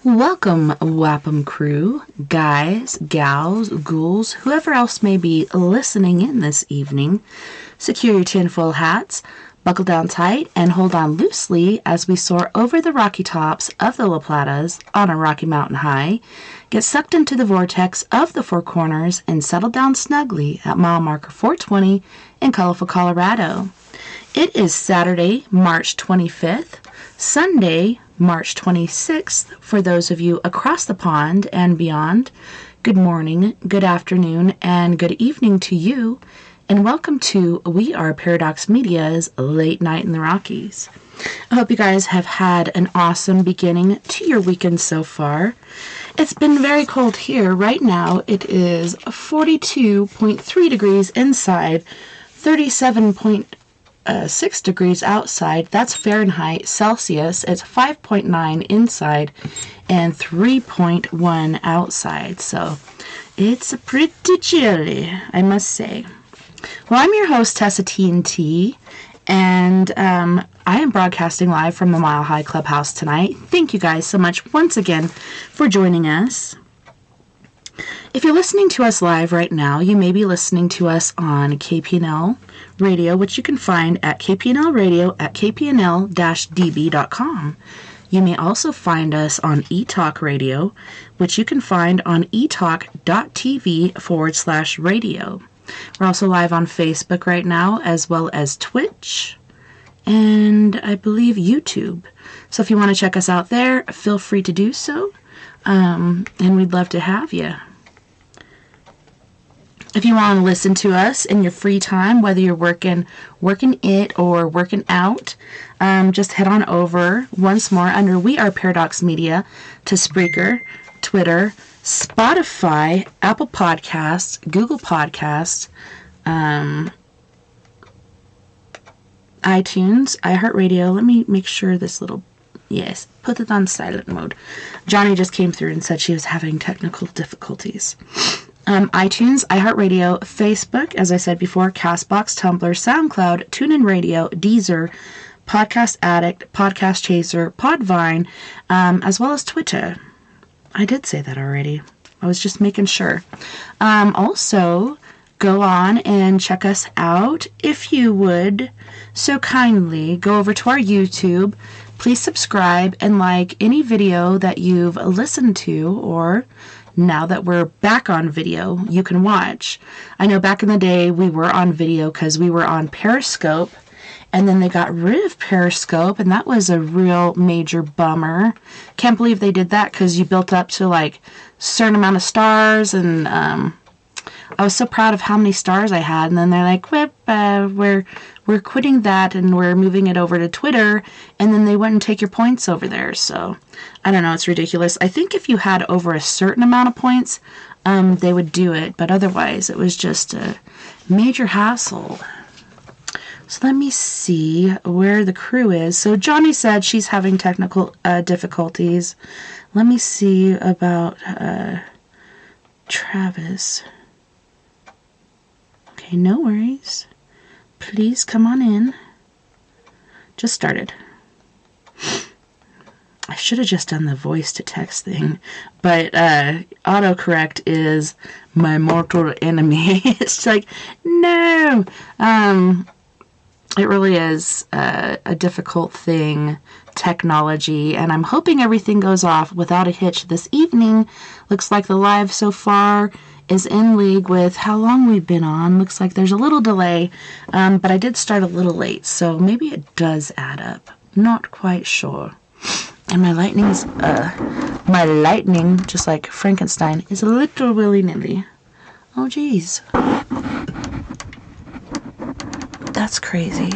Welcome, Wapham crew, guys, gals, ghouls, whoever else may be listening in this evening. Secure your tinfoil hats, buckle down tight, and hold on loosely as we soar over the rocky tops of the La Platas on a rocky mountain high, get sucked into the vortex of the Four Corners, and settle down snugly at mile marker 420 in colorful Colorado. It is Saturday, March 25th, Sunday, March 26th, for those of you across the pond and beyond. Good morning, good afternoon, and good evening to you, and welcome to We Are Paradox Media's Late Night in the Rockies. I hope you guys have had an awesome beginning to your weekend so far. It's been very cold here. Right now it is 42.3 degrees inside, 37.6 degrees outside. That's Fahrenheit. Celsius, it's 5.9 inside and 3.1 outside. So it's pretty chilly, I must say. Well, I'm your host, TessaTNT, and I am broadcasting live from the Mile High Clubhouse tonight. Thank you guys so much once again for joining us. If you're listening to us live right now, you may be listening to us on KPNL Radio, which you can find at KPNL Radio at kpnl-db.com. You may also find us on eTalk Radio, which you can find on etalk.tv/radio. We're also live on Facebook right now, as well as Twitch, and I believe YouTube. So if you want to check us out there, feel free to do so, and we'd love to have you. If you want to listen to us in your free time, whether you're working it or working out, just head on over once more under We Are Paradox Media to Spreaker, Twitter, Spotify, Apple Podcasts, Google Podcasts, iTunes, iHeartRadio. Let me make sure this little... Yes, put it on silent mode. Jani just came through and said she was having technical difficulties. iTunes, iHeartRadio, Facebook, as I said before, CastBox, Tumblr, SoundCloud, TuneIn Radio, Deezer, Podcast Addict, Podcast Chaser, Podvine, as well as Twitter. I did say that already. I was just making sure. Also, go on and check us out. If you would so kindly go over to our YouTube. Please subscribe and like any video that you've listened to, or now that we're back on video, you can watch. I know back in the day we were on video because we were on Periscope, and then they got rid of Periscope, and that was a real major bummer. Can't believe they did that, because you built up to like a certain amount of stars, and I was so proud of how many stars I had, and then they're like, we're quitting that and we're moving it over to Twitter, and then they wouldn't take your points over there. So I don't know, it's ridiculous. I think if you had over a certain amount of points, they would do it, but otherwise it was just a major hassle. So let me see where the crew is. So Jani said she's having technical difficulties. Let me see about Travis. Okay, no worries. Please come on in. Just started. I should have just done the voice to text thing, but autocorrect is my mortal enemy. It's like, no. It really is a difficult thing, technology, and I'm hoping everything goes off without a hitch this evening. Looks like the live so far is in league with how long we've been on. Looks like there's a little delay, but I did start a little late, so maybe it does add up. Not quite sure. And my lightning, just like Frankenstein, is a little willy-nilly. Oh, geez. That's crazy.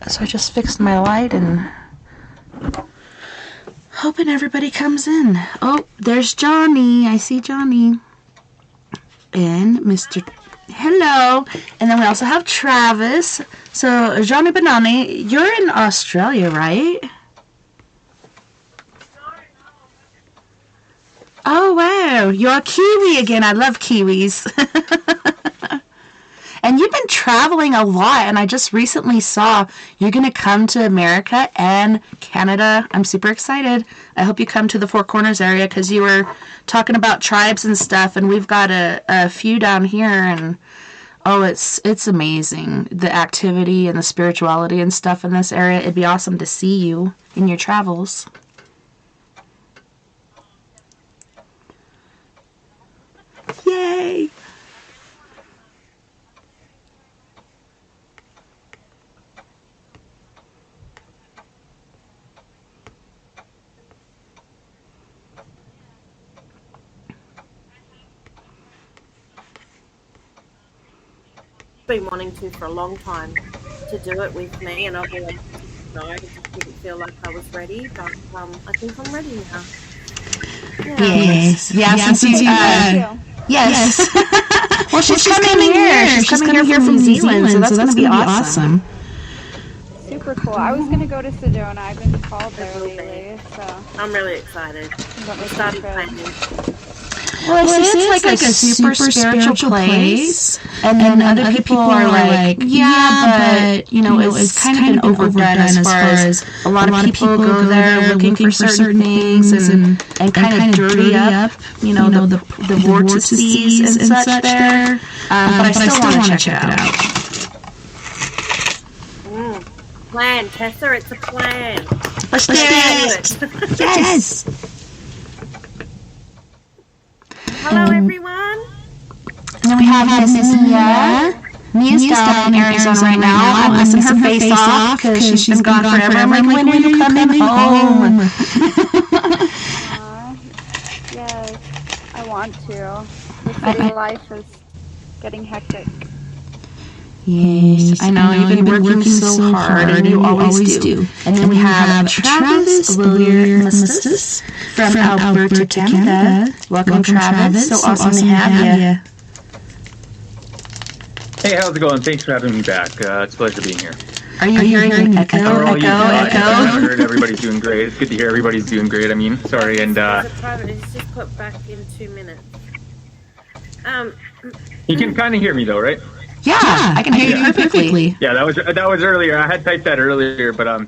So I just fixed my light and hoping everybody comes in. Oh, there's Jani. I see Jani. And Mr. Hello. And then we also have Travis. So, Jani Banani, you're in Australia, right? Oh, wow. You're a Kiwi again. I love Kiwis. And you've been traveling a lot, and I just recently saw you're going to come to America and Canada. I'm super excited. I hope you come to the Four Corners area, because you were talking about tribes and stuff, and we've got a few down here, and it's amazing, the activity and the spirituality and stuff in this area. It'd be awesome to see you in your travels. Yay! Been wanting to for a long time to do it with me, and I've always no, I just didn't feel like I was ready, but I think I'm ready now. Yes. Yes. Well, she's coming here. She's coming here from New Zealand, so that's going to be awesome. Super cool. I was going to go to Sedona. I've been called there lately, so I'm really excited. I started planning. Well, it's like a super spiritual place, and then other people are like, but it's kind of been overdone as far as a lot of people go there looking for certain things and kind of dirty up, the vortices and such there. But I still want to check it out. Plan, Tessa, it's a plan. Let's do it. Yes. Hello, everyone. And then we have Miss Mia. Mia's down in Arizona right now. I'm messing her face off because she's been gone forever. I'm like, when are you coming home? Yes, I want to. The city life is getting hectic. Yes, I know. You've been working so hard, and you always do. And then we have Travis Willier Moostoos from Alberta, Canada. Welcome, Travis. So awesome to have you. Hey, how's it going? Thanks for having me back. It's a pleasure being here. Are you hearing an echo? I heard everybody's doing great. It's good to hear everybody's doing great. Sorry, and It's just put back in 2 minutes. You can kind of hear me though, right? Yeah, I can hear you perfectly. Yeah, that was earlier. I had typed that earlier, but I'm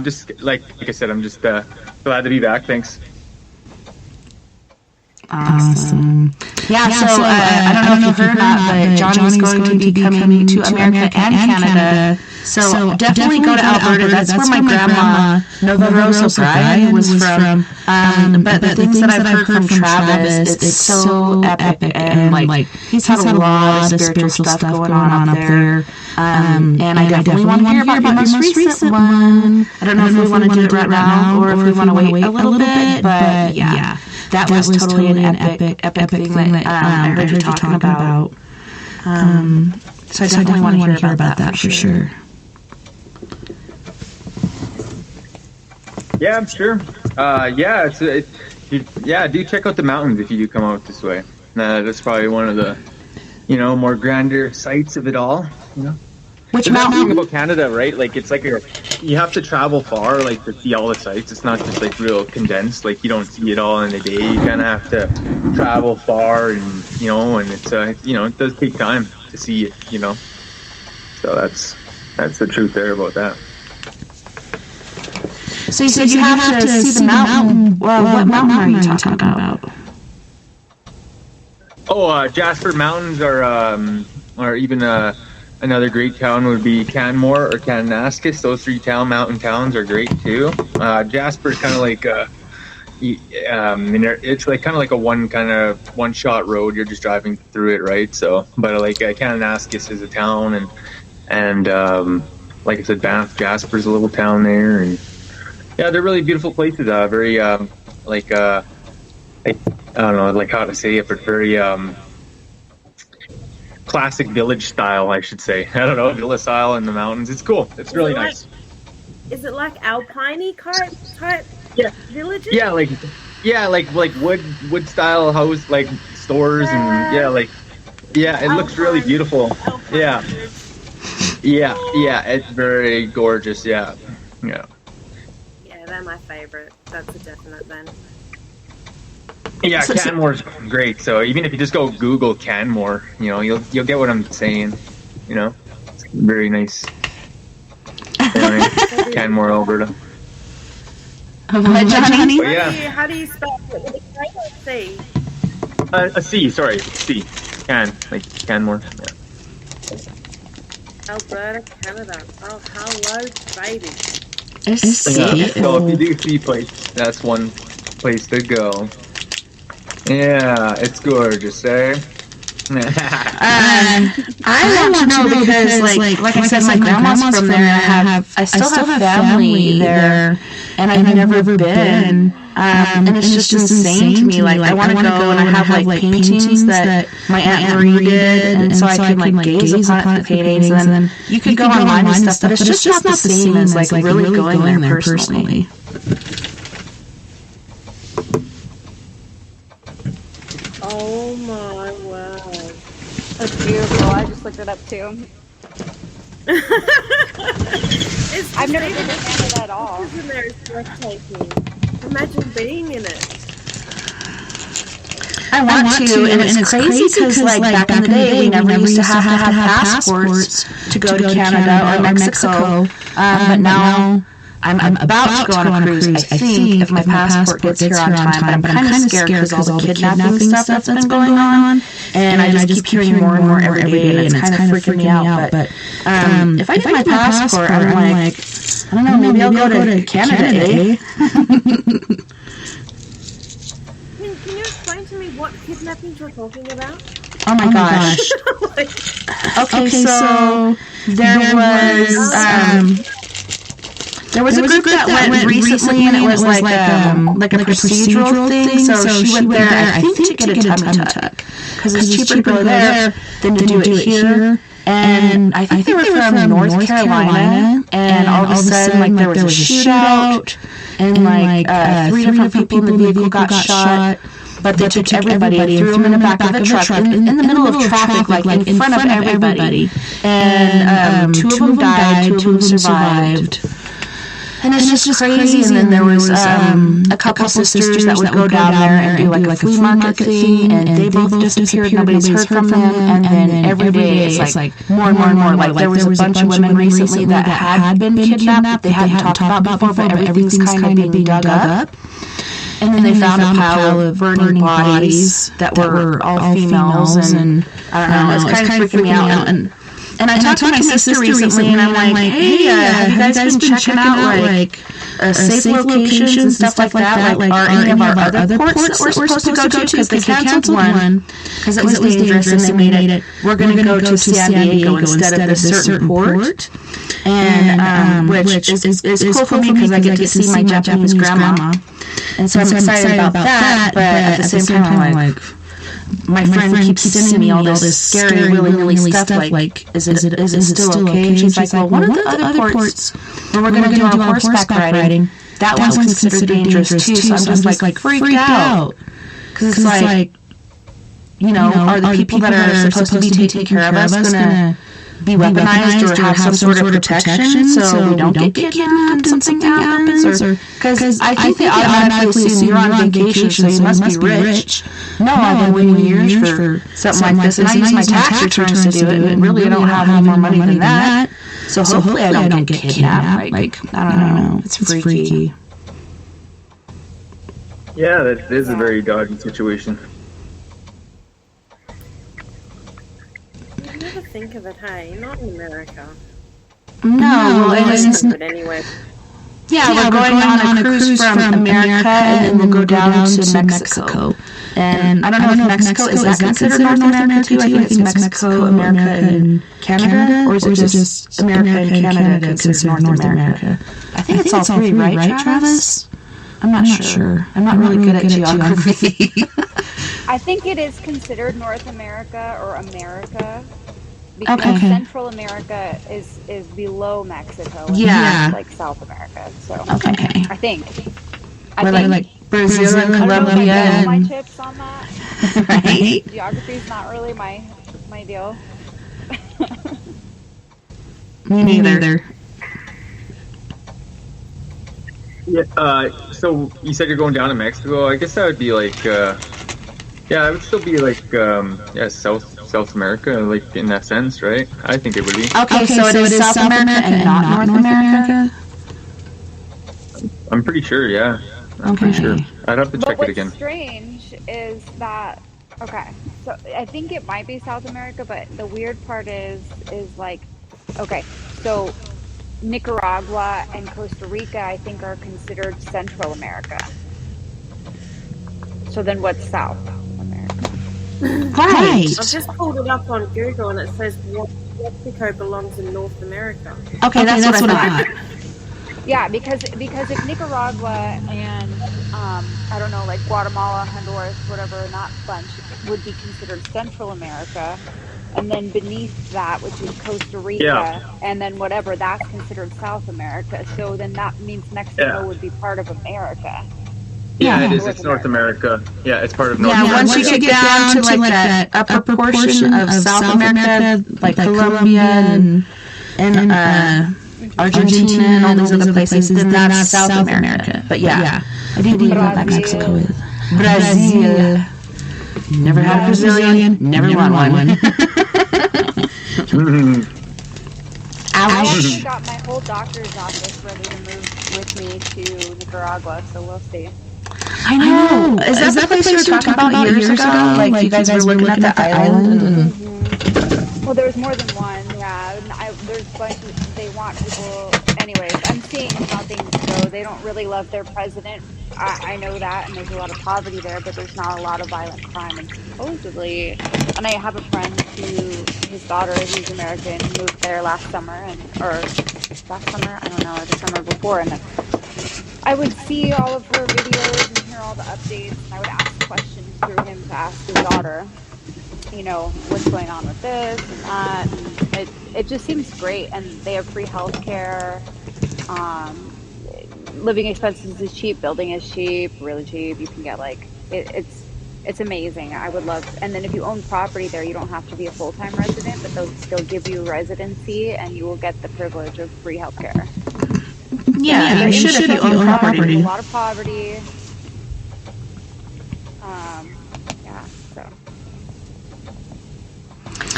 just like I said, I'm just glad to be back. Thanks. Awesome. Yeah, so I don't know if you heard that, but Jani's going to be coming to America and Canada. So definitely go to Alberta. That's where my grandma, Nova Rosa Brian, was from. But the things that I've heard from Travis, it's so epic. And like he's had a lot of spiritual stuff going on up there. And I definitely want to hear about your most recent one. I don't know if we want to do it right now or if we want to wait a little bit. But yeah. That was totally an epic thing that I heard you talking about. So I definitely want to hear about that for sure. Yeah, I'm sure. Do check out the mountains if you do come out this way. That's probably one of the, more grander sights of it all. Which mountain? Thing about Canada, right? Like it's like you have to travel far, like to see all the sights. It's not just like real condensed. Like you don't see it all in a day. You kind of have to travel far, and and it's it does take time to see it. So that's the truth there about that. So you said you have to see the mountain. Well, what mountain are you talking about? Jasper Mountains or even another great town would be Canmore or Kananaskis. Those three mountain towns are great too. Jasper's kind of like it's like kind of like a one shot road. You're just driving through it, right? So, but like Kananaskis is a town, and like I said, Banff, Jasper's a little town there, and yeah, they're really beautiful places. Very I don't know like how to say it, but very classic village style, I should say. I don't know, villa style in the mountains. It's cool. It's really nice. Is it like alpine-y type villages? Yeah, like wood style house, like stores and it looks really beautiful. Yeah, it's very gorgeous. Yeah. Yeah, they're my favorite. That's a definite then. Yeah, Canmore's great. So even if you just go Google Canmore, you'll get what I'm saying. It's very nice. Canmore, Alberta. What, Jani? But yeah, How do you spell it? With a K or a C? a C. Sorry, C. Canmore. Yeah. Alberta, Canada. Oh, hello, baby. So if you do see place, that's one place to go. Yeah, it's gorgeous, eh? I want to know because, like I said, my grandma's from there. I still have family there, and I've never been. And it's just insane to me. Like, I want to go, and I have like paintings that my Aunt Marie did, and so I can like gaze upon the paintings. And then you could go online and stuff, but it's just not the same as like really going there personally. Oh my word. That's beautiful. I just looked it up too. I've never been to Canada at all. In there is breathtaking. Imagine being in it. I want to, and it's crazy because like back in the day, we never used to have passports to go to Canada or Mexico. But now I'm about to go on a cruise, I think, if my passport gets here on time. But I'm kind of scared because all the kidnapping stuff that's been going on. And I just keep hearing more and more every day, and it's kind of freaking me out. But if I get my passport, I'm like, I don't know, maybe I'll go to Canada, eh? Can you explain to me what kidnappings you're talking about? Oh my gosh. Okay, so there was a group that went recently, and it was like a procedural thing. So she went there, I think, to get a tummy tuck, because it's cheaper to go there than to do it here. And I think they were from North Carolina, and all of a sudden, like, there was a shootout, and like 3 different people in the vehicle got shot. But they took everybody and threw them in the back of the truck, in the middle of traffic, like in front of everybody. And 2 of them died, 2 of them survived. And it's just crazy. And then there was a couple sisters that would go down there and do like a flea market thing, and they both disappeared. Nobody's heard from them. And then every day it's like more and more and more. Like there was a bunch of women recently that had been kidnapped. They hadn't talked about before, but everything's kind of being dug up. And then they found a pile of burning bodies that were all females, and I don't know, it's kind of freaking me out. And I talked to my sister recently, and I'm like, hey, have you guys been checking out like safe locations and stuff like that? Like, are any of our other ports that we're supposed to go to? Because they canceled one because it was dangerous, and they made it, we're going to go to San Diego instead of this certain port. And which is cool for me because I get to see my Japanese grandma. And so I'm excited about that, but at the same time, I'm like, my friend keeps sending me all this scary, willy-nilly stuff, like, is it still okay? And she's like, well, one of the other ports where we're going to do our horseback riding, that one's considered dangerous too, so I'm just like freaked out. Because it's like, are the people that are supposed to be taking care of us going to be weaponized or have some sort of protection so we don't get kidnapped and something happens? Because I think they automatically assume you're on vacation, so you must be rich. No, I've been waiting years for something like this, and I use my tax returns to do it, and really I don't have any more money than that. So hopefully I don't get kidnapped. Like, I don't know. It's freaky. Yeah, that is a very dodgy situation. Never think of it, hey? Not in America. No, but anyway. Yeah, we're going on a cruise from America, and then we'll go down to Mexico. And I don't know if Mexico is that considered North America too. I think it's Mexico, America, and Canada, or is it just America and Canada considered North America? I think it's all three, right, Travis? I'm not sure. I'm not really good at geography. I think it is considered North America or America. Because Central America is below Mexico. And like South America. So I think. Like Brazil and Colombia. I my chips on that. Right? Geography's not really my deal. Me neither. Yeah. So you said you're going down to Mexico. I guess that would be like, yeah, it would still be like, yeah, South America, like in that sense, right? I think it would be. Okay, so it is South America and not North America? I'm pretty sure, yeah. I'm pretty sure. I'd have to check it again. What's strange is that, okay, so I think it might be South America, but the weird part is like, okay, so Nicaragua and Costa Rica, I think, are considered Central America. So then what's South America? Right. I've just pulled it up on Google and it says Mexico belongs in North America. Okay, that's what I thought. Yeah, because if Nicaragua and I don't know, like Guatemala, Honduras, whatever, that bunch would be considered Central America, and then beneath that, which is Costa Rica, and then whatever, that's considered South America. So then that means Mexico would be part of America. Yeah, it is. It's North America. Yeah, it's part of North America. Yeah, once you get down to like that upper portion of South America, like Colombia and Argentina and all these other places, then that's South America. But yeah, I do believe that Mexico is. Brazil. Never had a Brazilian, never won one. I actually got my whole doctor's office ready to move with me to Nicaragua, so we'll see. I know. Is that the place you were talking about years ago? Like you guys were looking at the island? Mm-hmm. Well, there's more than one, yeah. There's a bunch of, they want people. Anyways, I'm seeing how things go. They don't really love their president. I know that, and there's a lot of poverty there, but there's not a lot of violent crime. And supposedly, and I have a friend who, his daughter, who's American, moved there last summer, or last summer, I don't know, or the summer before, and I would see all of her videos and hear all the updates, and I would ask questions through him to ask his daughter, you know, what's going on with this and that. And it just seems great, and they have free health care. Living expenses is cheap, building is cheap, really cheap. You can get like it's amazing. I would love, and then if you own property there, you don't have to be a full-time resident, but they'll give you residency, and you will get the privilege of free health care. Yeah, you should if you own property. A lot of poverty. Yeah, so.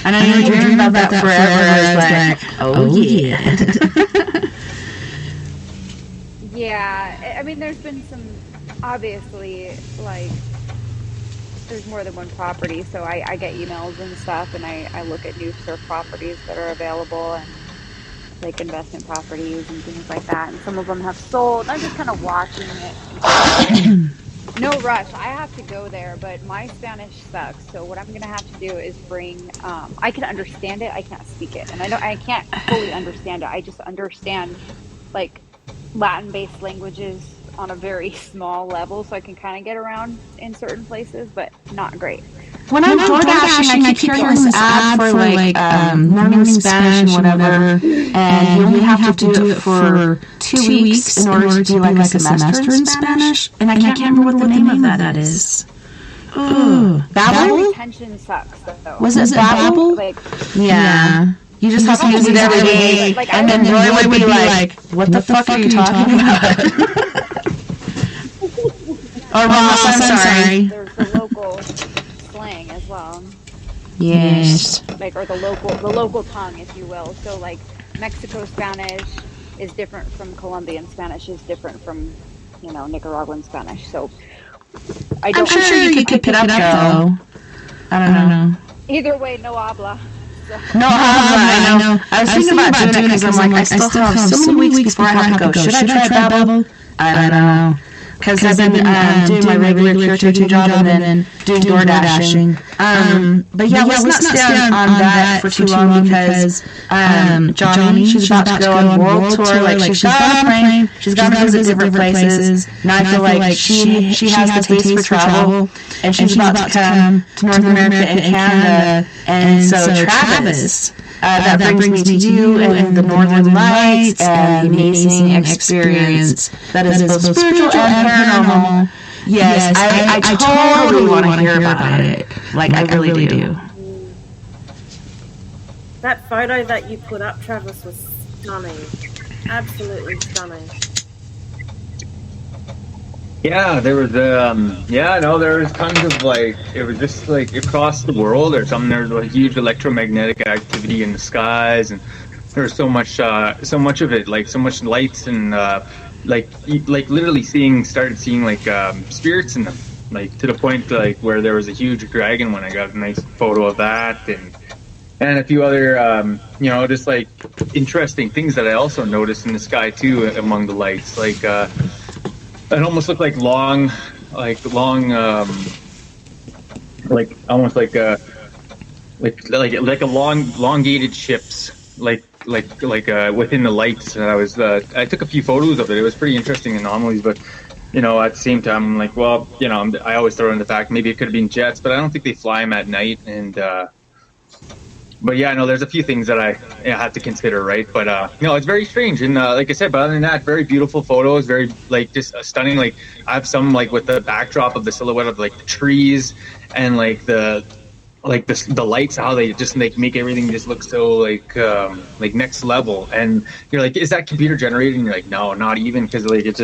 I know you were dreaming about that forever. I was like, oh yeah. Yeah, I mean, there's been some, obviously, like, there's more than one property, so I get emails and stuff, and I look at new surf properties that are available, and like investment properties and things like that, and some of them have sold. I'm just kind of watching it. No rush. I have to go there, but my Spanish sucks, so what I'm going to have to do is bring, I can understand it, I can't speak it, and I can't fully understand it. I just understand, like, Latin-based languages on a very small level, so I can kind of get around in certain places, but not great. When I'm DoorDashing, I keep hearing this ad for like learning Spanish and whatever, and you only have to do it for 2 weeks in order to do like a semester in Spanish, and I can't remember what the name of that is. Ooh, Babbel? Retention sucks, though. Was it Babbel? Like, yeah. You just have to use it every day, and then Roy would be like, what the fuck are you talking about? Or Ross, I'm sorry. There's the local slang as well. Yes. Like, or the local tongue, if you will. So, like, Mexico Spanish is different from Colombian Spanish, is different from, you know, Nicaraguan Spanish. So, I'm sure you could pick it up, though. I don't know. Either way, no habla. So. No, I know. I was thinking about doing it because I'm like, I still have so many weeks before I have to go. Should I try Babbel? I don't know. Because I've been doing my regular caretaking job and then doing DoorDashing. But yeah, let's not stay on that for too long because Jani, she's about to go on world tour. Like, she's got on a plane, she's got to visit different places. Now I feel like she has the taste for travel, and she's about to come to North America and Canada. And so Travis, that brings me to you and the Northern Lights and the amazing experience that is both spiritual and paranormal. Yes, I totally want to hear about it. Like, I really do. That photo that you put up, Travis, was stunning. Absolutely stunning. Yeah, there was there was tons of like, it was just like across the world or something. There was a huge electromagnetic activity in the skies, and there was so much of it, like so much lights and like literally started seeing like spirits in them, like to the point like where there was a huge dragon when I got a nice photo of that, and a few other just like interesting things that I also noticed in the sky too among the lights, like. It almost looked like long, like almost like a elongated ships, like within the lights. And I took a few photos of it. It was pretty interesting anomalies, but at the same time, I'm like, well, I always throw in the fact maybe it could have been jets, but I don't think they fly them at night. And but yeah, no, there's a few things that I have to consider, right? But it's very strange, and like I said, but other than that, very beautiful photos, very like just stunning. Like I have some like with the backdrop of the silhouette of like the trees and like the lights, how they just like make everything just look so like next level. And you're like, is that computer generated? And you're like, no, not even, because like it's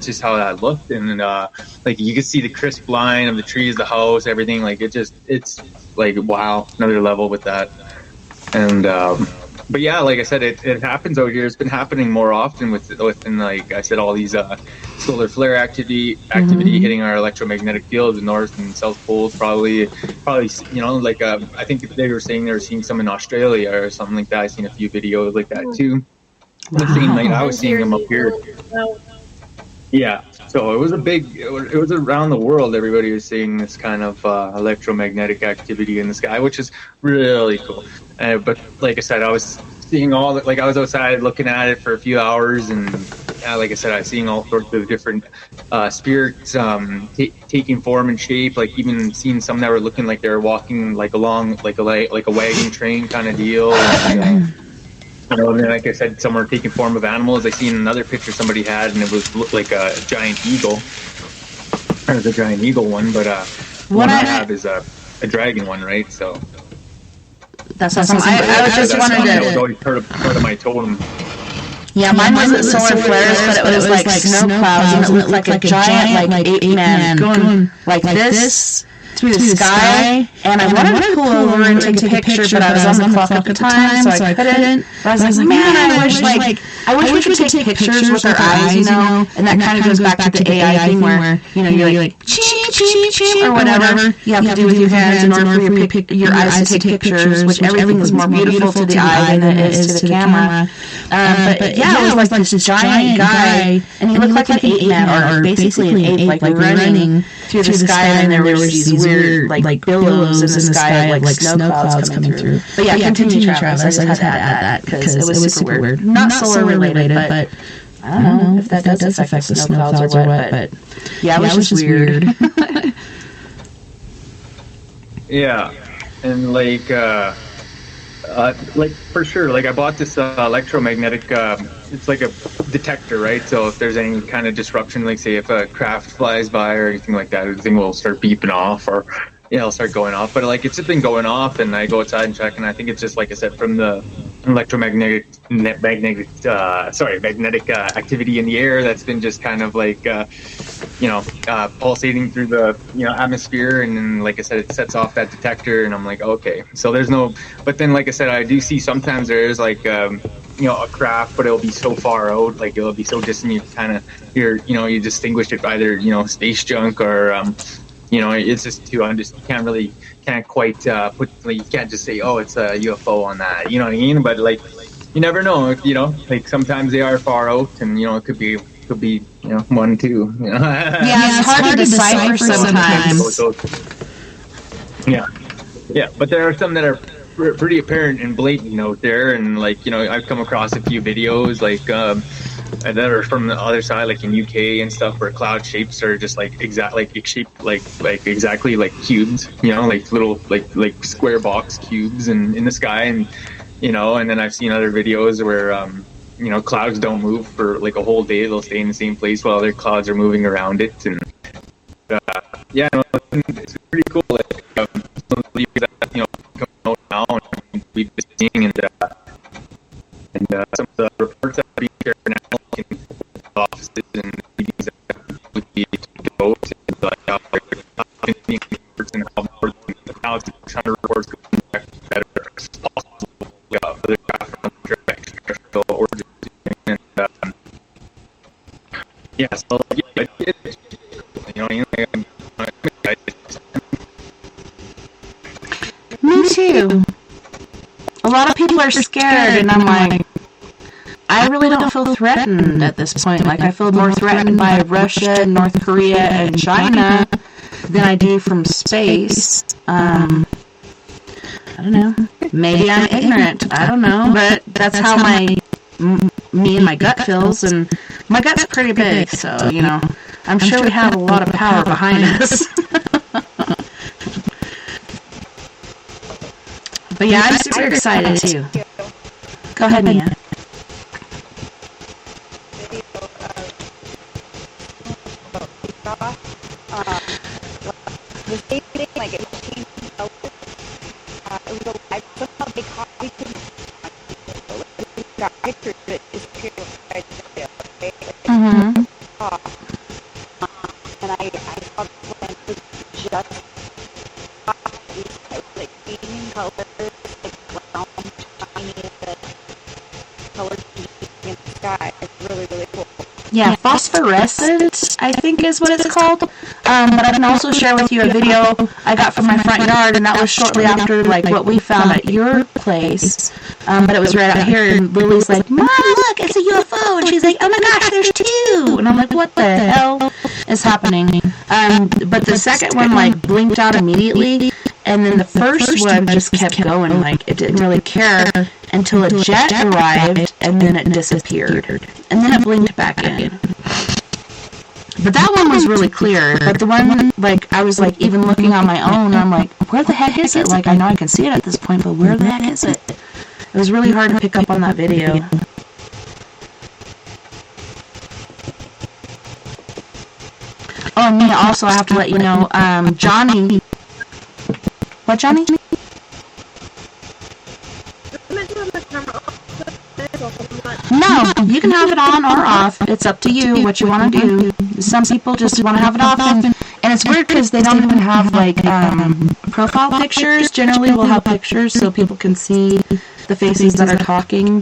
just how that looked, and like you can see the crisp line of the trees, the house, everything. Like it's like wow, another level with that. And but yeah, like I said, it happens out here. It's been happening more often within like I said, all these solar flare activity hitting our electromagnetic field, the north and south poles. Probably like I think they were saying they were seeing some in Australia or something like that. I seen a few videos like that too. Wow. I was seeing them up here. Yeah, so it was it was around the world. Everybody was seeing this kind of electromagnetic activity in the sky, which is really cool. But like I said, I was seeing I was outside looking at it for a few hours, and like I said, I was seeing all sorts of different spirits taking form and shape. Like even seeing some that were looking like they were walking like along like a wagon train kind of deal. And, and then, like I said, some were taking form of animals. I seen another picture somebody had, and it looked like a giant eagle. Or the giant eagle one, but what I have is a dragon one, right? So. That's awesome. I was just wondering. That was always part of my totem. Yeah, mine wasn't solar flares, but it was like snow clouds, and it looked like a giant like ape man going like this through the sky. And I wanted to pull over and take a picture, but I was on the clock at the time, so I couldn't. But I was like, man, I wish we could take pictures with our eyes, and that kind of goes back to the AI thing where you're like cheep cheep cheep or whatever you have to do with your hands in order for your eyes to take pictures, which everything is more beautiful to the eye than it is to the camera. But yeah, it was like this giant guy, and he looked like an ape man, or basically an ape, like running through the sky, and there was these weird like billows in the sky of like snow clouds coming through. But yeah, continue, Travis. I just had to add that because it was super weird. Not solar related, but I don't know if that does affect the snow clouds or what. But yeah, it was just weird. Yeah, and like for sure, like I bought this electromagnetic. It's like a detector, right? So if there's any kind of disruption, like say if a craft flies by or anything like that, the thing will start beeping off, or it'll start going off. But like it's just been going off, and I go outside and check, and I think it's just like I said, from the magnetic activity in the air that's been just kind of like pulsating through the atmosphere, and then like I said, it sets off that detector, and I'm like, okay, so there's no. But then like I said, I do see sometimes there is like a craft, but it'll be so far out, like it'll be so distant, you kind of you distinguish it by either space junk or it's just too you can't quite put, like, you can't just say, oh, it's a UFO on that, you know what I mean? But like you never know, like sometimes they are far out, and it could be 1, 2, yeah, it's hard to decipher sometimes. Yeah, but there are some that are pretty apparent and blatant out there, and like I've come across a few videos like that are from the other side, like in UK and stuff, where cloud shapes are just like shaped like exactly like cubes, like little like square box cubes in the sky, and and then I've seen other videos where clouds don't move for like a whole day; they'll stay in the same place while other clouds are moving around it, and it's pretty cool. Like some of the come out now, and we've been seeing, and some of the reports that are being shared now in offices and meetings that would be trying to record back better as possible. Other extra origins and yeah, so yeah, Me too. A lot of people are scared, and I'm like, I really don't feel threatened at this point. Like, I feel more threatened by Russia, North Korea, and China than I do from space. I don't know. Maybe I'm ignorant. I don't know. But that's how me and my gut feels, and my gut's pretty big, so, you know, I'm sure we have a lot of power behind us. But yeah, I'm super excited too. Go ahead, Mia. The same thing, like it was changing colors. It was a live, somehow they copied the got pictures of it is pure right there, okay? And I saw the plan was just like changing colors, like brown, shiny, the colors in the sky. It's really, really cool. Yeah, phosphorescent, I think is what it's called. But I can also share with you a video I got from my front yard, and that was shortly after, like, what we found at your place. But it was right out here, and Lily's like, Mom, look, it's a UFO! And she's like, oh my gosh, there's two! And I'm like, what the hell is happening? But the second one, like, blinked out immediately, and then the first one just kept going, like, it didn't really care until a jet arrived, and then it disappeared. And then it blinked back in. But that one was really clear. But the one, like, I was, like, even looking on my own, I'm like, where the heck is it? Like, I know I can see it at this point, but where the heck is it? It was really hard to pick up on that video. Oh, and Mia, also, I have to let you know, Jani... What, Jani? No, you can have it on or off. It's up to you what you want to do. Some people just want to have it off, and it's weird because they don't even have, like, profile pictures. Generally, we'll have pictures so people can see the faces that are talking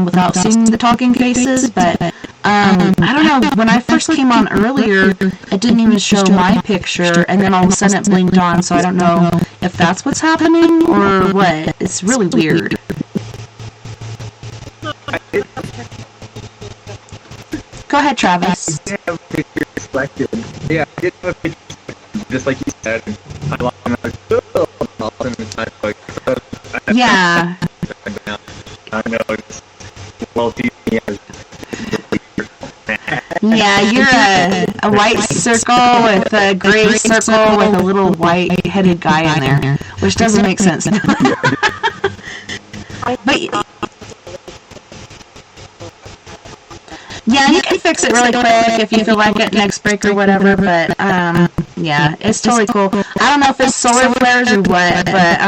without seeing the talking faces, but I don't know. When I first came on earlier, it didn't even show my picture, and then all of a sudden it blinked on, so I don't know if that's what's happening or what. It's really weird. Go ahead, Travis. Yeah, I did have a picture, just like you said. Yeah. I know it's well Yeah, you're a white circle with a gray circle with a little white-headed guy in there, which doesn't make sense. But yeah, you can fix it really quick if you feel like it next break or whatever, but yeah, it's totally cool. I don't know if it's solar flares or what, but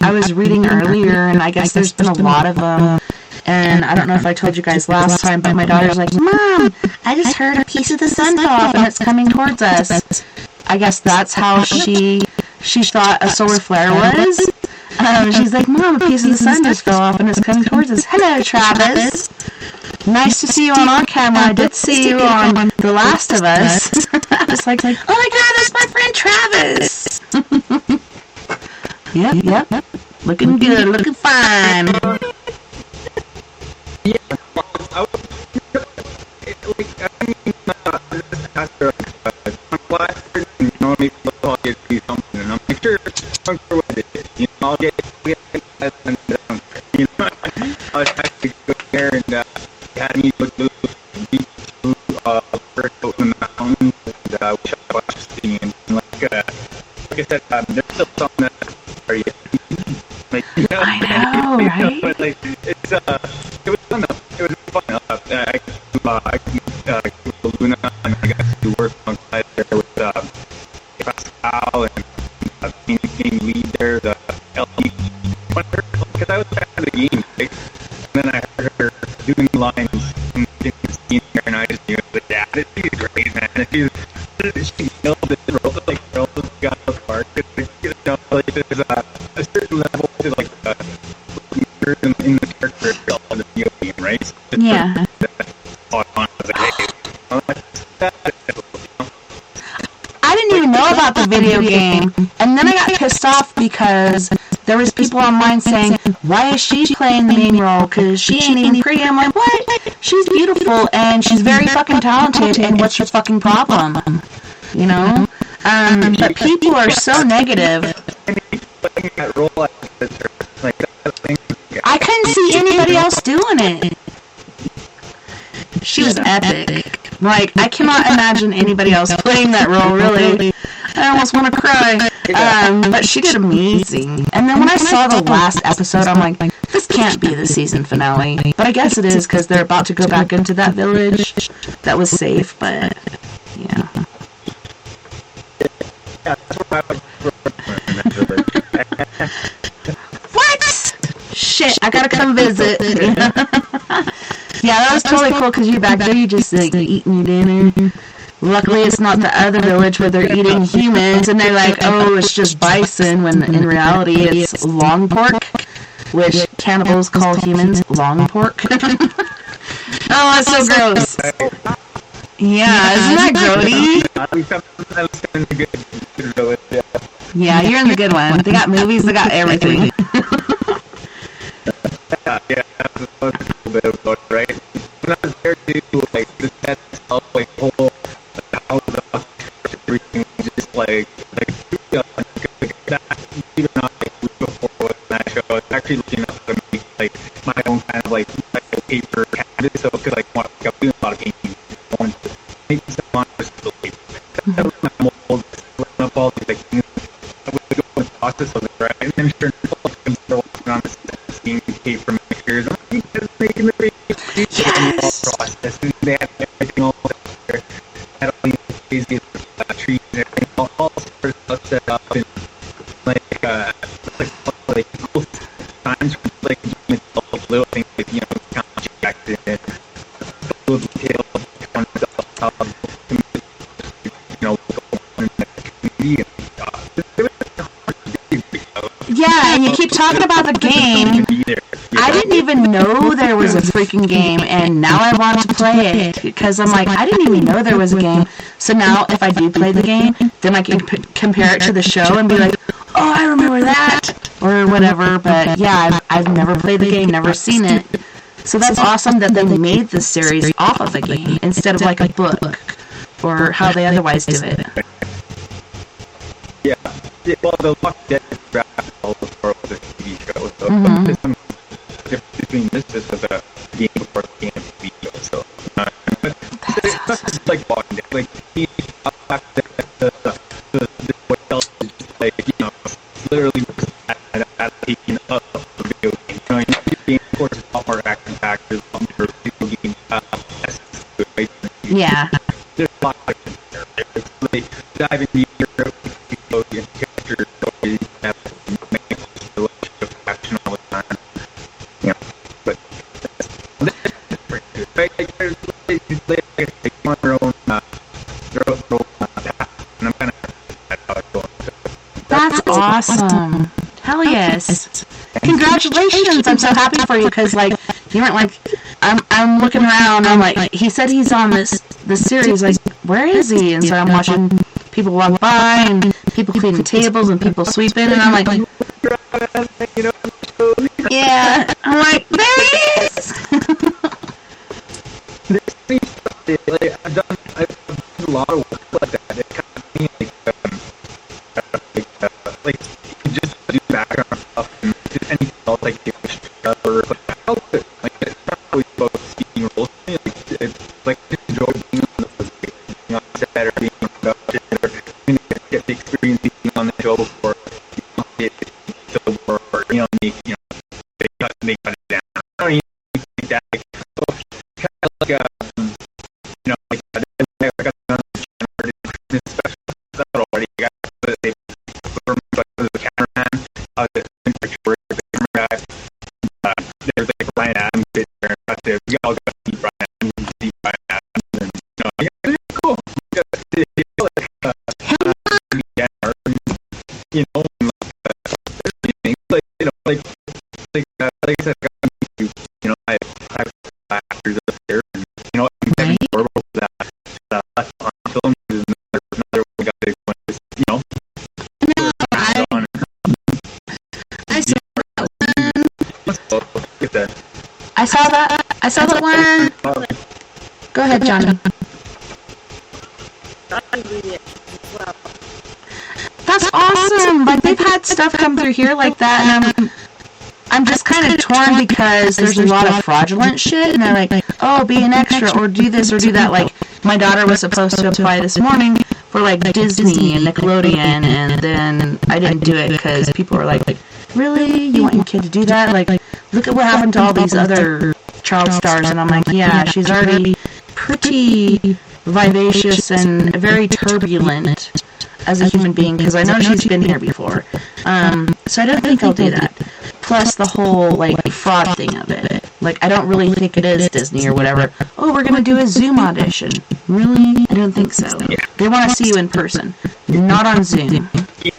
I was reading earlier, and I guess there's been a lot of them, and I don't know if I told you guys last time, but my daughter's like, Mom, I just heard a piece of the sun fell off, and it's coming towards us. I guess that's how she thought a solar flare was. She's like, Mom, a piece of the sun just fell off, and it's coming towards us. Hello, Travis. Nice to see you on our camera. I did see you on The Last of Us. I was like, oh my God, that's my friend Travis. Yep. Looking good, looking fine. Yeah, I was like, I mean, after you know, maybe I'll get you something, and I'm like, sure what it is. You know, I'll get that, and you know, I was actually going there and had me look through the mountains, and which I was interesting, and like I said, there's still something that are you like, you know, I know, right? But like, it's it was fun though. It was fun. I Luna, and I got to work alongside there with Astral and being lead there, the LE. Because I was at the game, right? And then I heard her doing lines in the scene there, and I just knew that yeah, this is great, man. She nailed it, rolled like got the park. You know, like there's a game. And then I got pissed off because there was people online saying, why is she playing the main role? Because she ain't even pretty. I'm like, what? She's beautiful and she's very fucking talented, and what's your fucking problem? You know? But people are so negative. I couldn't see anybody else doing it. She was epic. Like, I cannot imagine anybody else playing that role, really. I almost want to cry. But she did amazing. And then when I saw the last episode, I'm like, this can't be the season finale. But I guess it is, because they're about to go back into that village that was safe, but, yeah. What? Shit, I gotta come visit. Yeah, that was totally cool, because you're back there, you just, like, eating your dinner. Luckily, it's not the other village where they're eating humans, and they're like, oh, it's just bison, when in reality it's long pork, which cannibals call humans long pork. Oh, that's so gross. Yeah, isn't that grody? Yeah, you're in the good one. They got movies, they got everything. Yeah, that's a little bit about it, right? When I was there too, like, the set itself, like, whole, how the everything just, like, that, even not, like, before watching that show, I was actually looking up to make, like, my own kind of, like paper canvas, so, because, like, I was doing a lot of painting, I wanted to make some monsters to the paper. That was my mold, running up all these, like, things, I would go in the process of it, right? And then sure enough, like, I'm still working on this scheme paper makers, I'm like, making the paper. Yes! Process, and they had everything all there. Had all these crazy trees and everything, all sorts of stuff set up, and like cool signs from like little things like, you know, kind of jacked in, little details, kind of stuff, you know, in the community and stuff. Yeah, and you keep talking about the game. I didn't even know there was a freaking game, and now I want to play it, because I'm like, I didn't even know there was a game. So now, if I do play the game, then I can compare it to the show and be like, oh, I remember that, or whatever. But yeah, I've never played the game, never seen it. So that's awesome that they made this series off of a game, instead of like a book, or how they otherwise do it. Yeah, well, the Walking Dead graphics all the part of the TV show, so there's some difference between this just as a game before the game TV show, so but it's not just like Walking Dead, like the what else is just like, you know, literally an adaptation of a video game. You know, the game of course is a lot more action packed, there's a lot more video game essence to it, right? Yeah. There's a lot of there. It's really diving deeper. That's awesome. Hell yes. Congratulations. I'm so happy for you, because like, you weren't like, I'm looking around, I'm like, he said he's on this series, like, where is he? And so I'm watching people walk by, and people cleaning tables, and people sweeping, and I'm like, yeah, I'm like, there he is! I've done a lot of work like that. It kind of thing, like you just do background stuff and just anything else, like give a or but how it, like it's not always about speaking roles. Like it's like just enjoy being on the set or being on production or get the experience being on the show or you know they cut it down. I don't even think that like, so kind of like you know, like I got done the Christmas special already. I got the cameraman, the work, the camera guy. There's like Brian Adams there. We all got to see Brian Adams, and you know, yeah, it's cool. You know, like you know, like I said, you know, I have actors up there, and you know, right. That on film is another guy, you know, I saw that. I saw that one. Go ahead, Johnny. That's awesome. Like, they've had stuff come through here like that, and I'm just kind of torn because there's a lot of fraudulent shit, and they're like, oh, be an extra, or do this, or do that. Like, my daughter was supposed to apply this morning for, like, Disney and Nickelodeon, and then I didn't do it because people were like, really? You want your kid to do that? Like, look at what happened to all these other child stars, and I'm like, yeah, she's already pretty vivacious and very turbulent as a human being, because I know she's been here before. So I don't think I'll do that. Plus the whole, like, fraud thing of it. Like, I don't really think it is Disney or whatever. Oh, we're going to do a Zoom audition. Really? I don't think so. They want to see you in person, not on Zoom. You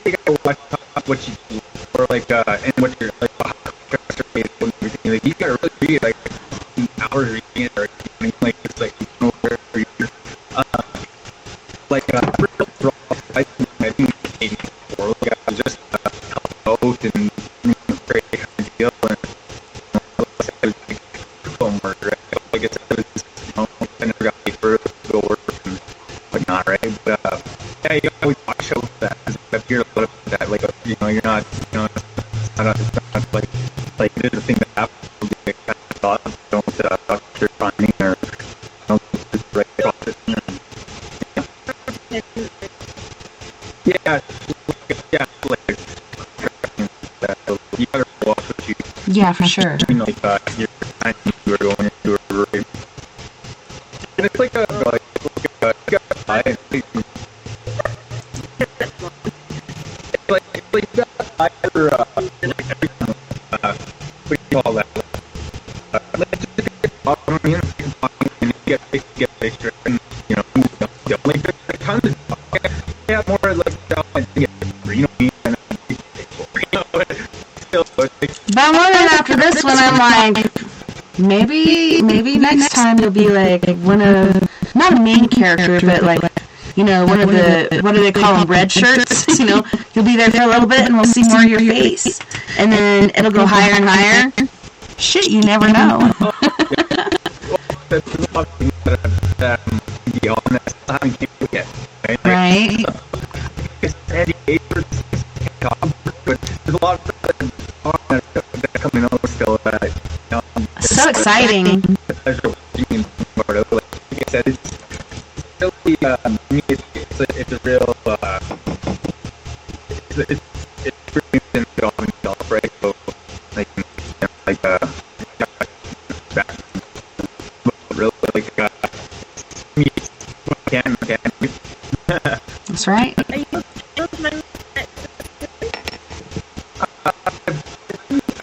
gotta watch what you do, or like, and what you're like, and everything. Like, you gotta really read like hours reading it, or like it's like you know where you're, like I think before, like I was just help out and great kind of deal, and homework, right? Like I said, it was, I never got paid for it to go work and whatnot, right? But yeah, you gotta always watch out for that. I hear a lot of that, like, you know, you're not, you know, it's not like it is a thing that happens. You get kind of thought, don't doctor finding or don't just right process. Yeah, like you gotta watch what you. Yeah, for sure. You know, like you're kind of you are going into a room, and it's like a you gotta buy it. Like you got either like everything. What do you call that? Like just get talking, you know, and get picture, and you know, like there's tons of yeah, more like you know, and still, but I'm wondering after this one, I'm like, maybe next time you'll be like one of, not a main character, but like, you know, one of the, what do they call them, red shirts? You know, you'll be there for a little bit and we'll see more of your face. And then it'll go higher and higher. Shit, you never know. Right. But there's a lot of that coming out still. So exciting. Like I said, it's really, it's a real, it's really been off himself, right? So, really, me, can. That's right. I've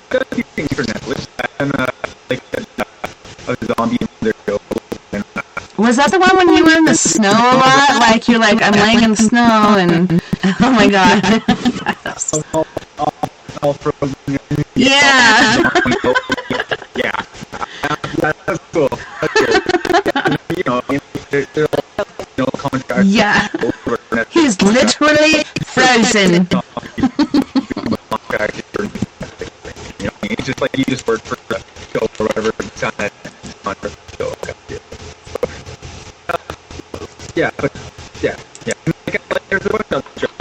got a few things for Netflix, and like a zombie in their show. And, was that the one when you were in the snow a lot? Like, you're like, I'm laying in the snow, and oh my god. all frozen. Yeah. Yeah. That's cool. That's cool. You know, they're all, you know, contracts. Yeah. He's literally frozen. You know, it's just like you just work for the show or whatever. It's on that contract show. Yeah, but yeah. Like, there's a bunch of shows.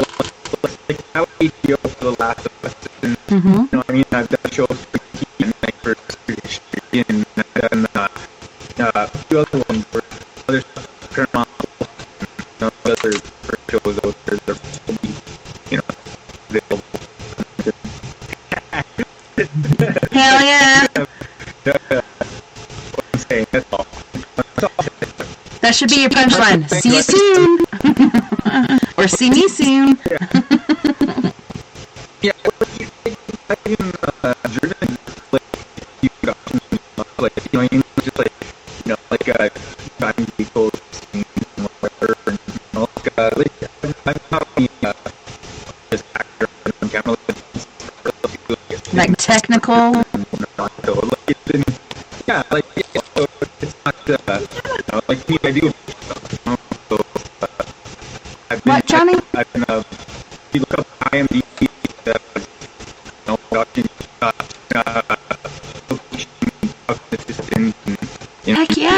Like I would HBO for The Last of Us. And, you know what I mean? I've done shows for TV and like for and I've done a few other ones for other stuff, Paranormal, other shows out there that will be, you know, available. Hell yeah! What I'm saying, that's all. That should be your punchline. See you soon! Or see me soon! Yeah, in German, like, you got, like, you know, just like, you know, like, driving vehicles and whatever, and, you know, like, I'm not just actor on camera, like technical? So, like, it's been, yeah, like, yeah, so it's not, you know, like, me, I do, you know, so, I've been, what, Johnny? I've been, you look up IMDb,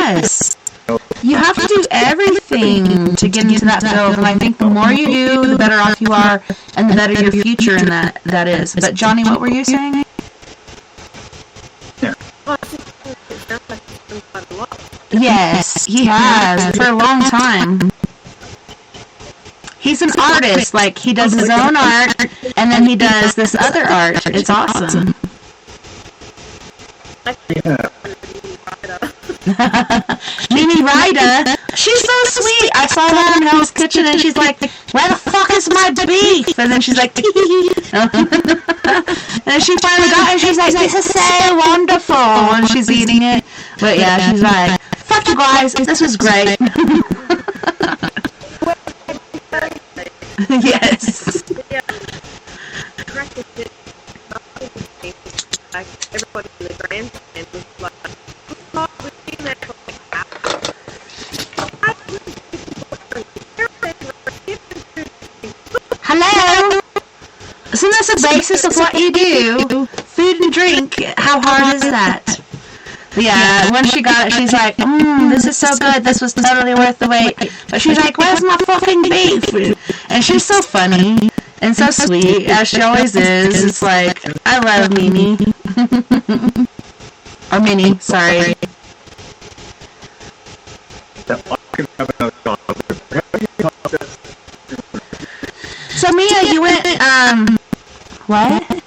Yes. You have to do everything to get into that field, and I think the more you do, the better off you are, and the better your future in that is. But Johnny, what were you saying? Yes, he has for a long time. He's an artist. Like, he does his own art, and then he does this other art. It's awesome. Yeah. Mimi Rida, she's so sweet. I saw that in Hell's Kitchen, and she's like, "Where the fuck is my beef?" And then she's like, and she finally got it, and she's like, "This is so wonderful," and she's eating it. But yeah, she's like, "Fuck you guys, this was great." Yes. Everybody in the grandstand was like, "Oh, we've seen that for like hours." Hello? Isn't this the basis of what you do? Food and drink. How hard is that? But yeah, when she got it, she's like, this is so good. This was totally worth the wait. But she's like, where's my fucking beef? And she's so funny and so sweet, as she always is. It's like, I love Mimi. Or Minnie, sorry. So Mia, you went, what?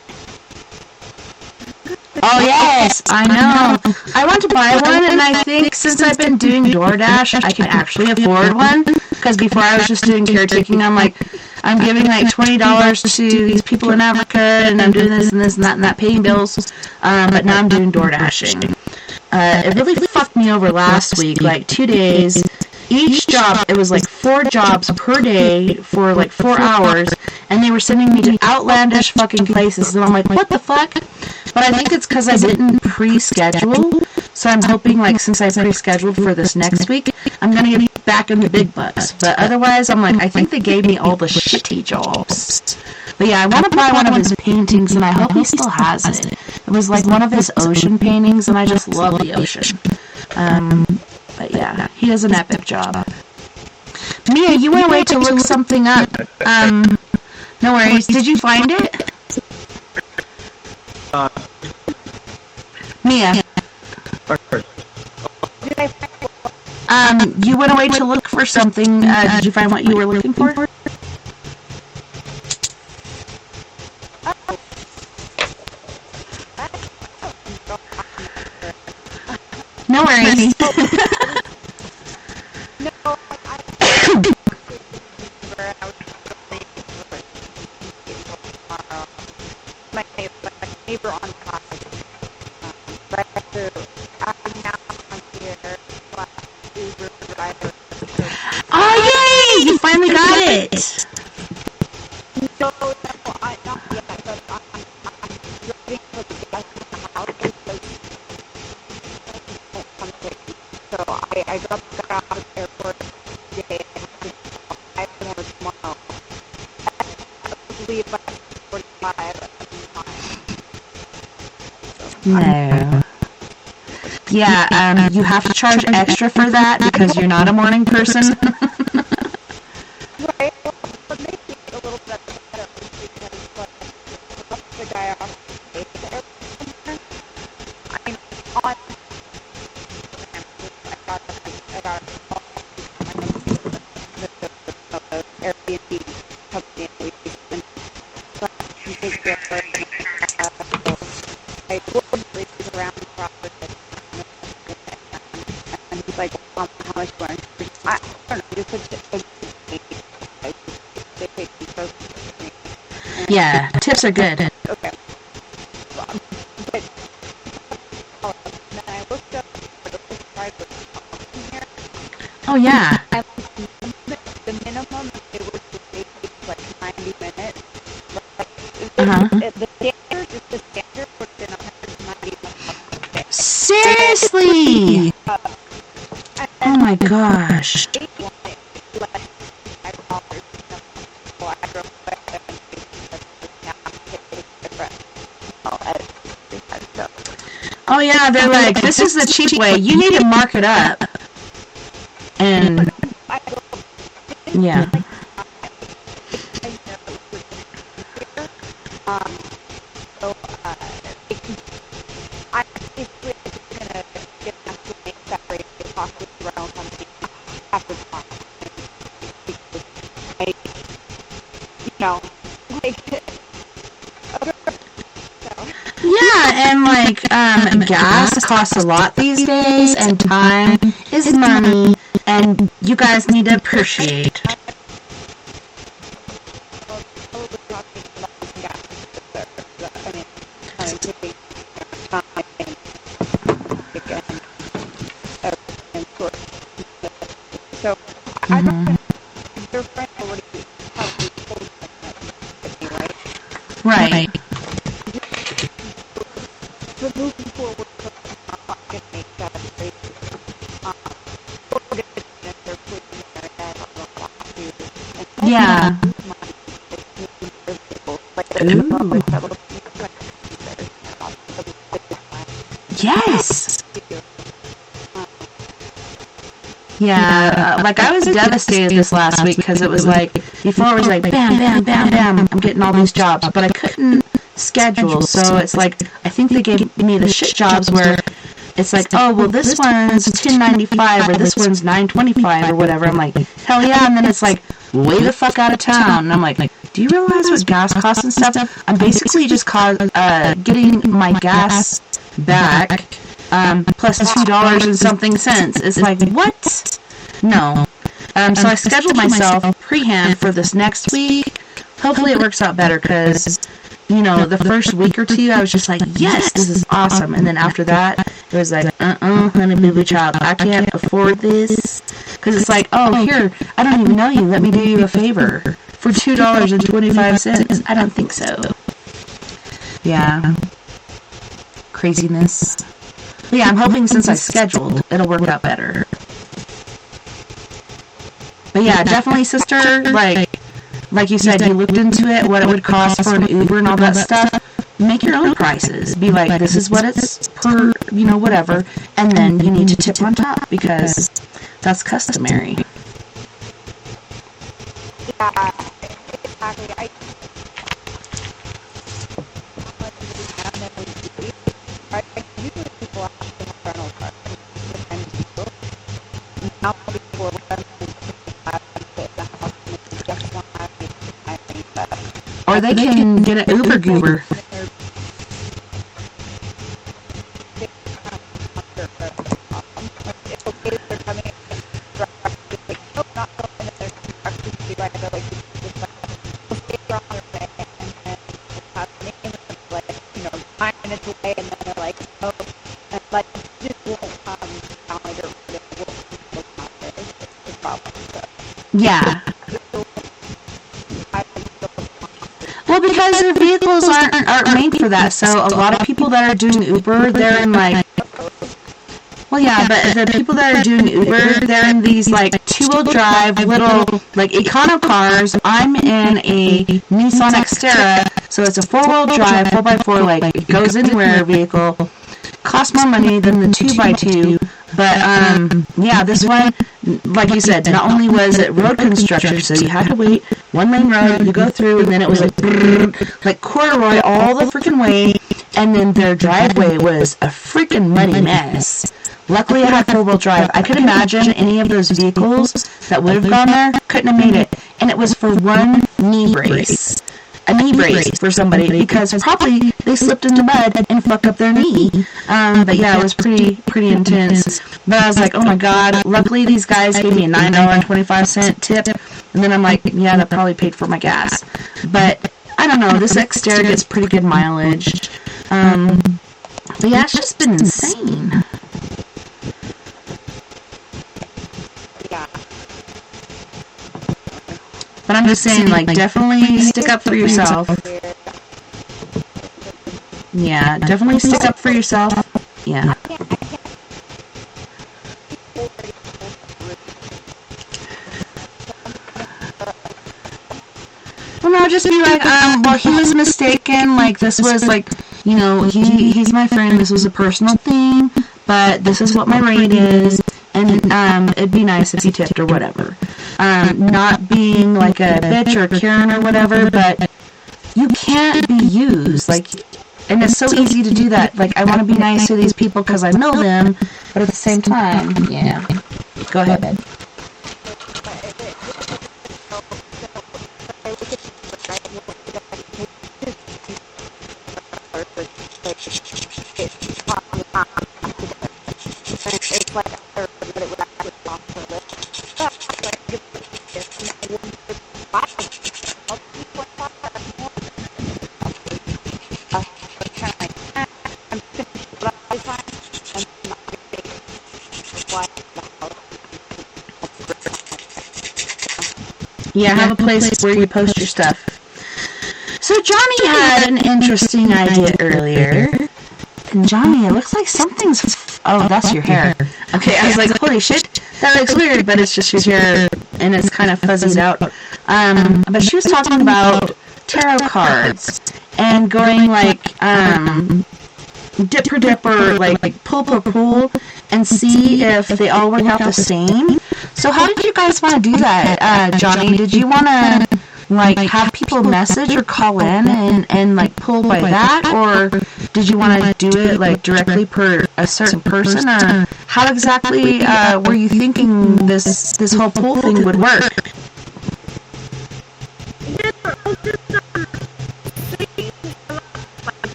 Oh yes, I know. I want to buy one, and I think since I've been doing DoorDash, I can actually afford one. Because before I was just doing caretaking, I'm like, I'm giving like $20 to these people in Africa, and I'm doing this and this and that, paying bills. But now I'm doing DoorDashing. It really fucked me over last week, like 2 days. Each job, it was like 4 jobs per day for like 4 hours, and they were sending me to outlandish fucking places, and I'm like, what the fuck? But I think it's because I didn't pre-schedule, so I'm hoping, like, since I pre-scheduled for this next week, I'm gonna get back in the big bucks. But otherwise, I'm like, I think they gave me all the shitty jobs. But yeah, I want to buy one of his paintings, and I hope he still has it. It was like one of his ocean paintings, and I just love the ocean. But yeah, he does an epic job. Mia, you went away to look something up. No worries. Did you find it? Mia. You went away to look for something. Did you find what you were looking for? No worries. Neighbor on top. Oh yay! You finally got it. No, I not yet. But I'm driving for the gas in the house because so I dropped the car off at the airport today and I have more tomorrow. I leave by 45. No. Yeah, you have to charge extra for that because you're not a morning person. Right, but maybe a little bit better because the guy off the airport. I mean, on I got the Airbnb company and we take care of I will around the property and he's like, how much you want? I don't know, you could Yeah, tips are good. Okay. But then I looked up Oh yeah. and the minimum it would take like 90 minutes. Like, the standard is the standard within 190 minutes. Seriously? Oh my gosh. Oh yeah, they're like, this is the cheap way. You need to mark it up. and yeah. So, I basically gonna get back to make separate possibly around something after tomorrow. I, Yeah, and like gas costs a lot these days, and time is money, and you guys need to appreciate. So I don't your friend already probably told me, right? Right. So moving forward, I'm not going to make that great. Yeah. Yes. Yeah, like I was devastated this last week because it was like, before it was like, bam, bam, bam, bam, I'm getting all these jobs, but I couldn't schedule, so it's like, I think they gave me the shit jobs where it's like, oh, well, this one's $10.95 or this one's $9.25 or whatever. I'm like, hell yeah, and then it's like, way the fuck out of town, and I'm like, do you realize what gas costs and stuff? I'm basically just getting my gas back, plus $2 and something cents. It's like, what? No. So I scheduled myself pre-hand for this next week. Hopefully it works out better, because, you know, the first week or two, I was just like, yes, this is awesome. And then after that, it was like, honey, boo-boo child, I can't afford this. Because it's like, oh, here, I don't even know you. Let me do you a favor for $2.25. I don't think so. Yeah. Craziness. But yeah, I'm hoping since I scheduled, it'll work out better. But yeah, definitely, sister, like you said, you looked into it, what it would cost for an Uber and all that stuff. Make your own prices. Be like, this is what it's per, you know, whatever. And then you need to tip on top, because that's customary. Yeah, exactly. Usually people ask them for rental cars. Now before or they can get an Uber Goober. Yeah. Well, because their vehicles aren't made for that, so a lot of people that are doing Uber, they're in like, well, yeah, but the people that are doing Uber, they're in these like two-wheel drive little like econo cars. I'm in a Nissan Xterra, so it's a four-wheel drive, 4x4, like it goes anywhere vehicle. Costs more money than the 2x2, but yeah, this one, like you said, not only was it road construction, so you had to wait, one lane road, you go through, and then it was like, brrr, like corduroy all the freaking way, and then their driveway was a freaking muddy mess. Luckily, I had four-wheel drive. I could imagine any of those vehicles that would have gone there couldn't have made it, and it was for one knee brace. A knee brace for somebody, because probably they slipped in the mud and fucked up their knee. But yeah, it was pretty intense. But I was like, oh my god, luckily these guys gave me a $9.25 tip, and then I'm like, yeah, that probably paid for my gas. But I don't know, this Xterra gets pretty good mileage. But yeah, it's just been insane. But I'm just saying, like, definitely stick up for yourself. Yeah, definitely stick up for yourself. Yeah. Well, no, just be like, well, he was mistaken. Like, this was, like, you know, he's my friend. This was a personal thing. But this is what my rate is. and it'd be nice if you tipped or whatever. Not being like a bitch or Karen or whatever, but you can't be used. Like, and it's so easy to do that. Like, I want to be nice to these people because I know them, but at the same time, yeah. Go ahead. Yeah, have a place where you post your stuff. So Jani had an interesting idea earlier. And Jani, it looks like something's... Oh, that's your hair. Okay, I was like, holy shit, that looks weird, but it's just your hair, and it's kind of fuzzied out. But she was talking about tarot cards, and going like, dip for dip, or like pull for pull, and see if they all work out the same. So how did you guys want to do that, Jani? Did you want to like have people message or call in and like pull by that, or did you want to do it like directly per a certain person, or how exactly were you thinking this whole pull thing would work?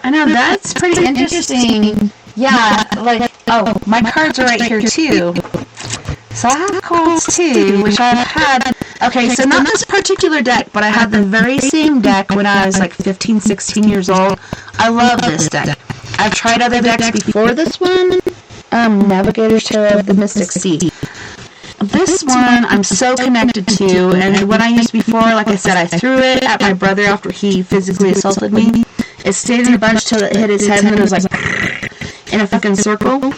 I know, that's pretty interesting. Yeah, like, oh, my cards are right here too. So I have cards too, which I've had. Okay, so not this particular deck, but I had the very same deck when I was like 15, 16 years old. I love this deck. I've tried other decks before this one. Navigator's Tarot of the Mystic Sea. This one I'm so connected to, and what I used before, like I said, I threw it at my brother after he physically assaulted me. It stayed in a bunch till it hit his head, and then it was like in a fucking circle.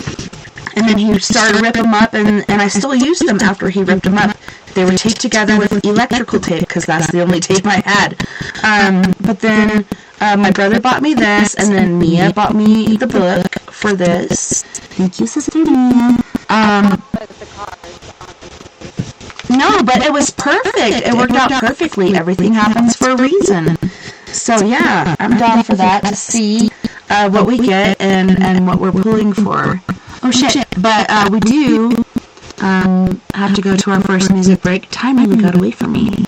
And then he started to rip them up, and I still used them after he ripped them up. They were taped together with electrical tape, because that's the only tape I had. But then my brother bought me this, and then Mia bought me the book for this. Thank you, Sister Mia. No, but it was perfect. It worked out perfectly. Everything happens for a reason. So yeah, I'm down for that, to see what we get and what we're pulling for. Oh shit, but we do have to go to our first music break. Time really got away from me.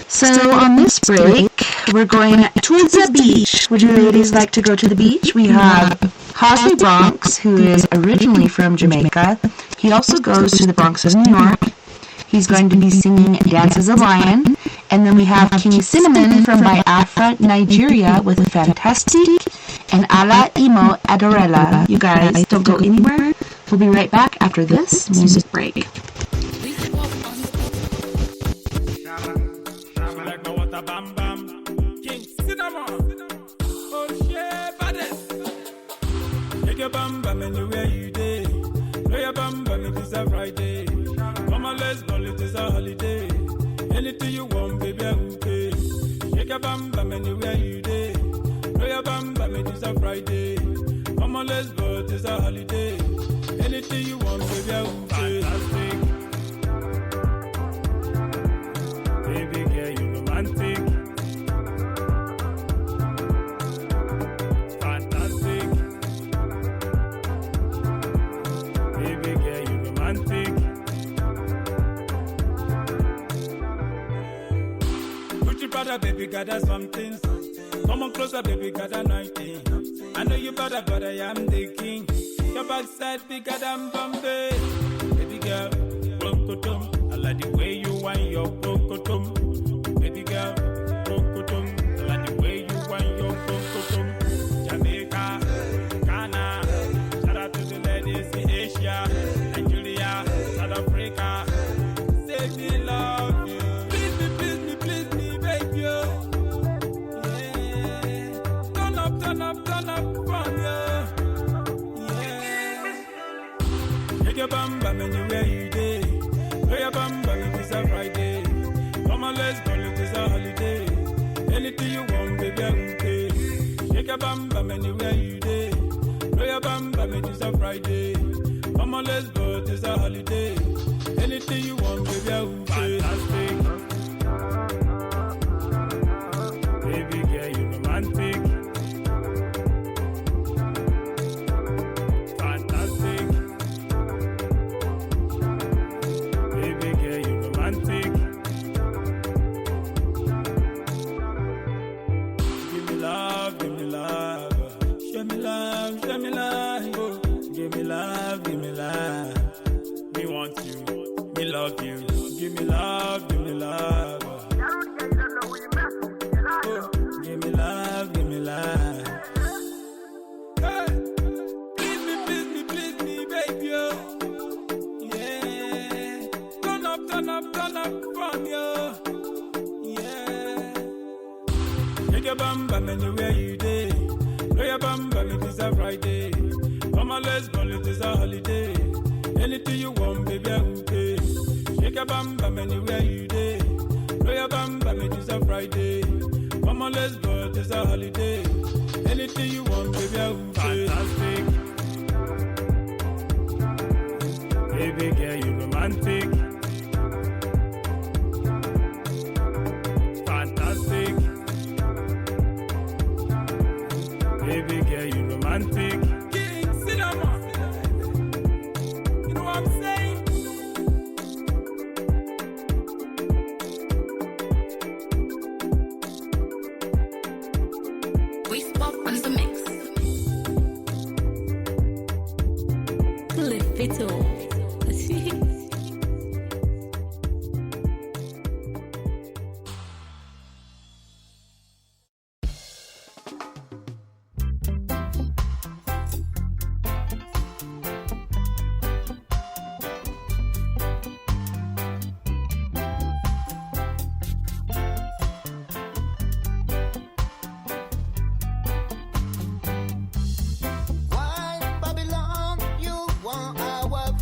So on this break, we're going to the beach. Would you ladies like to go to the beach? We have Hosley Bronx, who is originally from Jamaica. He also goes to the Bronx of New York. He's going to be singing Dance as a Lion. And then we have King Cinnamon from Biafra, Nigeria, with Fantastic and Ala Imo Adorella. You guys don't go anywhere. We'll be right back after this music break. Let's ball it is a holiday. Anything you want, baby, I will pay. Shake your bam bam anywhere you day. Know your bam bam, it is a Friday. Come on, let's ball it is a holiday. Anything you want, baby, I will pay. Fantastic. Baby girl, you romantic. Fantastic. Baby girl, better, baby, gather something. Come on closer, baby, gather 19. I know you better, but I am the king. Your backside bigger than Bombay. Baby girl, broncotum. I like the way you wind your broncotum. Baby girl, broncotum. I like the way you wind your broncotum. Jamaica, Ghana, shout out to the ladies in Asia, Nigeria, South Africa. Say me love you. Please me, baby. Yeah. Turn up from you. Your bam bam anywhere you day. Where your bam bam it is a Friday. Come on, let's go, it is a holiday. Anything you want, baby, I will pay. Shake your bam bam anywhere you day. Where your bam bam it is a Friday. Come on, let's go, it is a holiday. Anything you want, baby, I will pay. Fantastic. Baby girl, you romantic. Give me love. Me want you, me love you. Give me love. Oh, give me love. Hey, please me, baby. Oh. Yeah, turn up from you. Yeah, take your bam bam anywhere you day. Throw your bam bam, it is a Friday. Come on, let's go, it is a holiday. Anything you want, baby, I will pay. Shake your bam bam anywhere you day. Throw your bam bam, it is a Friday. Come on, let's go, it is a holiday. Anything you want, baby, I will pay. Fantastic. Baby girl, you romantic. Fantastic. Baby girl, you romantic. King Cinema. You know what I'm saying? We spot on the mix. Lift it all. Why Babylon? You want our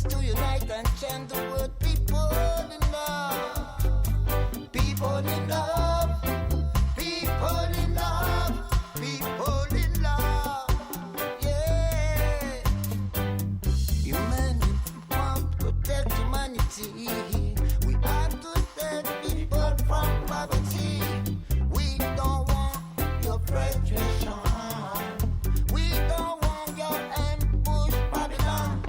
to unite and chant the word. People in love, people in love, people in love, people in love. Yeah, humanity won't protect humanity. We have to save people from poverty. We don't want your frustration. We don't want your ambush Babylon.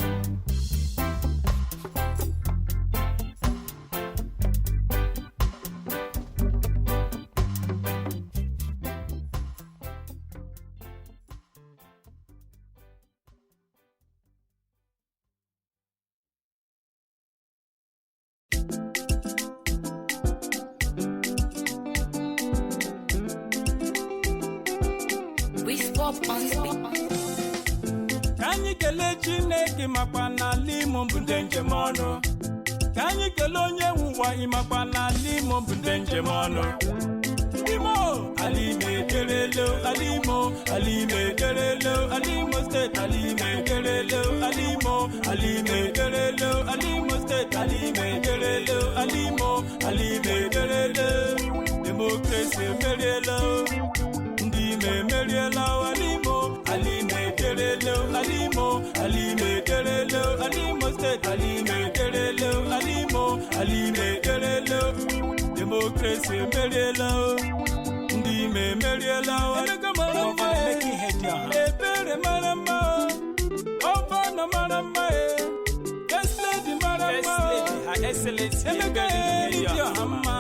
We stop on speak. Kanyi kele Chineke makwa na limo mbunde njem ọnụ. Kanyi kele onye nwụwa ịmakwa na limo mbunde njem ọnụ. Alimo, Alime Kerelo, Alimo, Alime Kerelo, Alimo State, Alime Kerelo, Alimo, Alime Kerelo, Alimo State, Alime Kerelo, Alimo, Alime Kerelo, Democracy Kerelo, Ndime Kerelo, Alimo, Alime Kerelo, Alimo, Alime Kerelo, Alimo State, Alime Kerelo, Alimo, Alime Kerelo, Democracy Kerelo. Ndi me meriela emeka marama ebere marama ofa na marama yes lady marama her excellence emeka idio hamma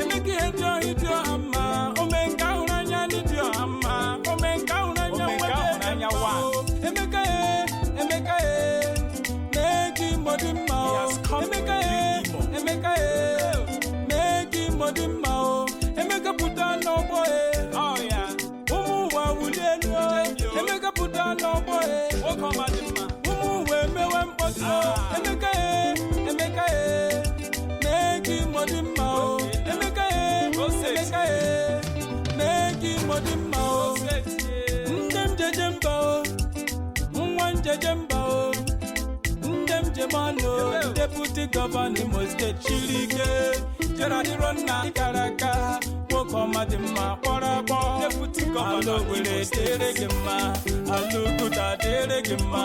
emeka idio hamma omenka unanya idio hamma omenka unanya wa emeka neki modimma emeka neki modimma Emeka puta no boy, oh yeah. Wa Willier, Emeka puta no boy. Oh come on, we me wan poso. Emeka, make him modima. Emeka, make him modima. Ndem jejemba, mwan jejemba. Ndem jemano, deputy governor Imo State Chilike. Jeradi ronna Ikaraka, Wokoma Dima, Porabo, Deputy Governor Willier, Deregima, Alukuta Deregima,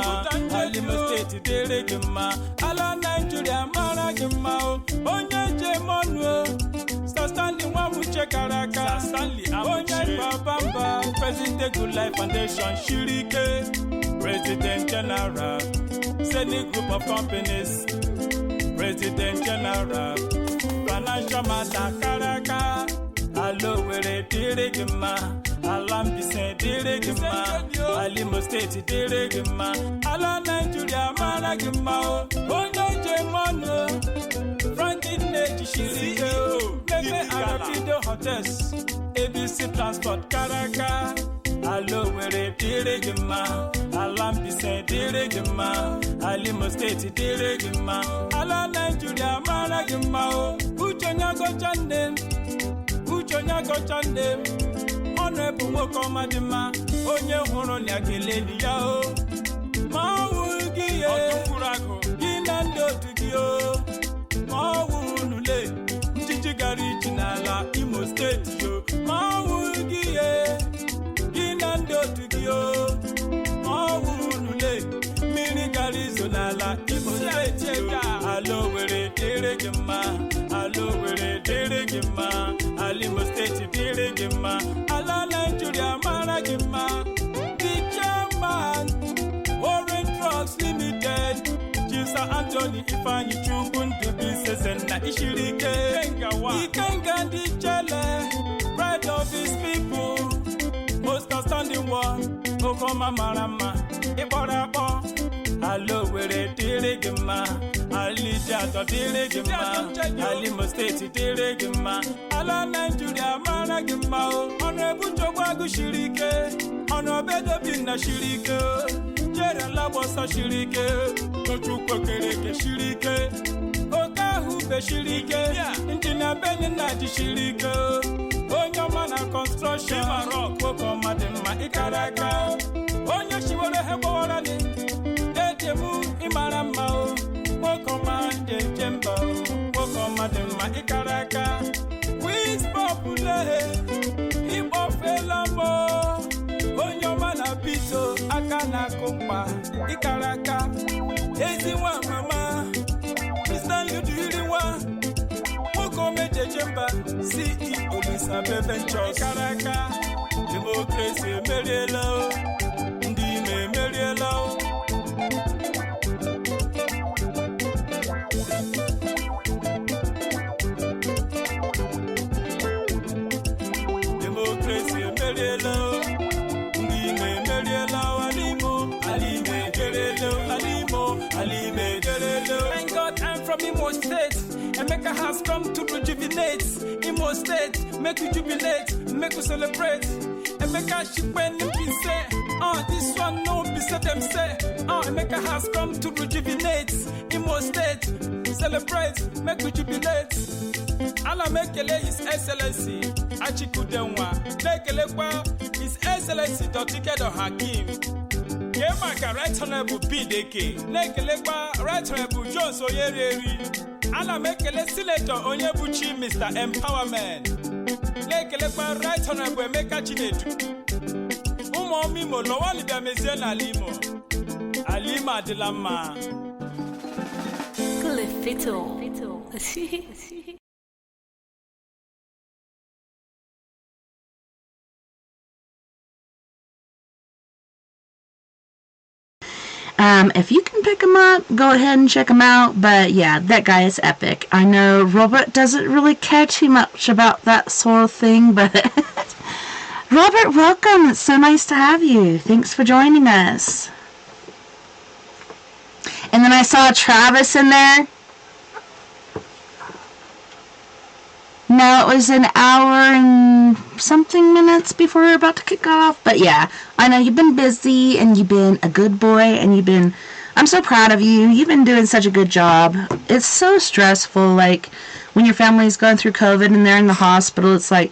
Alimo State Deregima, Ala Nigeria Maragima, Onye Jemonu, Stanley Wamuche Karaka, Stanley Onye Babamba, President Good Life Foundation, Shirike, President General, Senate Group of Companies, President General, Financial Matter Karaka, Alo Were Deregima, Alambise Deregima, Alimo State Deregima, Ala Nigeria Maragima, Onye Jemano, Franklin Neji Shirike, Meme Arabido Hotels, ABC Transport Karaka, Alo Were Deregima, Alambise Deregima, Alimo State Deregima, Ala Nigeria Maragima, Uchonya go chande, Honorable Wokoma Dima, Onye Horo Nyageleni Yao, Mawugi, Ginando Tugio, Mawunule, Njigari Jinala, Imo State, Mawugi, Ginando Tugio, Mawunule, Minigalizonala, Imo State, Alo Were Deregima, Alo Were Deregima, Alimo State Deregima, Ala Nigeria Maragima, the German, Warren Trucks Limited, Jisa Anthony Ifani Chukundu Business and Ishirike, Ikenga Dichele, pride of his people, most outstanding one, Okoma Marama, Iborabo, Alo Were Deregima, Alijato Deregima, Alimo State Deregima, Ala Nigeria Maragima, Honorable Jogwagu Shirike, Honorable Bina Shirike, Jere Labosa Shirike, Tochukwo Kereke Shirike, Okahu Be Shirike, Intina Beninaji Shirike, Onyamana Construction, Wokoma Dima Ikaraka, Onye Shibole Heborani, Dedemu Imarama, Karaka, Easy one, Mama. Mr. Ludiriwa, Moko Meje Jemba, CEO Lisa Ventures. Karaka, Democracy, Merielo, Ndime Merielo. Democracy, Merielo, Ndime Merielo, Alime Gerelo, Alime Gerelo. Thank God I'm from Imo State. Emeka has come to rejuvenate. Imo State, make you jubilate, make you celebrate. Emeka Shikwen be say, this one no be say them say. Emeka has come to rejuvenate. Imo State, celebrate, make you jubilate. Ala mekele His Excellency Achikudenwa. Mekele kwa His Excellency Dr. Hakim. Yemaka Right Honorable BDK. Mekele kwa Right Honorable Jones Oyereri. Ala mekele Senator Onyebuchi Mr. Empowerment. Mekele kwa Right Honorable Emeka Chinedu. Umo mimo lowali bia meziena alimo. Alima Adilama. Cliffito. If you can pick him up, go ahead and check him out. But yeah, that guy is epic. I know Robert doesn't really care too much about that sort of thing, but Robert, welcome. It's so nice to have you. Thanks for joining us. And then I saw Travis in there. No, it was an hour and something minutes before we were about to kick off. But yeah, I know you've been busy and you've been a good boy and I'm so proud of you. You've been doing such a good job. It's so stressful, like when your family's going through COVID and they're in the hospital, it's like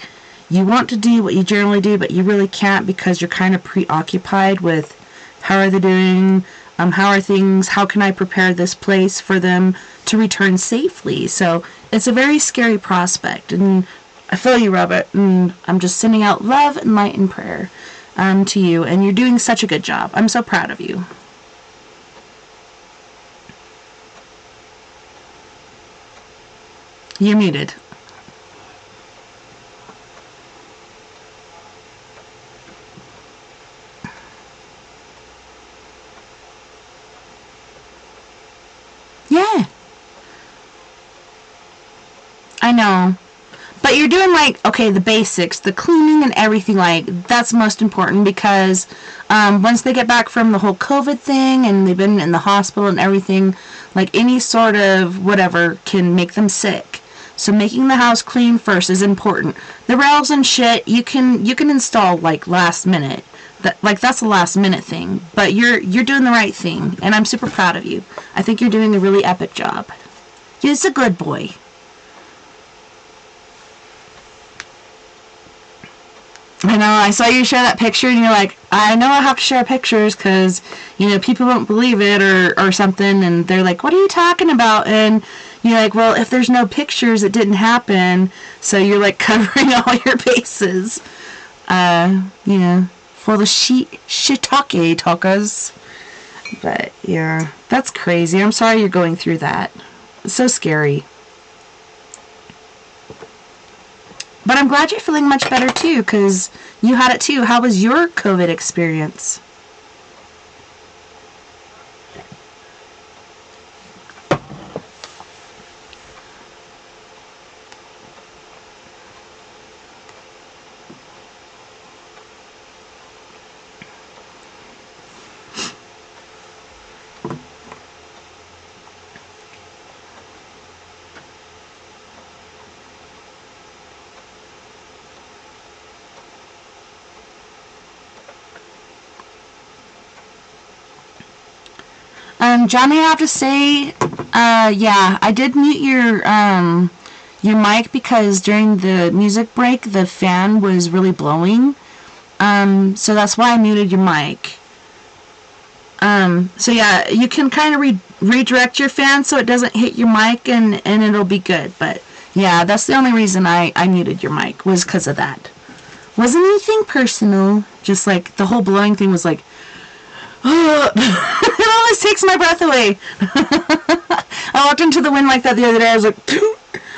you want to do what you generally do, but you really can't because you're kind of preoccupied with how are they doing, how are things, how can I prepare this place for them to return safely. So it's a very scary prospect, and I feel you, Robert, and I'm just sending out love and light and prayer to you, and you're doing such a good job. I'm so proud of you. You're muted. Yeah. I know. But you're doing, like, okay, the basics, the cleaning and everything, like, that's most important because once they get back from the whole COVID thing and they've been in the hospital and everything, like, any sort of whatever can make them sick. So making the house clean first is important. The rails and shit, you can install, like, last minute. That's a last minute thing. But you're doing the right thing, and I'm super proud of you. I think you're doing a really epic job. You're a good boy. I know, I saw you share that picture and you're like, I know I have to share pictures because, people won't believe it or something, and they're like, what are you talking about? And you're like, well, if there's no pictures, it didn't happen, so you're like covering all your bases, for the shiitake talkers. But yeah, that's crazy. I'm sorry you're going through that. It's so scary. But I'm glad you're feeling much better too, because you had it too. How was your COVID experience? Jani, I have to say, yeah, I did mute your mic because during the music break, the fan was really blowing. So that's why I muted your mic. So yeah, you can kind of redirect your fan so it doesn't hit your mic and it'll be good. But yeah, that's the only reason I muted your mic, was because of that. Wasn't anything personal, just like the whole blowing thing was like, it this takes my breath away. I walked into the wind like that the other day. I was like,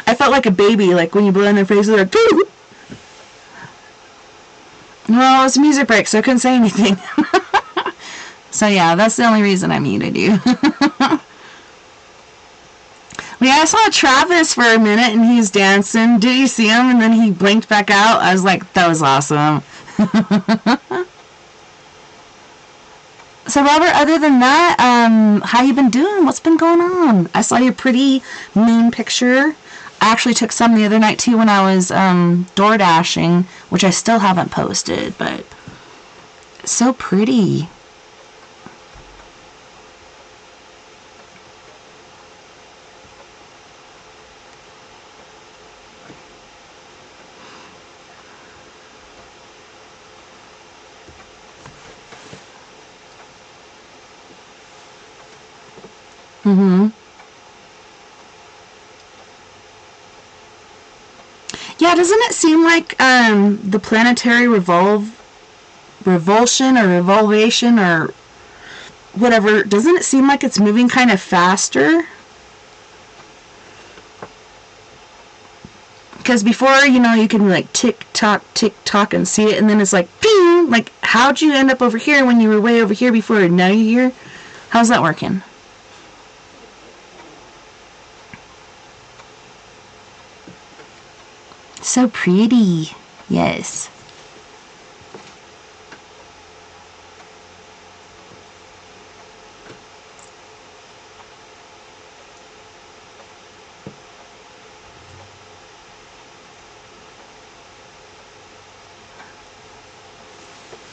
I felt like a baby, like when you blow in their faces, like, well, it was a music break, so I couldn't say anything. So yeah, that's the only reason I muted you. Yeah, I saw Travis for a minute and he was dancing. Did you see him? And then he blinked back out. I was like, that was awesome. So Robert, other than that, how you been doing? What's been going on? I saw your pretty moon picture. I actually took some the other night too when I was door dashing, which I still haven't posted, but so pretty. Mm-hmm. Yeah, doesn't it seem like the planetary revulsion or revolvation or whatever, doesn't it seem like it's moving kind of faster? Because before, you know, you can like tick tock and see it, and then it's like, ping! Like, how'd you end up over here when you were way over here before? Now you're here? How's that working? So pretty. Yes.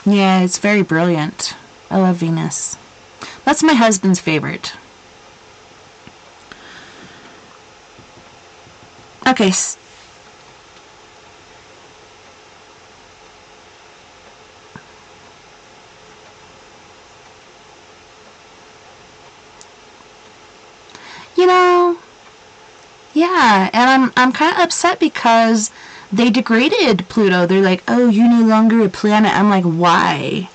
Yeah, it's very brilliant. I love Venus. That's my husband's favorite. Okay. You know, yeah, and I'm kind of upset because they degraded Pluto. They're like, oh, you're no longer a planet. I'm like, why?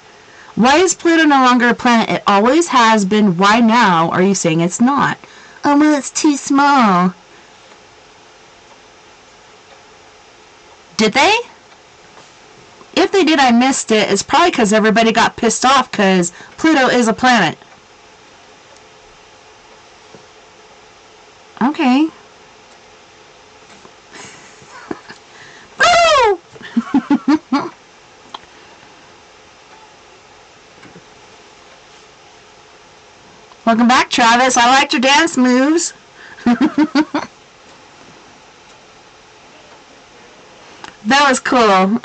Why is Pluto no longer a planet? It always has been. Why now are you saying it's not? Oh, well, it's too small. Did they? If they did, I missed it. It's probably because everybody got pissed off because Pluto is a planet. Okay. Boo! Welcome back, Travis. I liked your dance moves. That was cool.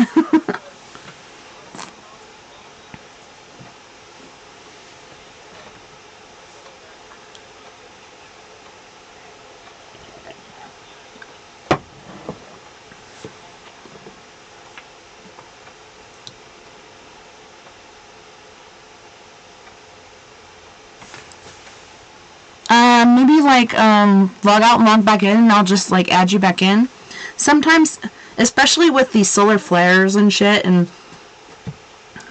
Maybe like log out and log back in and I'll just like add you back in. Sometimes, especially with these solar flares and shit, and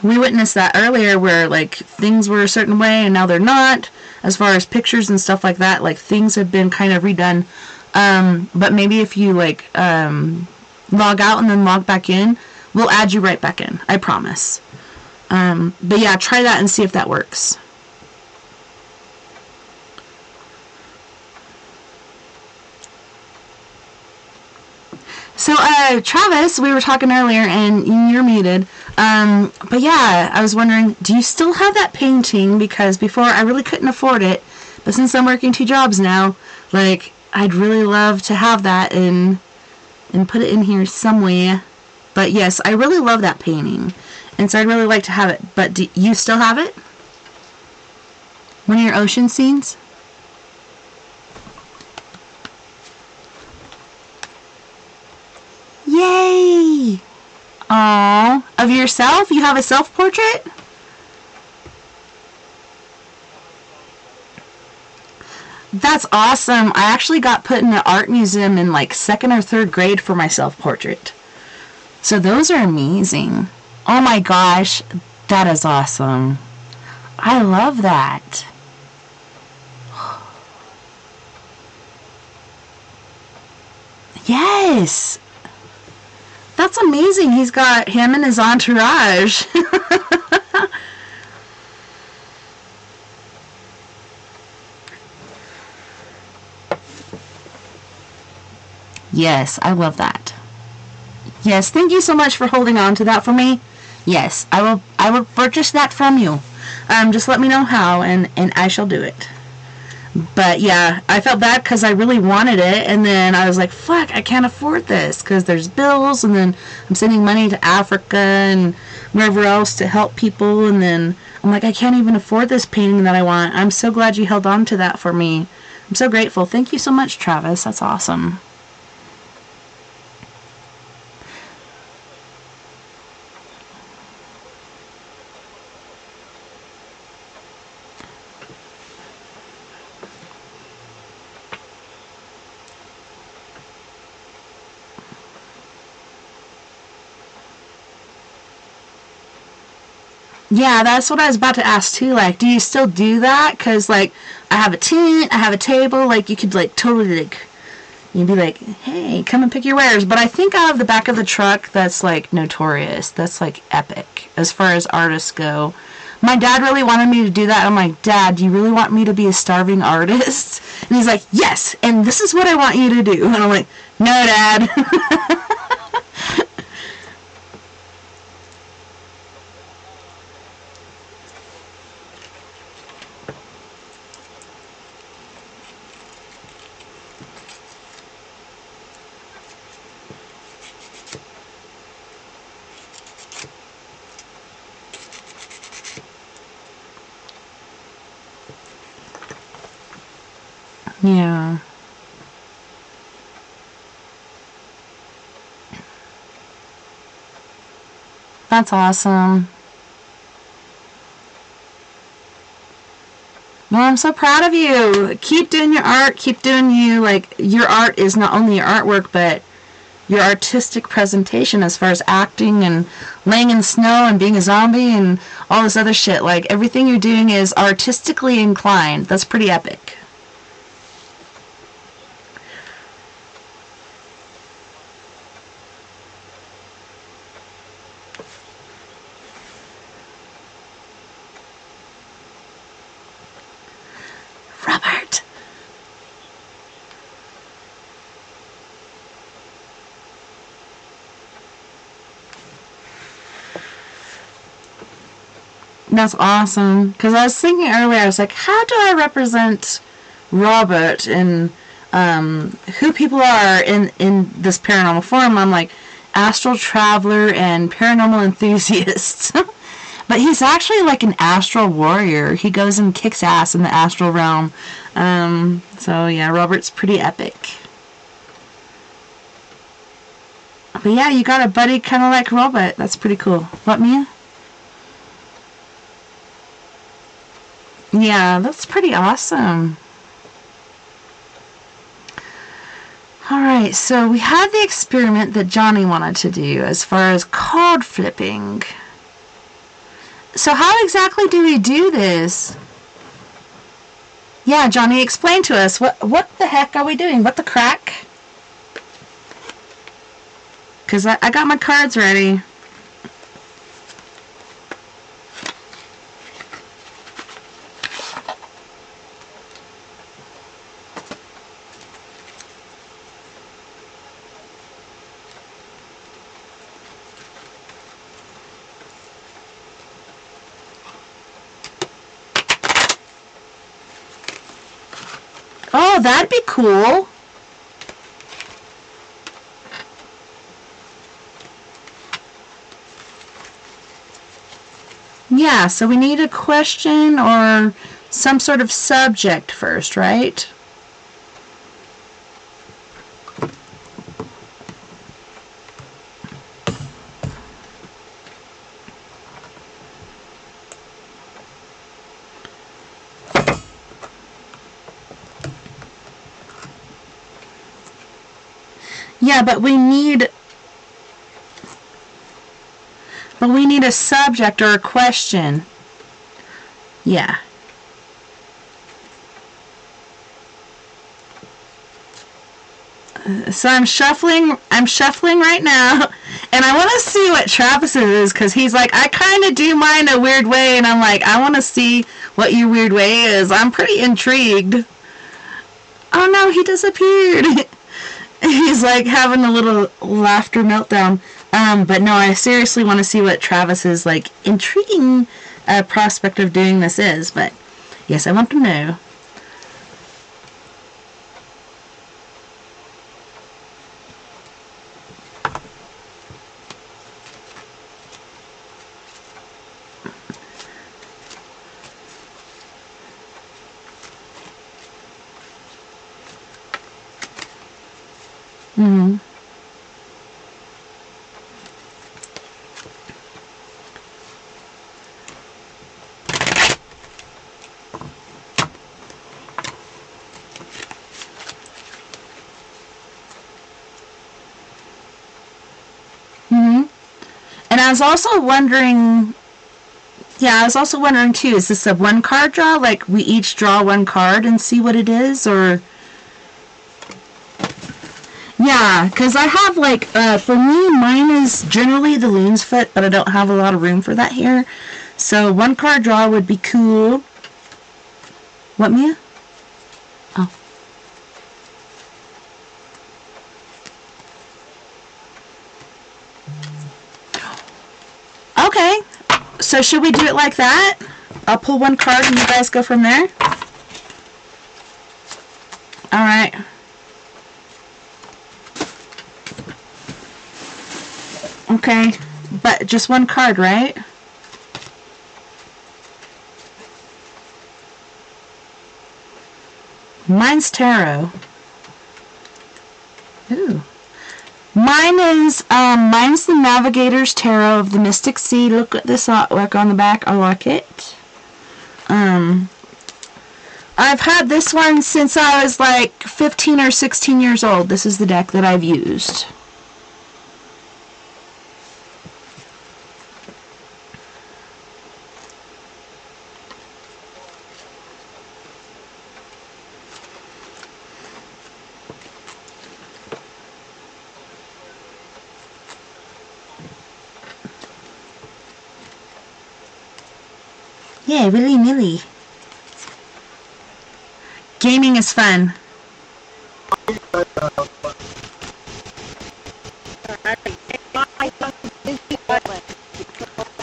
we witnessed that earlier where like things were a certain way and now they're not, as far as pictures and stuff like that. Like things have been kind of redone. But maybe if you like log out and then log back in, we'll add you right back in. I promise. But yeah, try that and see if that works. So, Travis, we were talking earlier, and you're muted. But yeah, I was wondering, do you still have that painting? Because before, I really couldn't afford it. But since I'm working 2 jobs now, like, I'd really love to have that and put it in here somewhere. But yes, I really love that painting. And so I'd really like to have it. But do you still have it? One of your ocean scenes? Yay! Aww. Of yourself? You have a self-portrait? That's awesome. I actually got put in an art museum in like 2nd or 3rd grade for my self-portrait. So those are amazing. Oh my gosh. That is awesome. I love that. Yes. That's amazing. He's got him and his entourage. Yes, I love that. Yes, thank you so much for holding on to that for me. Yes, I will purchase that from you. Just let me know how, and I shall do it. But yeah, I felt bad because I really wanted it, and then I was like, fuck, I can't afford this because there's bills, and then I'm sending money to Africa and wherever else to help people, and then I'm like, I can't even afford this painting that I want. I'm so glad you held on to that for me. I'm so grateful. Thank you so much, Travis. That's awesome. Yeah, that's what I was about to ask too. Like, do you still do that? Because, like, I have a tent, I have a table. Like, you could, like, totally, like, you'd be like, hey, come and pick your wares. But I think I have the back of the truck that's, like, notorious. That's, like, epic as far as artists go. My dad really wanted me to do that. I'm like, Dad, do you really want me to be a starving artist? And he's like, yes, and this is what I want you to do. And I'm like, no, Dad. Yeah. That's awesome. Well, I'm so proud of you. Keep doing your art. Keep doing you. Like, your art is not only your artwork, but your artistic presentation as far as acting and laying in snow and being a zombie and all this other shit. Like, everything you're doing is artistically inclined. That's pretty epic. Robert. That's awesome. Because I was thinking earlier, I was like, how do I represent Robert and who people are in this paranormal forum? I'm like, Astral Traveler and Paranormal Enthusiast. But he's actually like an astral warrior. He goes and kicks ass in the astral realm. So yeah, Robert's pretty epic. But yeah, you got a buddy kind of like Robert. That's pretty cool. What, Mia? Yeah, that's pretty awesome. Alright, so we had the experiment that Jani wanted to do as far as card flipping. So how exactly do we do this? Yeah, Jani, explain to us. What the heck are we doing? What the crack? Because I got my cards ready. Oh, that'd be cool. Yeah, so we need a question or some sort of subject first, right? Yeah, but we need a subject or a question. Yeah. So I'm shuffling right now, and I want to see what Travis's is, because he's like, I kind of do mine a weird way, and I'm like, I want to see what your weird way is. I'm pretty intrigued. Oh no, he disappeared. He's like having a little laughter meltdown. But no, I seriously want to see what Travis's like intriguing prospect of doing this is. But yes, I want to know. Mm-hmm. Mm-hmm. And I was also wondering, too, is this a one card draw? Like we each draw one card and see what it is, or? Yeah, because I have, like, for me, mine is generally the loon's foot, but I don't have a lot of room for that here. So, one card draw would be cool. What, Mia? Oh. Okay. So, should we do it like that? I'll pull one card and you guys go from there? Alright. Okay, but just one card, right? Mine's tarot. Ooh. Mine's the Navigator's Tarot of the Mystic Sea. Look at this artwork on the back. I like it. I've had this one since I was like 15 or 16 years old. This is the deck that I've used. Yeah, willy-nilly. Gaming is fun.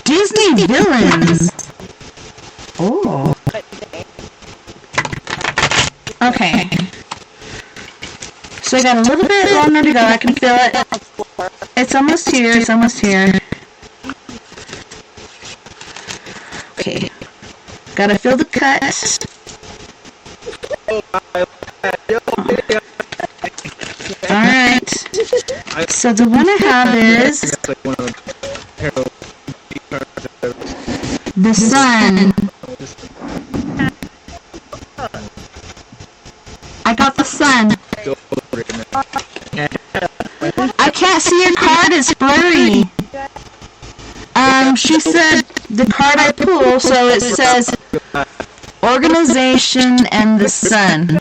Disney villains. Oh. Okay. So I got a little bit longer to go. I can feel it. It's almost here. It's almost here. Okay. Gotta feel the cut. Alright. So the one I have is the sun. I got the sun. I can't see your card, it's blurry. She said the card I pull, so it says organization and the sun.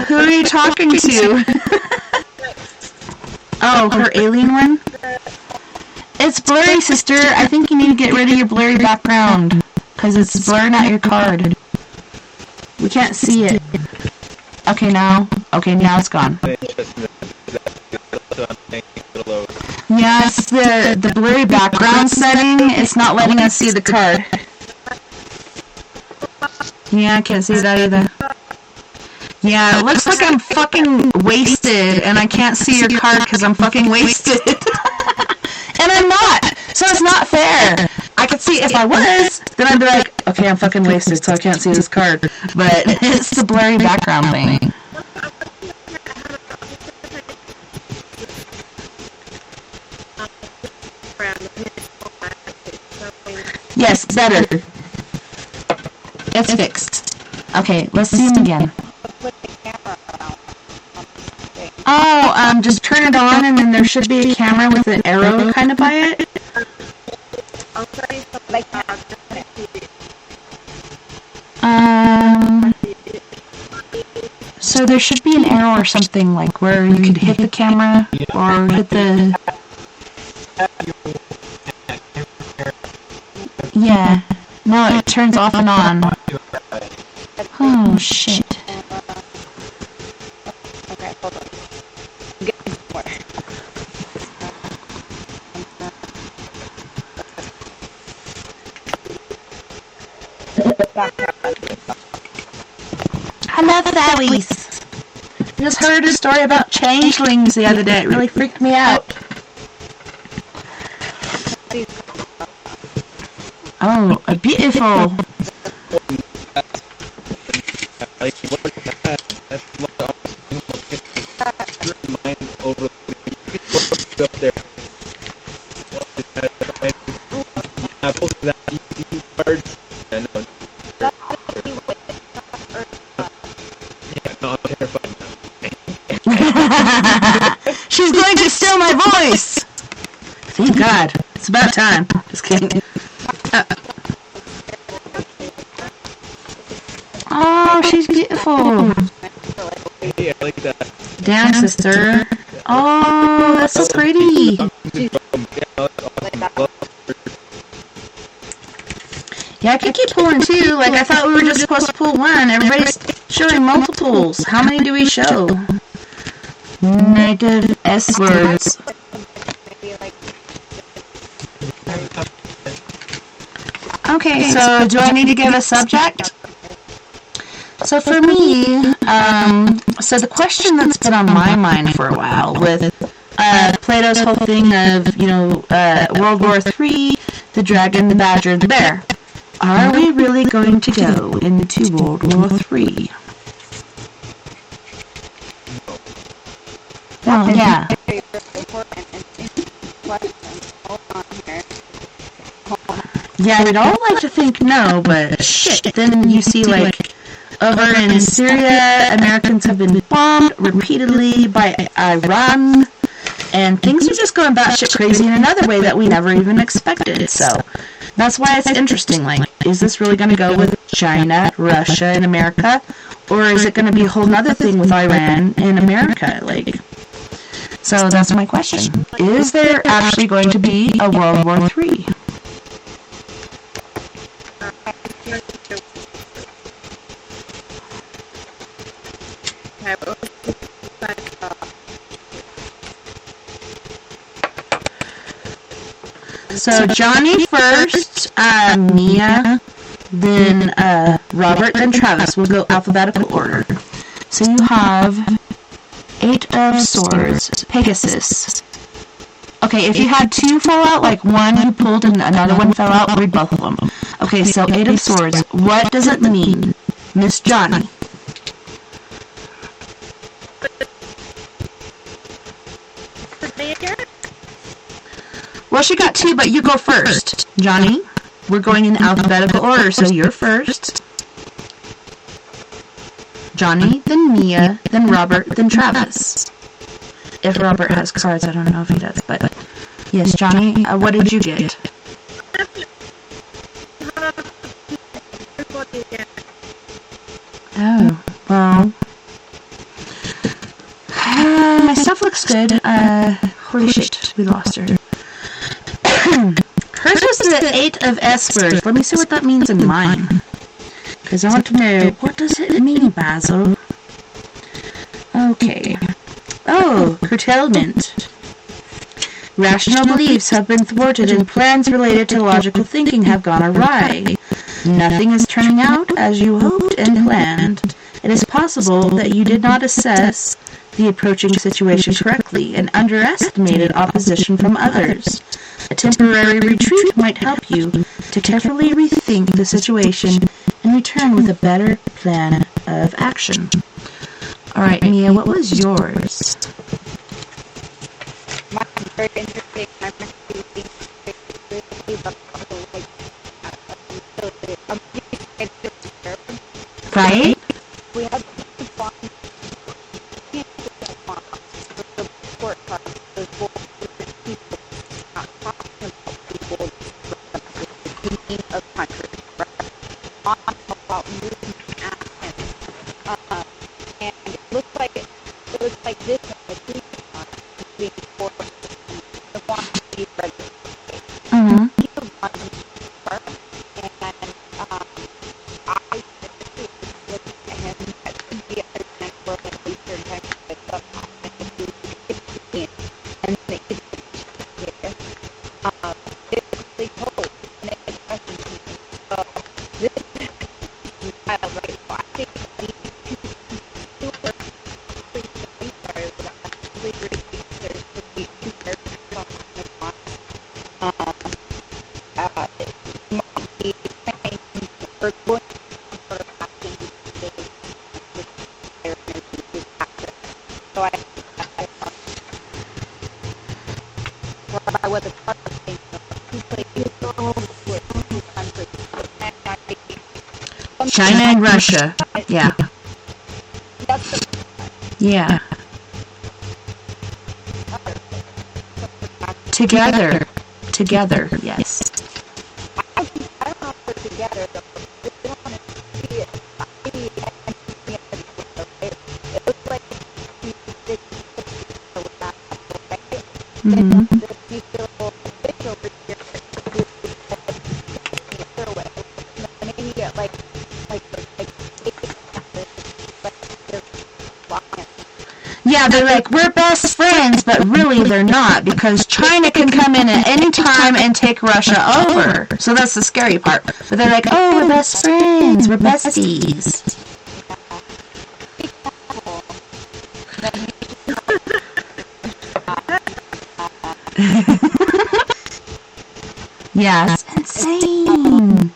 Who are you talking to? Oh, her alien one? It's blurry, sister. I think you need to get rid of your blurry background, because it's blurring out your card. We can't see it. Okay, now it's gone. Yeah, it's the blurry background setting. It's not letting us see the card. Yeah, I can't see that either. Yeah, it looks like I'm fucking wasted, and I can't see your card because I'm fucking wasted. And I'm not! So it's not fair! I could see if I was, then I'd be like, okay, I'm fucking wasted, so I can't see this card. But it's the blurry background thing. Yes, better. It's fixed. Okay, let's see him again. Oh, just turn it on and then there should be a camera with an arrow kind of by it. I'll try But I can't. So there should be an arrow or something like where you could hit the camera or hit the. Yeah. No, it turns off and on. Oh shit. Okay, hold on. Get more. I love fairies. I just heard a story about changelings the other day. It really freaked me out. Oh, beautiful. She's going to steal my voice! Thank God. It's about time. Just kidding. Oh, she's beautiful. Hey, I like that. Damn, sister. Oh, that's so pretty. Yeah, I could keep pulling too. Like, I thought we were just supposed to pull one. Everybody's showing multiples. How many do we show? Negative S words. Okay, so do I need to give a subject? So for me, so the question that's been on my mind for a while with Plato's whole thing of, World War III, the dragon, the badger, and the bear. Are we really going to go into World War III? Well, yeah. Yeah, we'd all like to think no, but shit, then you see, like, over in Syria, Americans have been bombed repeatedly by Iran, and things are just going batshit crazy in another way that we never even expected, so that's why it's interesting, like, is this really going to go with China, Russia, and America, or is it going to be a whole nother thing with Iran and America, like, so that's my question. Is there actually going to be a World War III? So Jani first, Mia, then Robert, then Travis. We'll go alphabetical order. So you have 8 of Swords, Pegasus. Okay, if you had 2 fall out, like one you pulled and another one fell out, read both of them. Okay, so 8 of Swords. What does it mean, Miss Jani? Well, she got 2, but you go first. Jani, we're going in alphabetical order, so you're first. Jani, then Mia, then Robert, then Travis. If Robert has cards, I don't know if he does, but yes, Jani, what did you get? Oh, well. My stuff looks good. Holy shit, we lost her. Hers was the 8 of Espers. Let me see what that means in mine. Because I want to know, what does it mean, Basil? Okay. Oh, curtailment. Rational beliefs have been thwarted and plans related to logical thinking have gone awry. Nothing is turning out as you hoped and planned. It is possible that you did not assess the approaching situation correctly and underestimated opposition from others. A temporary retreat might help you to carefully rethink the situation and return with a better plan of action. Alright, Mia, what was yours? Very interesting. Right? We had of countries, right? On about movement and it looks like this being forced the quantity resident. Mm-hmm. China and Russia. Yeah. Yeah. Together. Together, yes. I don't know if they're together, though. They want to see it. It looks like mm-hmm. Yeah, they're like, we're best friends, but really they're not, because China can come in at any time and take Russia over. So that's the scary part. But they're like, oh, we're best friends, we're besties. Yeah, it's insane.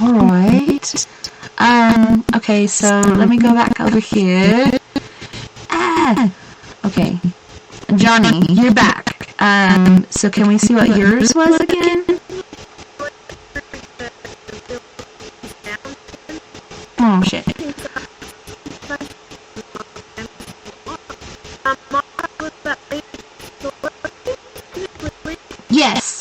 Alright. Okay, so let me go back over here. Okay. Jani, you're back. So can we see what yours was again? Oh, shit. Yes.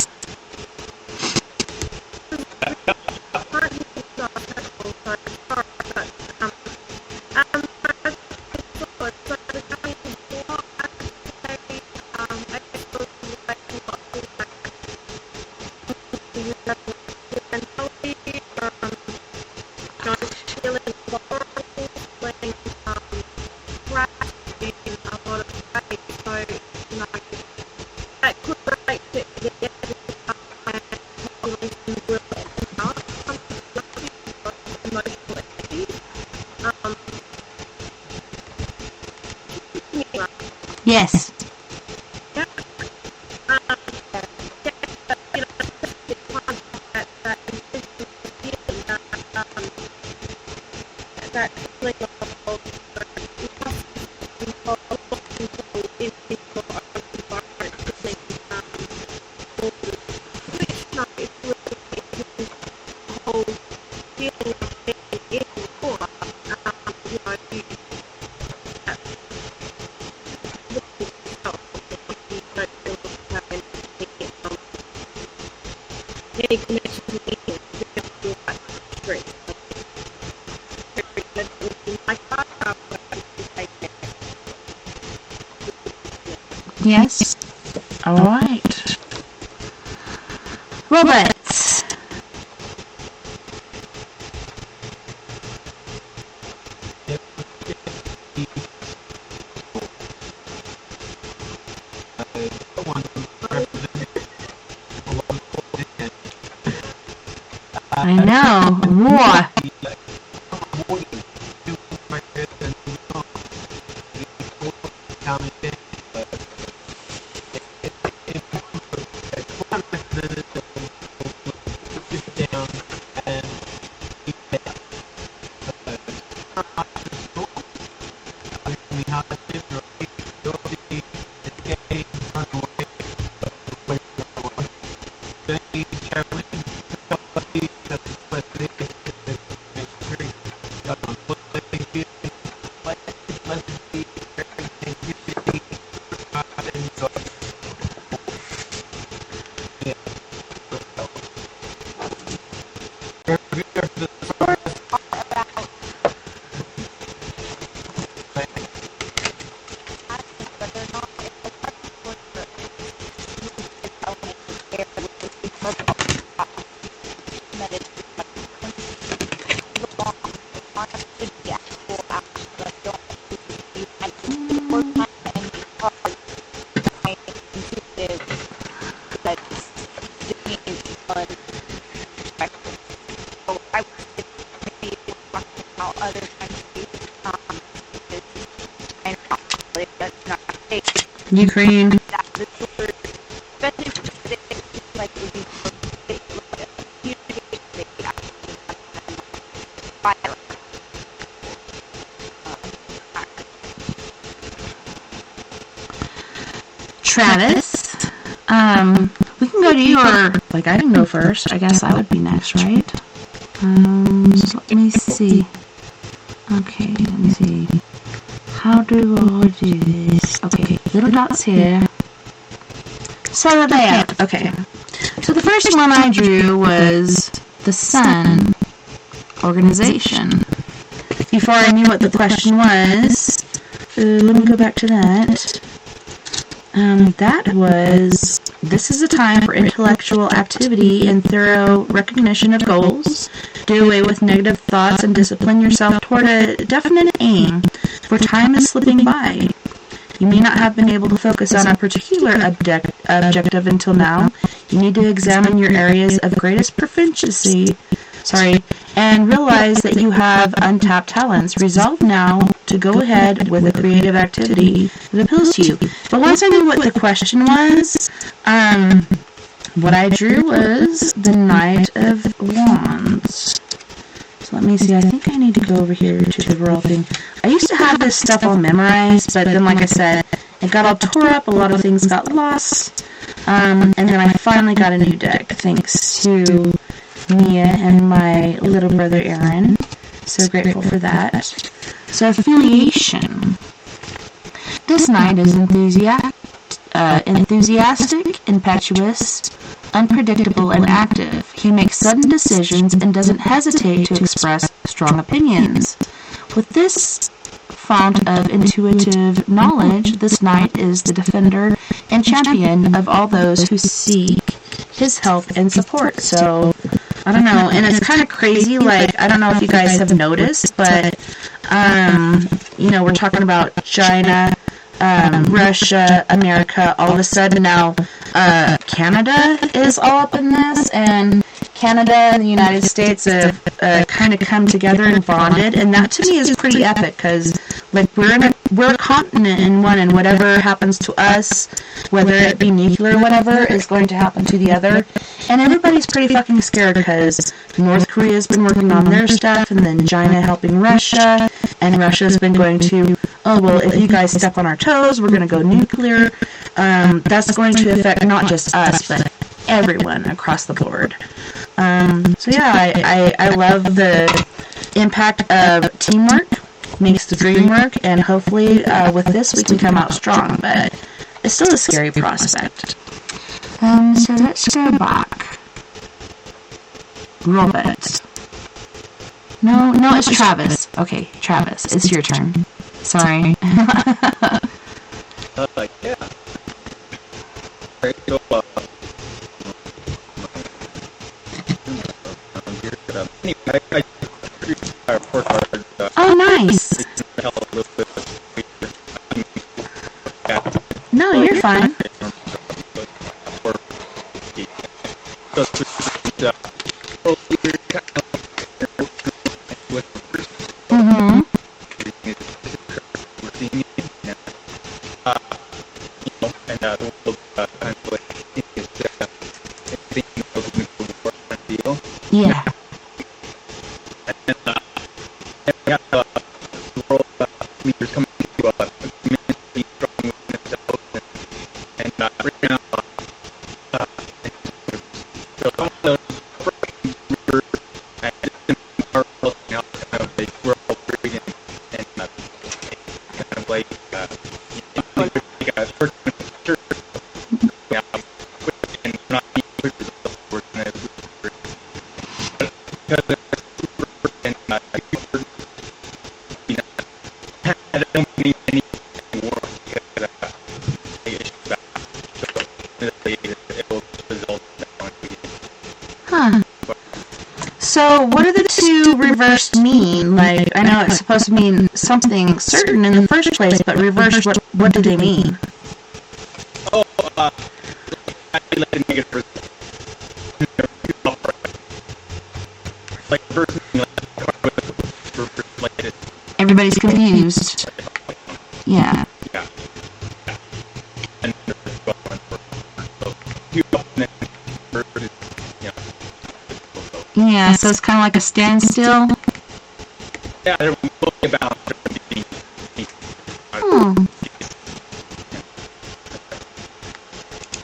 Yes. Yes. All right. Robots. I know. War. one perspective. So I would say maybe talking about other countries, and Australia, that's not Ukraine. that this word, especially like it would be Travis, we can go to you, or like I can go first. I guess I would be next, right? So let me see. Okay, let me see. How do I do this? Okay, little dots here. So there. Okay. So the first one I drew was the Sun organization. Before I knew what the question was, let me go back to that. That was, this is a time for intellectual activity and thorough recognition of goals. Do away with negative thoughts and discipline yourself toward a definite aim, for time is slipping by. You may not have been able to focus on a particular objective until now. You need to examine your areas of greatest proficiency, and realize that you have untapped talents. Resolve now to go ahead with a creative activity that appeals to you. But once I knew what the question was, what I drew was the Knight of Wands. So let me see, I think I need to go over here to the royal thing. I used to have this stuff all memorized, but then like I said, it got all tore up, a lot of things got lost, and then I finally got a new deck, thanks to Mia and my little brother Aaron. So grateful for that. So affiliation. This knight is enthusiastic, impetuous, unpredictable, and active. He makes sudden decisions and doesn't hesitate to express strong opinions. With this fount of intuitive knowledge, this knight is the defender and champion of all those who seek his help and support. So I don't know, and it's kind of crazy, like, I don't know if you guys have noticed, but, we're talking about China, Russia, America, all of a sudden now, Canada is all up in this, and Canada and the United States have kind of come together and bonded, and that to me is pretty epic, because, like, we're a continent in one, and whatever happens to us, whether it be nuclear or whatever, is going to happen to the other. And everybody's pretty fucking scared because North Korea's been working on their stuff, and then China helping Russia, and Russia's been going to, oh, well, if you guys step on our toes, we're going to go nuclear. That's going to affect not just us, but everyone across the board. So yeah, I love the impact of teamwork. Makes the dream work, and hopefully with this we can come out strong, but it's still a scary prospect. So let's go back. Robert. No, it's Travis. Okay, Travis, it's your turn. Sorry. Yeah. Oh, nice. No, you're fine. Mm-hmm. Yeah. So, what do the two reversed mean? Like, I know it's supposed to mean something certain in the first place, but reversed, what do they mean? Oh, like a negative result. everybody's confused. Yeah. Yeah, so it's kind of like a standstill. Yeah, they're moving about.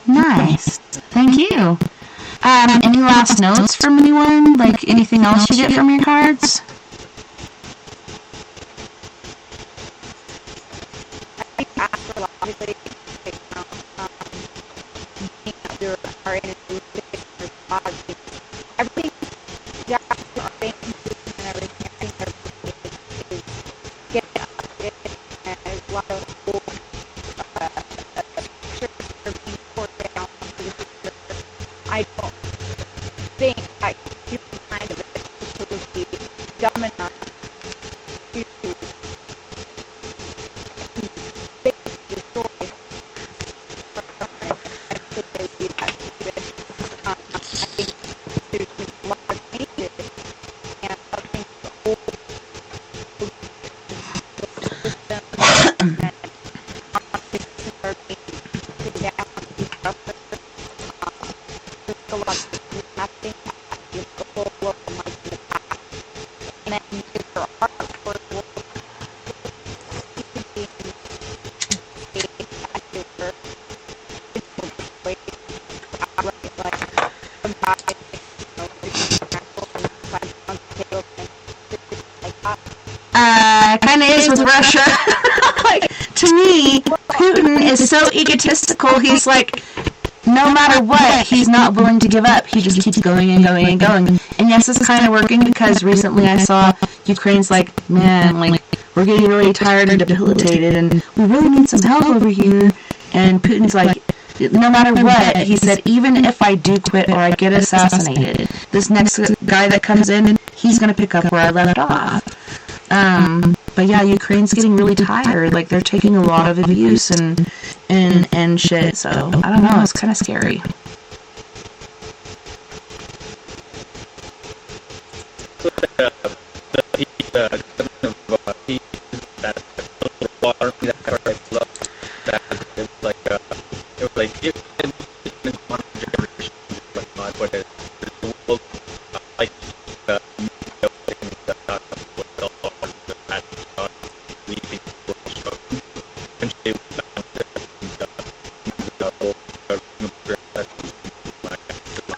Nice. Thank you. Any last notes from anyone? Like anything else you get from your cards? I think astrologically, there are everything, and everything. I think everything is getting updated, and there's a lot of cool pictures that are being poured out into the future. I don't think I can mind of it would be dumb enough to destroy. I think there's been a lot of changes, and I think the whole system and politics are being put down and disrupted. There's a lot of nothing is the whole world like in the past. And then if there are world kind of is with Russia. Like, to me, Putin is so egotistical. He's like, no matter what, he's not willing to give up. He just keeps going and going and going. And yes, it's kind of working because recently I saw Ukraine's like, man, like, we're getting really tired and debilitated and we really need some help over here. And Putin's like, no matter what, he said, even if I do quit or I get assassinated, this next guy that comes in, he's going to pick up where I left off. But yeah, Ukraine's getting really tired. Like, they're taking a lot of abuse and shit. So, I don't know. It's kind of scary.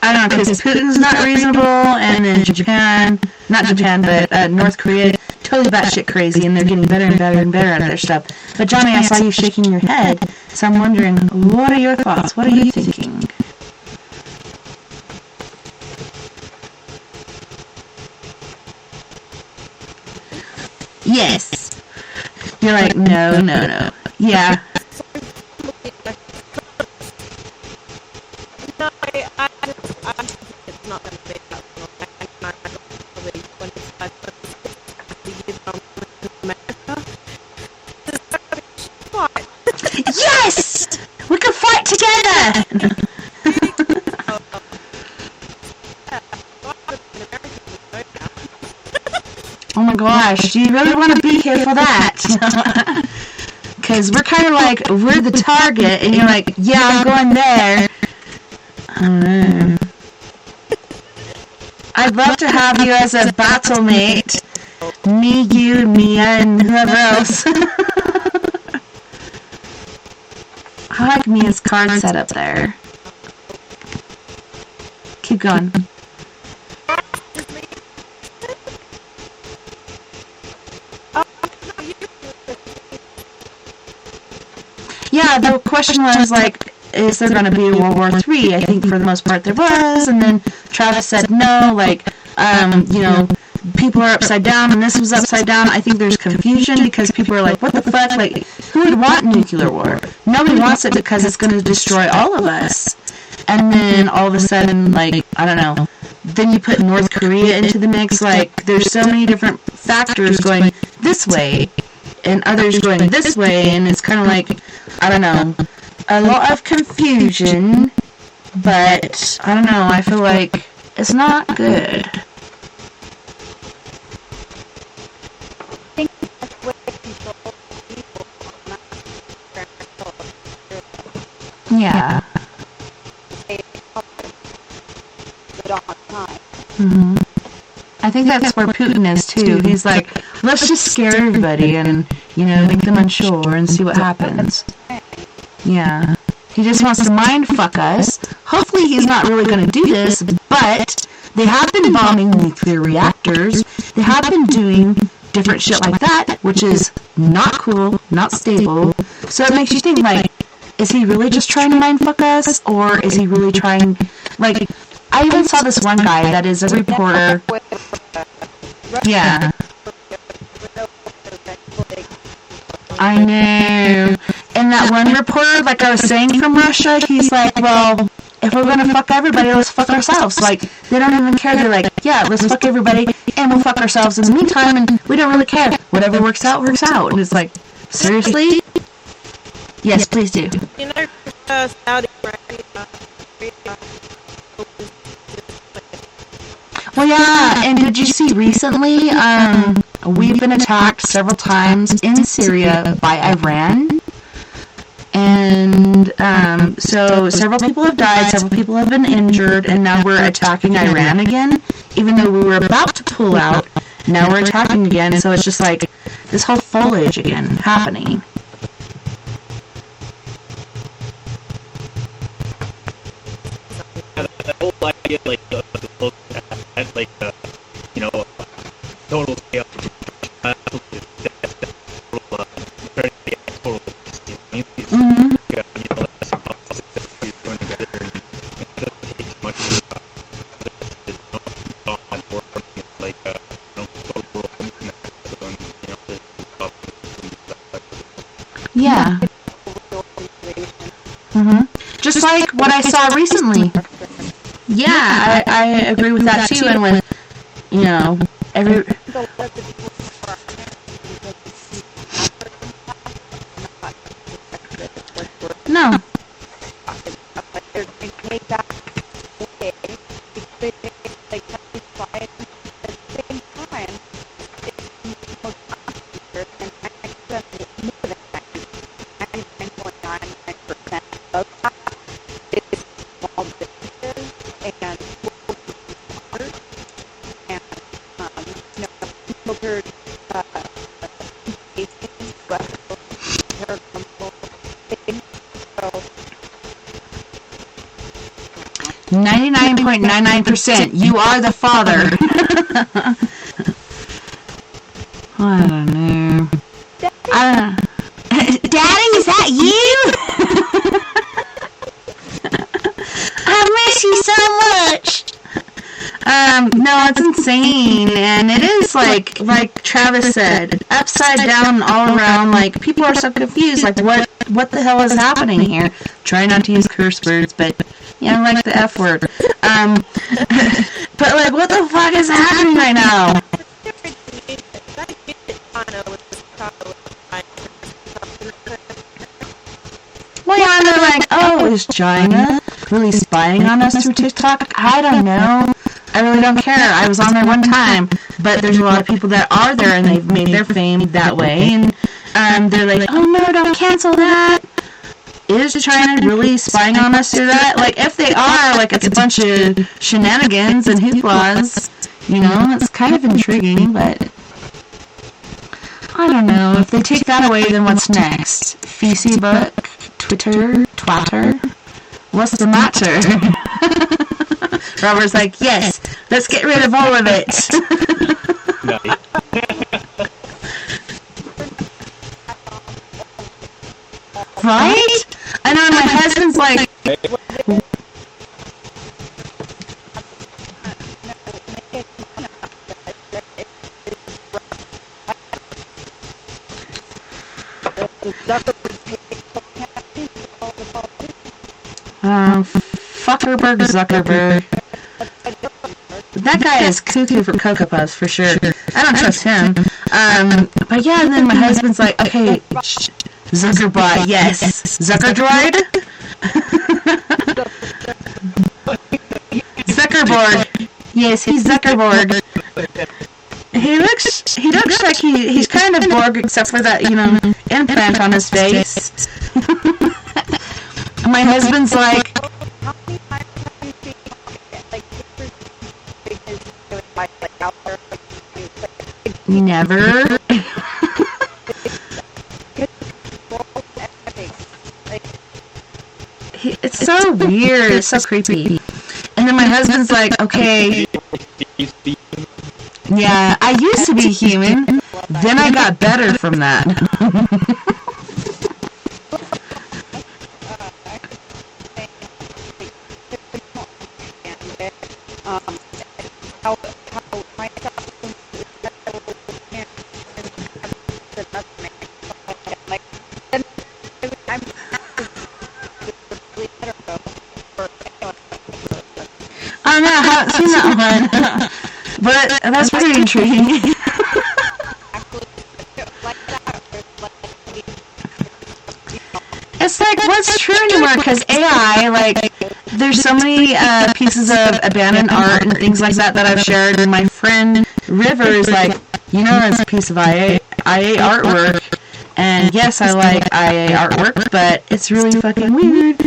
I don't know, because Putin's not reasonable, and then North Korea, totally batshit crazy, and they're getting better and better and better at their stuff. But Johnny, I saw you shaking your head, so I'm wondering, what are your thoughts? What are you thinking? Yes. You're like, no. Yeah. No, I'm it's not going to be that long. I'm probably 25 years old in America. Fight. Yes! We can fight together! Oh my gosh, do you really want to be here for that? Because we're kind of like, we're the target, and you're like, yeah, I'm going there. I don't know. I'd love to have you as a battle mate. Me, you, Mia, and whoever else. I like Mia's card set up there. Keep going. Yeah, the question was, like, is there going to be a World War III? I think for the most part there was, and then Travis said no, like, people are upside down, and this was upside down. I think there's confusion because people are like, what the fuck? Like, who would want nuclear war? Nobody wants it because it's going to destroy all of us. And then all of a sudden, like, I don't know, then you put North Korea into the mix. Like, there's so many different factors going this way and others going this way, and it's kind of like, I don't know, a lot of confusion, but I don't know, I feel like it's not good. I think the best way Yeah. Mm-hmm. I think that's where Putin is too. He's like, let's just scare everybody and, you know, make them unsure and see what happens. Yeah. He just wants to mind fuck us. Hopefully he's not really going to do this, but they have been bombing nuclear reactors. They have been doing different shit like that, which is not cool, not stable. So it makes you think, like, is he really just trying to mind fuck us? Or is he really trying, like, I even saw this one guy that is a reporter. Yeah. I know. And that one reporter, like I was saying, from Russia, he's like, well, if we're gonna fuck everybody, let's fuck ourselves. Like, they don't even care. They're like, yeah, let's fuck everybody, and we'll fuck ourselves in the meantime, and we don't really care. Whatever works out, works out. And it's like, seriously? Yes, please do. You know, Saudi Arabia. Well, yeah, and did you see recently, we've been attacked several times in Syria by Iran, and so several people have died, several people have been injured, and now we're attacking Iran again, even though we were about to pull out, now we're attacking again, so it's just like this whole foliage again happening. The whole idea, like, like, you know, total chaos. Yeah. Just like what I saw recently. Yeah, I agree with that too, and with, you know, every... No. .99%. You are the father. I don't know. Daddy, is that you? I miss you so much. No, it's insane, and it is like Travis said, upside down all around. Like, people are so confused. Like, what the hell is happening here? Try not to use curse words, but yeah, I like the F word. But like, what the fuck is happening right now? Well, yeah, they're like, oh, is China really spying on us through TikTok? I don't know. I really don't care. I was on there one time, but there's a lot of people that are there, and they've made their fame that way, and they're like, oh no, don't cancel that. Is China really spying on us through that? Like, if they are, like, it's a bunch of shenanigans and hooplas, you know, it's kind of intriguing, but I don't know. If they take that away, then what's next? Facebook, Twitter, Twatter? What's the matter? Robert's like, yes, let's get rid of all of it. Right? I know, my husband's like... Zuckerberg. That guy is cuckoo for Cocoa Puffs, for sure. I don't trust him. But yeah, and then my husband's like, okay, Zuckerbot, yes. Zuckerdroid? Zuckerborg. Yes, he's Zuckerborg. He looks like he's kind of Borg, except for that, you know, implant on his face. My husband's like, How many times have you seen like pictures because it was like out there like, never. It's so weird. It's so creepy. And then my husband's like, okay, yeah, I used to be human. Then I got better from that. I don't know, I haven't seen that one. But that's pretty intriguing. It's like, what's true anymore? Because AI, like, there's so many pieces of abandoned art and things like that I've shared. And my friend River is like, you know, it's a piece of IA artwork. And yes, I like IA artwork, but it's really fucking weird.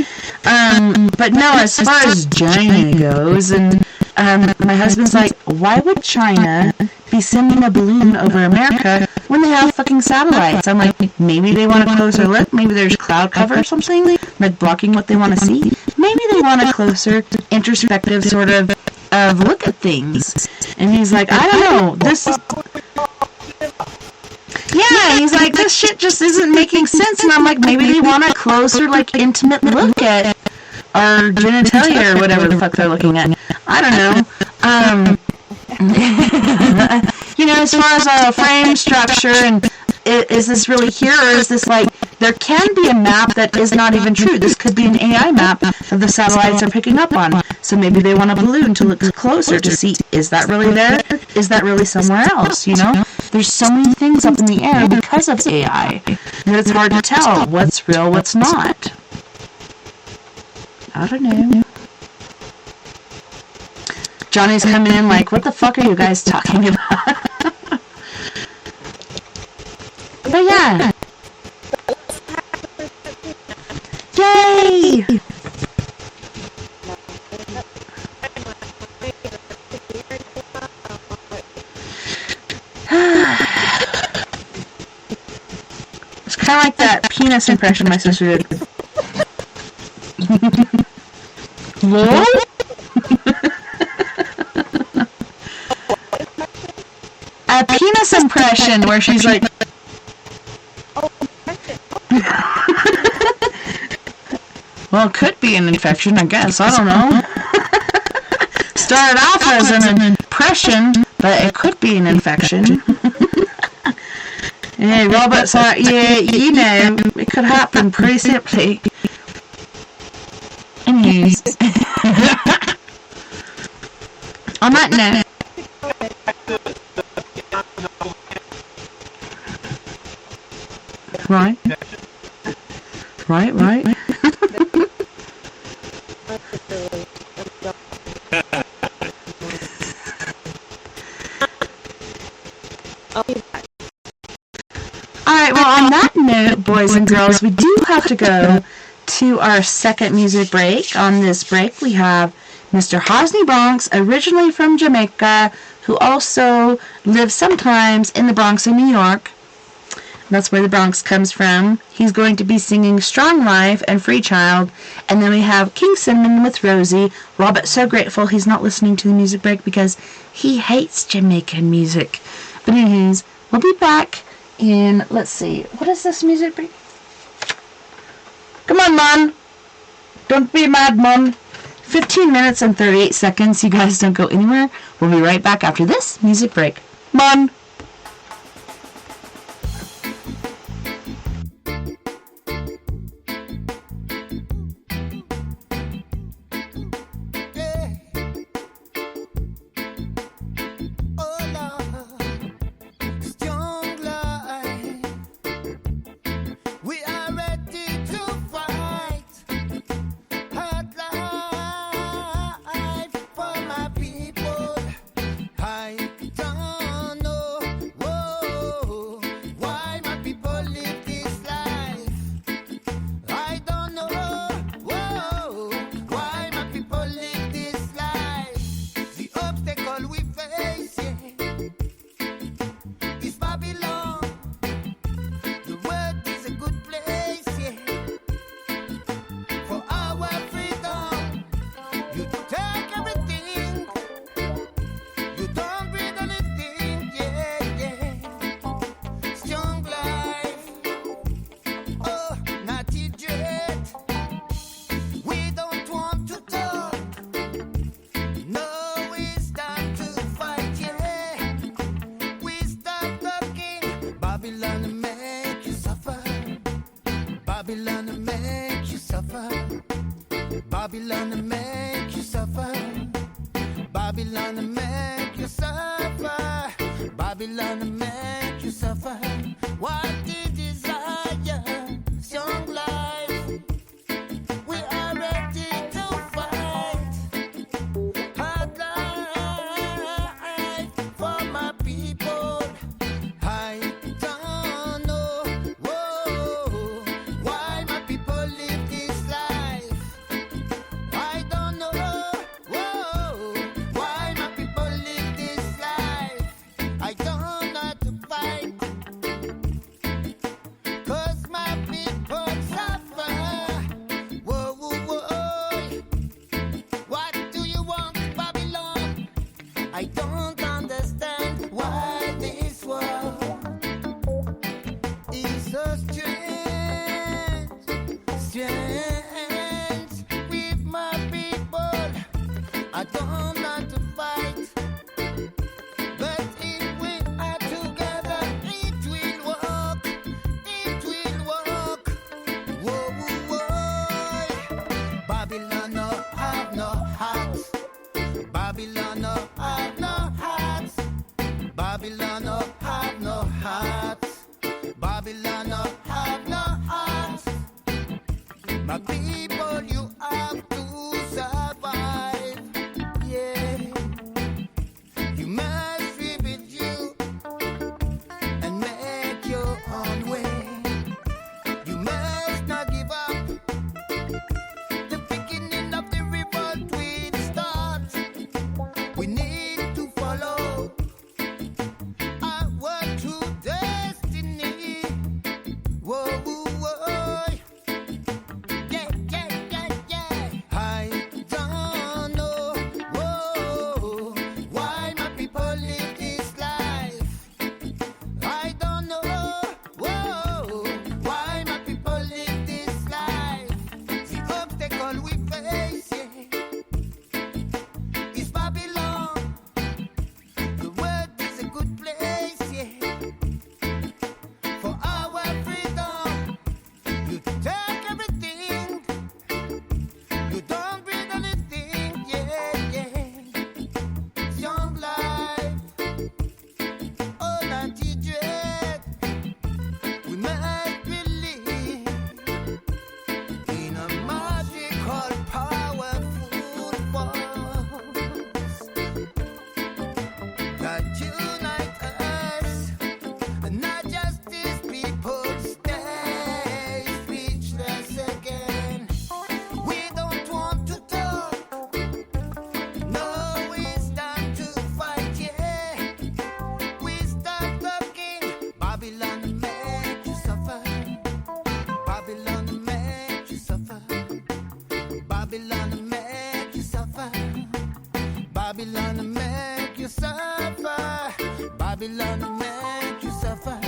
But no, as far as China goes, and my husband's like, why would China be sending a balloon over America when they have fucking satellites? I'm like, maybe they want a closer look. Maybe there's cloud cover or something, like blocking what they want to see. Maybe they want a closer, introspective sort of look at things. And he's like, I don't know. This is... Yeah, he's like, this shit just isn't making sense. And I'm like, maybe they want a closer, like, intimate look at our genitalia or whatever the fuck they're looking at. I don't know. You know, as far as a frame structure and is this really here, or is this like, there can be a map that is not even true. This could be an AI map that the satellites are picking up on. So maybe they want a balloon to look closer to see, is that really there? Is that really somewhere else, you know? There's so many things up in the air because of AI that it's hard to tell what's real, what's not. I don't know. Johnny's coming in like, what the fuck are you guys talking about? But yeah. Yay! It's kind of like that penis impression my sister did. Lol? A penis impression where she's like... Well, it could be an infection, I guess. I don't know. Started off as an impression, but it could be an infection. Hey, Robert's like, yeah, you know, it could happen pretty simply. Anyways. On that note. Right. Alright, well, on that note, boys and girls, we do have to go to our second music break. On this break, we have Mr. Hosni Bronx, originally from Jamaica, who also lives sometimes in the Bronx in New York. That's where the Bronx comes from. He's going to be singing Strong Life and Free Child. And then we have King Cinnamon with Rosie. Robert's so grateful he's not listening to the music break because he hates Jamaican music. But anyways, we'll be back in, let's see, what is this music break? Come on, man. Don't be mad, man. 15 minutes and 38 seconds. You guys don't go anywhere. We'll be right back after this music break. Man. I don't know Babylon make you suffer. Babylon make you suffer. What the desire? Young life. We are ready to fight. Hard life for my people. I don't know why my people live this life. I don't know why my people live this life. I don't know how to fight, 'cause my people suffer. What do you want, Babylon? I don't understand why this world is so strange, strange with my people. I don't know how to fight, but if we are together, it will work. It will work. Babylon no have no heart. Babylon no have no heart. Babylon no have no heart. Babylon no have no heart. My people, you have to survive. Yeah, you must rebuild you and make your own way. You must not give up. The beginning of the revolt will start. We need to follow our true destiny. Whoa, whoa, whoa. Yeah, yeah, yeah, yeah. I don't know why my people live this life. I don't know why my people live this life. The obstacle we face, yeah, is Babylon. The world is a good place, yeah, for our freedom. You take everything, you don't bring anything, yeah, yeah. Young life, oh, not dread. We must believe in a magical, powerful force that unite us, and not just these people stay speechless again. We don't want to talk, no, it's time to fight, yeah. We stop talking. Babylon make you suffer. Babylon make you suffer. Babylon make you suffer. Babylon make you suffer. Babylon make you suffer.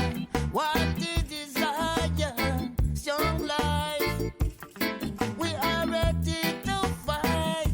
What the desire? Young life. We are ready to fight.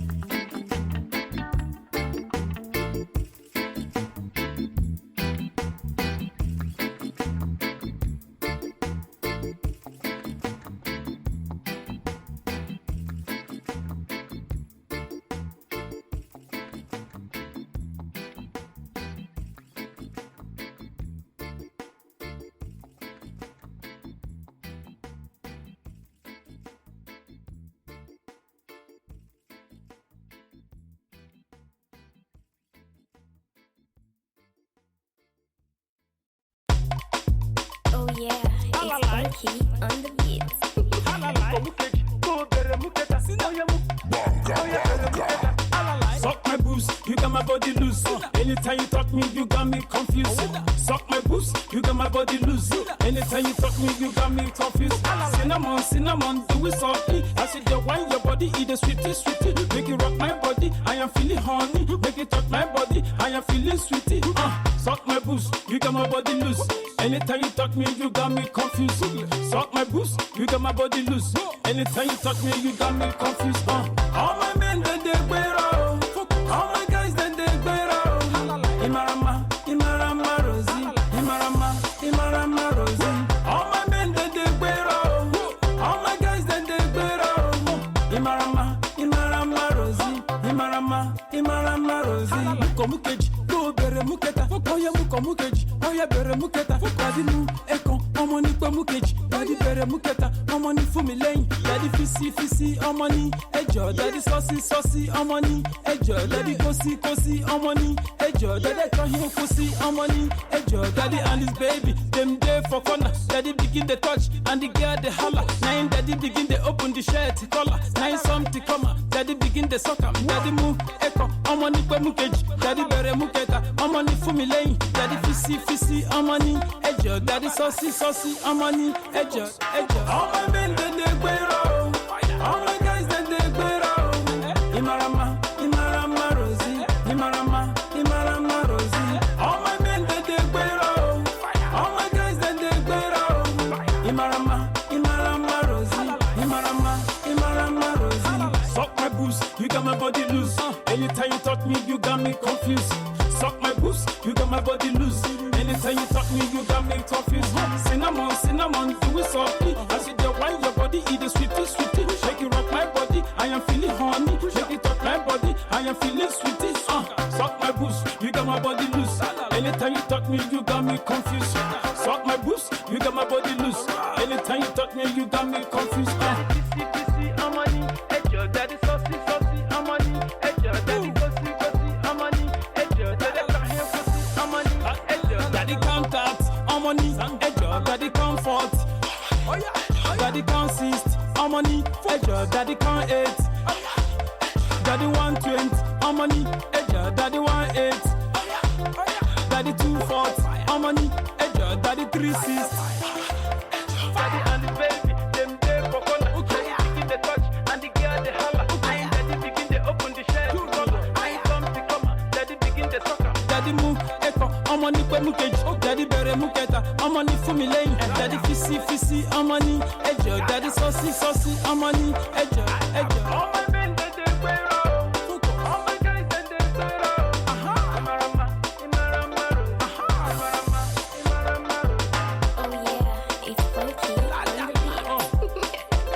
Oh yeah, it's Funky on the beat. Suck my boobs, you got my body loose. Anytime you talk me, you got me confused. Suck my boobs, you got my body loose. Anytime you talk me, you got me confused. Cinnamon, cinnamon, do it softly. I said you wine your body, eat the sweetie, sweetie. Make it rock my body, I am feeling honey. Make it touch my body, I am feeling sweetie. Suck my boobs, you got my body loose. Anytime you talk me, you got me confused. Suck my boobs, you got my body loose. Anytime you talk me, you got me confused. All my men, they wear out. All my guys, they wear out. Imarama, Imarama Rosie. Imarama, Imarama Rosie. All my men, they wear out. All my guys, they wear out. Imarama, Imarama Rosie. Imarama, Imarama Rosie. mukeji, go bere muketa. Oya muko mukeji, oya bere muketa. Daddy mu ekon, omo ni pe mukeji. Daddy bere muketa, omo ni fún mi lẹ́yìn. Daddy fisi, omo ni ejo. Daddy saucy, omo ni ejo. Daddy kosi, omo ni ejo. Daddy turn him pussy, omo ni ejo. Daddy and his baby, them there for corner. Daddy begin the touch and the girl the holla. Now daddy begin the open the shirt collar. Now something come up, daddy begin the suck up. Daddy mu eko, omo ni pe mukeji. Daddy bere muketa, omo ni fún mi lẹ́yìn. Daddy fisi, omo ni ejo. Daddy saucy, omo ni ejo. All my men they gbero, all my guys they gbero. Imarama Rosie, Imarama Rosie. All my men they gbero, all my guys they gbero. Imarama Rosie, Imarama Rosie. Suck my boost, you got my body loose. Anytime you touch me, you got me confused. Suck my boost, you got my body loose. Anytime you touch me, you got me confused. Cinnamon, do it softly. As you do wine your body, eat the sweetie. Shake it rock my body, I am feeling honey. Shake it up my body, I am feeling sweetie. Suck my boost, you got my body loose. Anytime you touch me, you got me confused. Suck my boost, you got my body loose. Anytime you touch me, you got me confused. Fisi, amani, ejo. Daddy saucy, amani, ejo. Daddy kosi, amani, ejo. Daddy kahe kosi, amani, ejo. Daddy count out, amani, ejo. Daddy comfort, daddy consist, amani, ejo. Daddy count 8, daddy 120, amani, ejo. Daddy 18, daddy 240, amani, ejo. Daddy 360. Daddy and the baby, them there for corner. Daddy begin the touch and the girl the holla. Daddy begin the open the shirt collar. I something come, daddy begin the sucker. Daddy mu eko, omo ni pe mukeji. Daddy bere muketa, omo ni fún mi lẹ́yìn. Daddy fisi, omo ni ejo. Daddy saucy, omo ni ejo. All my men they gbero, all my guys they gbero. Imarama Oh yeah, it's funky on the beat.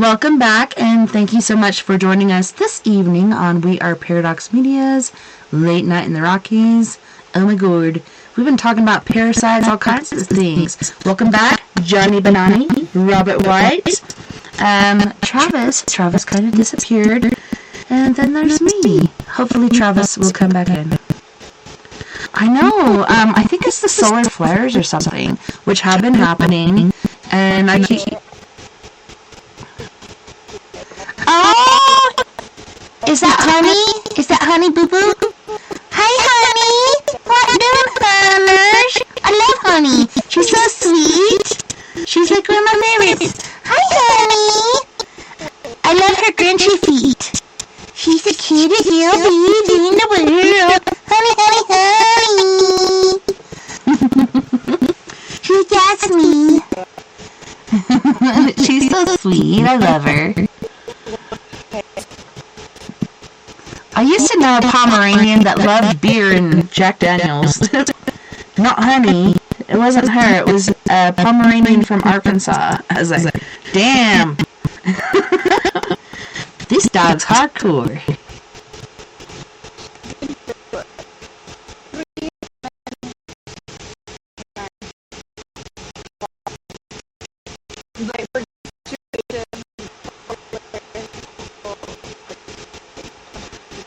Welcome back, and thank you so much for joining us this evening on We Are Paradox Media's Late Night in the Rockies. Oh my god, we've been talking about parasites, all kinds of things. Welcome back, Jani, Banani, Robert White, Travis kind of disappeared, and then there's me. Hopefully Travis will come back in. I know, I think it's the solar flares or something, which have been happening, and I keep... Oh! Is that Honey? Is that Honey Boo Boo? Hi, Honey! What you doing, Hunters? I love Honey. She's so sweet. She's like one of my favorites. Hi, Honey! I love her grinchy feet. She's the cutest little baby in the world. Honey, honey, honey! She's just me. She's so sweet. I love her. I used to know a Pomeranian that loved beer and Jack Daniels. Not Honey. It wasn't her. It was a Pomeranian from Arkansas. I was like, damn. This dog's hardcore.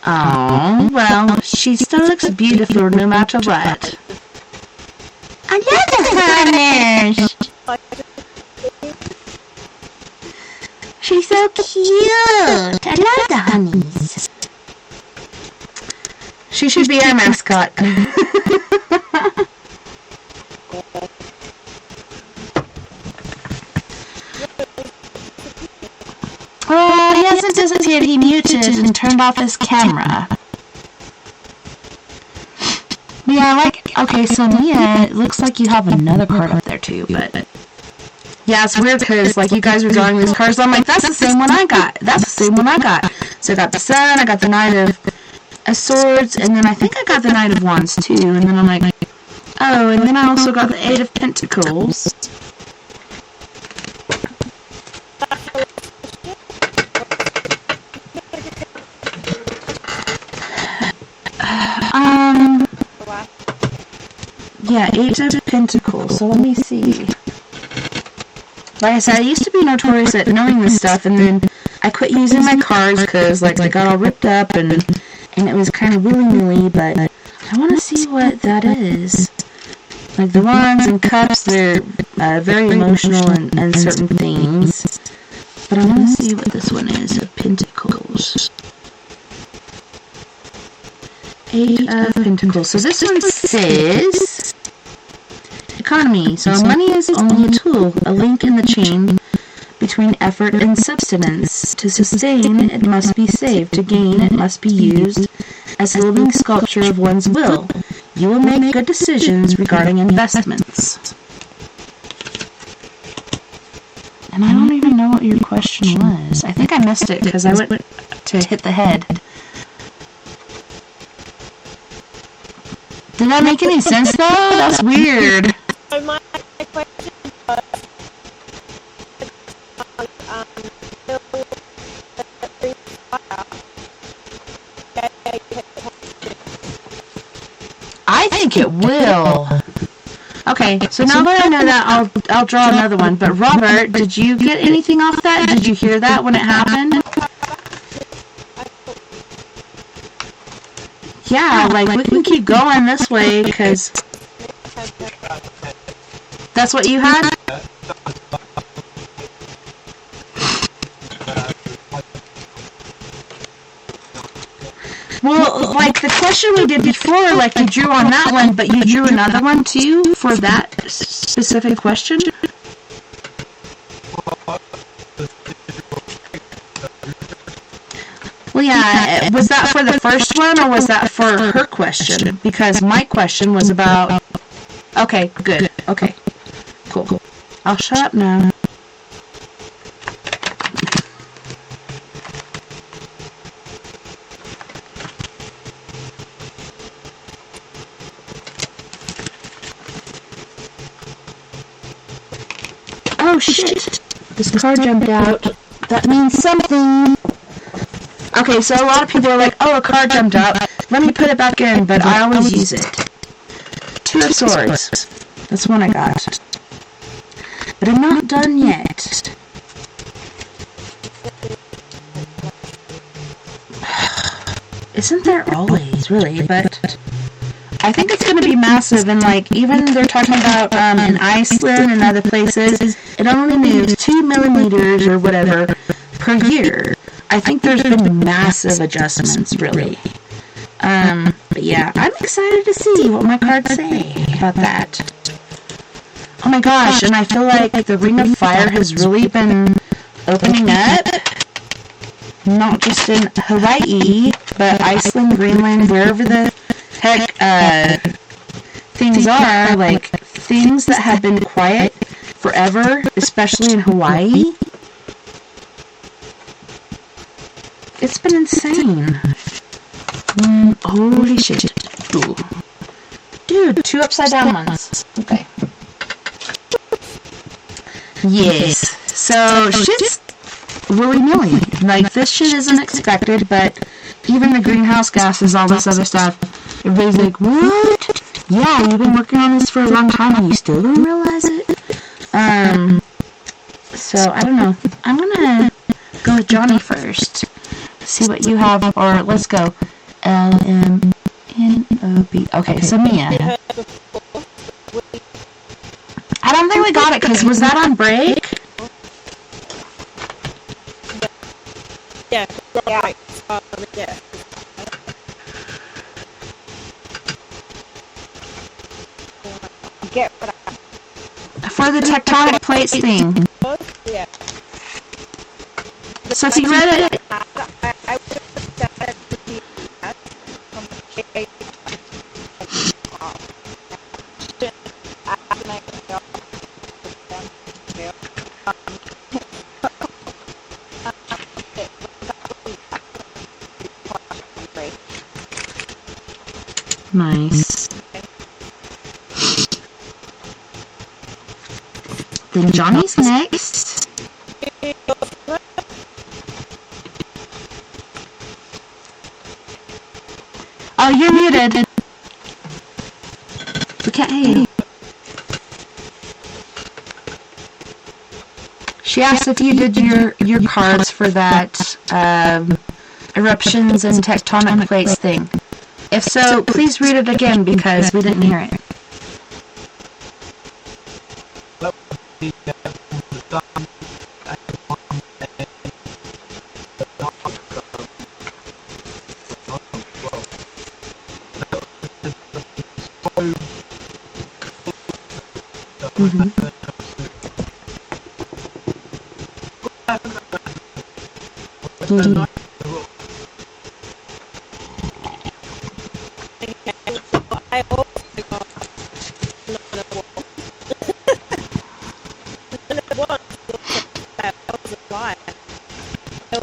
Oh, well, she still looks beautiful no matter what. I love the hunters! She's so cute! I love the honeys. She should be our mascot. Oh, he hasn't disappeared. He muted and turned off his camera. Yeah, okay, so Mia, it looks like you have another card up there too, but... Yeah, it's weird because, you guys were drawing these cards, I'm like, that's the same one I got. That's the same one I got. So I got the Sun, I got the Knight of Swords, and then I think I got the Knight of Wands too, and then I'm like, oh, and then I also got the Eight of Pentacles. Yeah, Eight of Pentacles, so let me see. Like I said, I used to be notorious at knowing this stuff, and then I quit using my cards because, they got all ripped up, and it was kind of willy-nilly, but I want to see what that is. Like, the Wands and Cups, they're very emotional and certain things. But I want to see what this one is, of Pentacles. Eight of Pentacles. So this one says... Economy. So money is only a tool, a link in the chain between effort and substance. To sustain, it must be saved. To gain, it must be used as a living sculpture of one's will. You will make good decisions regarding investments. And I don't even know what your question was. I think I missed it because I went to hit the head. Did that make any sense though? That's weird. So my question was, I think it will. Okay, so now that I know that, I'll draw another one. But Robert, did you get anything off that? Did you hear that when it happened? Yeah, we can keep going this way because that's what you had? Well, the question we did before, you drew on that one, but you drew another one too for that specific question? Well, yeah, was that for the first one, or was that for her question? Because my question was about... Okay, good. Okay, cool. I'll shut up now. Oh, shit. This card jumped out. That means something. Okay, so a lot of people are like, oh, a card jumped up. Let me put it back in, but I always use it. Two of Swords. That's one I got. But I'm not done yet. Isn't there always, really? But I think it's going to be massive, and like even they're talking about in Iceland and other places, it only moves 2 millimeters or whatever per year. I think there's been massive adjustments, really. But yeah, I'm excited to see what my cards say about that. Oh my gosh, and I feel like the Ring of Fire has really been opening up. Not just in Hawaii, but Iceland, Greenland, wherever the heck things are, like things that have been quiet forever, especially in Hawaii. It's been insane. Holy shit. Ooh. Dude, 2 upside down ones. Okay. Yes. So, shit's willy-nilly. Like, this shit isn't expected, but even the greenhouse gases, all this other stuff, everybody's like, what? Yeah, you've been working on this for a long time and you still don't realize it? So, I don't know. I'm gonna go with Jani first. See what you have, or let's go. LMNOB. Okay, so Mia. I don't think we got it, because was that on break? Yeah, right. Yeah. Get what For the tectonic plates thing. Yeah. So if you read it... I would have said Nice. Then Johnny's next. Oh, you're muted. We can't hear you. She asked if you did your cards for that eruptions and tectonic plates thing. If so, please read it again because we didn't hear it. Mm-hmm. Mm-hmm.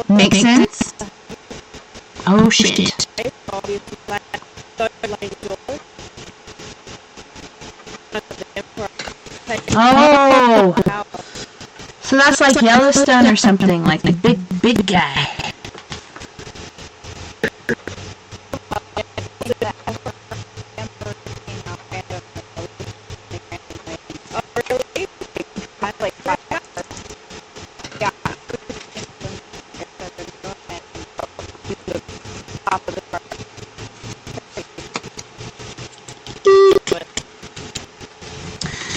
Makes sense? Oh shit. Oh! So that's like Yellowstone or something, like the big guy.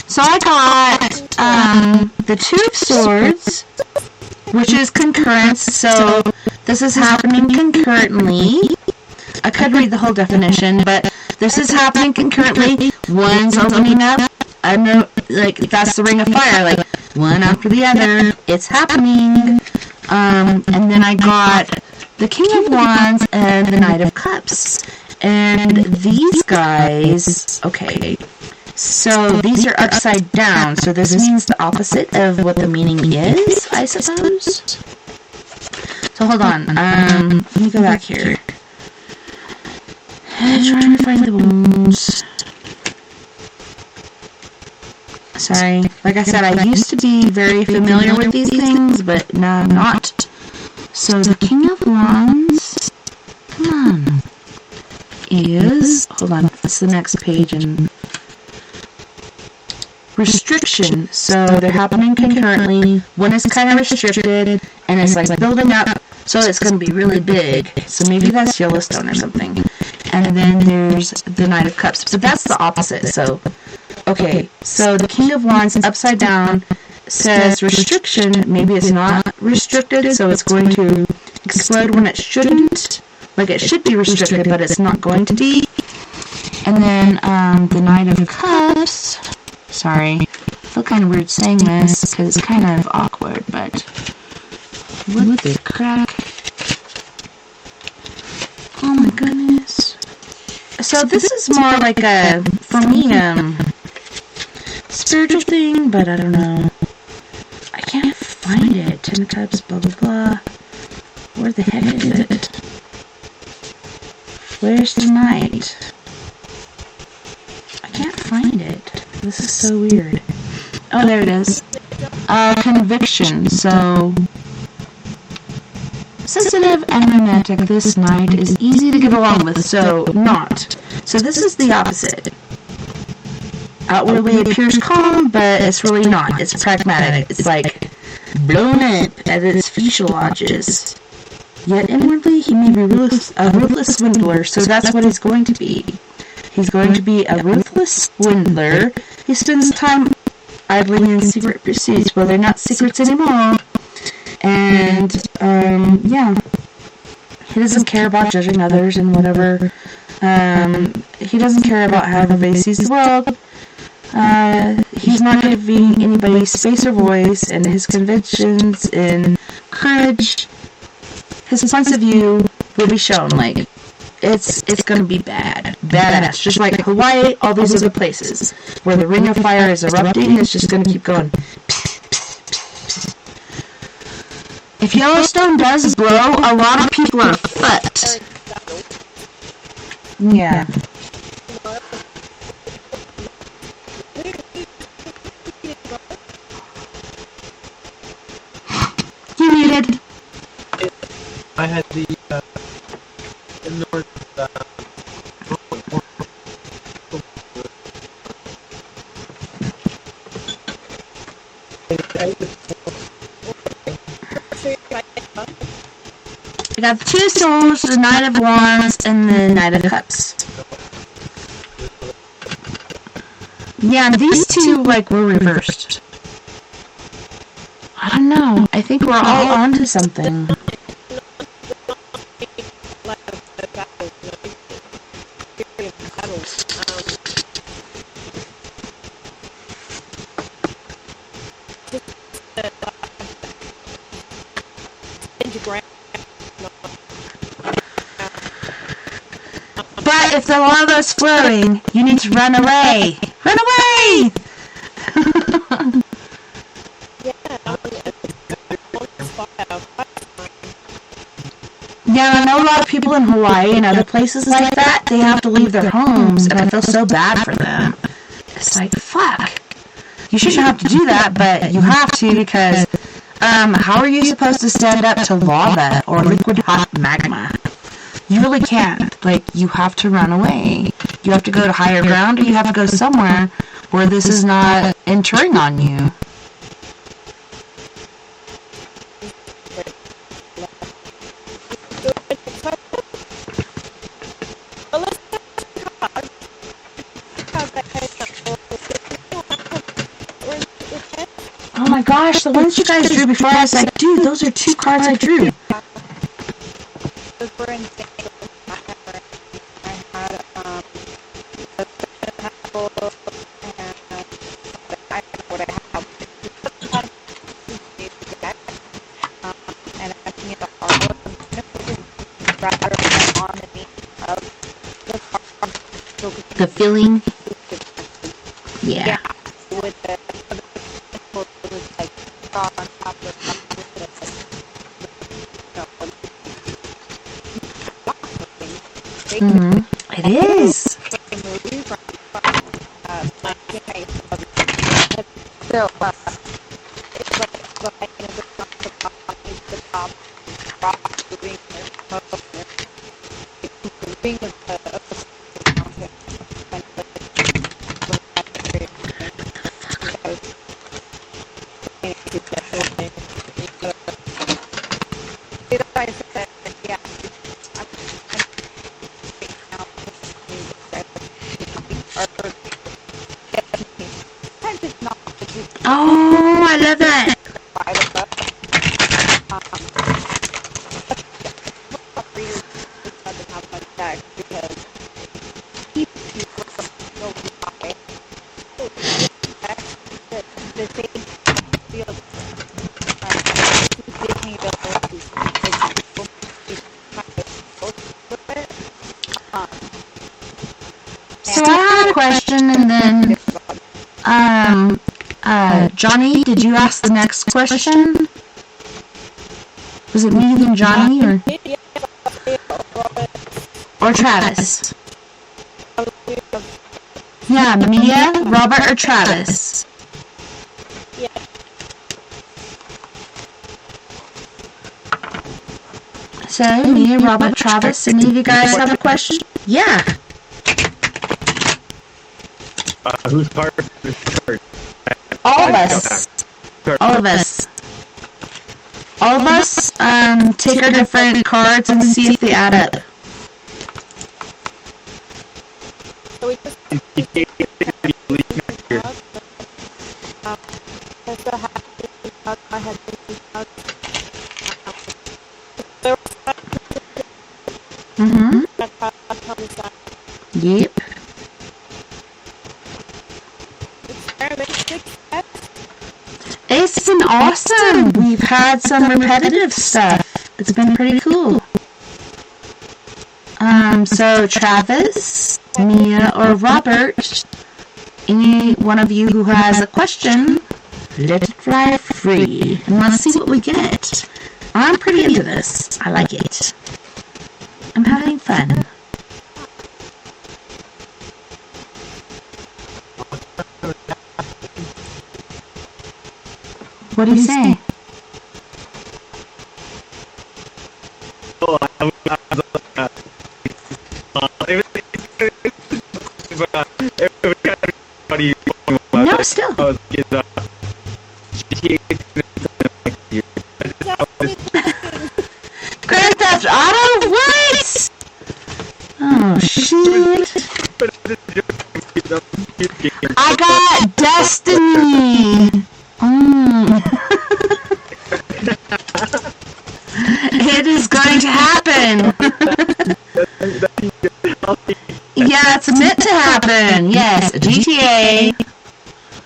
So I got the Two of Swords, which is concurrence, so this is happening concurrently. I could read the whole definition, but this is happening concurrently. One's opening up. I know, like, that's the Ring of Fire, like, one after the other. It's happening. And then I got the King of Wands and the Knight of Cups. And these guys, okay, so these are upside down, so this means the opposite of what the meaning is, I suppose. So hold on, let me go back here. Trying to find the wounds. Sorry. Like I said, I used to be very familiar with these things, but now I'm not. So the King of Wands, come on, is, hold on, that's the next page, and restriction. So they're happening concurrently. One is kind of restricted, and it's like building up, so it's going to be really big. So maybe that's Yellowstone or something. And then there's the Knight of Cups, but that's the opposite. So, okay, so the King of Wands upside down says restriction. Maybe it's not restricted, so it's going to explode when it shouldn't. Like it should be restricted, but it's not going to be. And then the Knight of Cups. Sorry, I feel kind of weird saying this because it's kind of awkward, but what the crack? Oh my goodness. So this is more like a, for me, spiritual thing, but I don't know. I can't find it. 10 of Cups, blah, blah, blah. Where the heck is it? Where's the Knight? I can't find it. This is so weird. Oh, there it is. Conviction. So, sensitive and romantic, this Knight is easy to get along with, so not. So this is the opposite. Outwardly appears calm, but it's really not. It's pragmatic. It's like blown up at its fuselages. Yet inwardly, he may be a ruthless swindler, so that's what he's going to be. He's going to be a ruthless swindler. He spends time idling in secret pursuits. Well, they're not secrets anymore. And, yeah. He doesn't care about judging others and whatever. He doesn't care about how everybody sees the world. He's not giving anybody space or voice, and his convictions and courage, his points of view will be shown. Like, it's gonna be badass. Just like Hawaii, all those other places where the ring of fire is erupting, it's just gonna keep going. If Yellowstone does blow, a lot of people are fucked. Yeah. You muted. I had the north. We got the Two Souls, the Knight of Wands, and the Knight of Cups. Yeah, and these two, like, were reversed. I don't know. I think we're all onto something. But if the lava's flowing, you need to run away. Run away! Yeah, I know a lot of people in Hawaii and other places like that, they have to leave their homes, and I feel so bad for them. It's like, fuck. You shouldn't have to do that, but you have to because, how are you supposed to stand up to lava or liquid hot magma? You really can't. Like, you have to run away. You have to go to higher ground, or you have to go somewhere where this is not entering on you. Oh my gosh, the ones you guys drew before, I was like, dude, those are 2 cards I drew. The feeling? Yeah. Mm-hmm. It is. So, it's like the top rock moving the Oh, I love that. So I had a question, and then, Jani, did you ask the next question? Was it me, then Jani, or Travis? Yeah, Mia, Robert, or Travis? So, Mia, Robert, Travis, any of you guys have a question? Yeah. Who's part? All of us. All of us. All of us, take our different cards and see if they add up. Mm-hmm. Yep. It's been awesome. We've had some repetitive stuff. It's been pretty cool. So Travis, Mia, or Robert, any one of you who has a question, let it fly free, and let's see what we get. I'm pretty into this. I like it. I'm having fun. What do you say? No, still. Grand Theft Auto? What? Oh, shit. I got Destiny. It is going to happen. Yeah, it's meant to happen. Yes, GTA,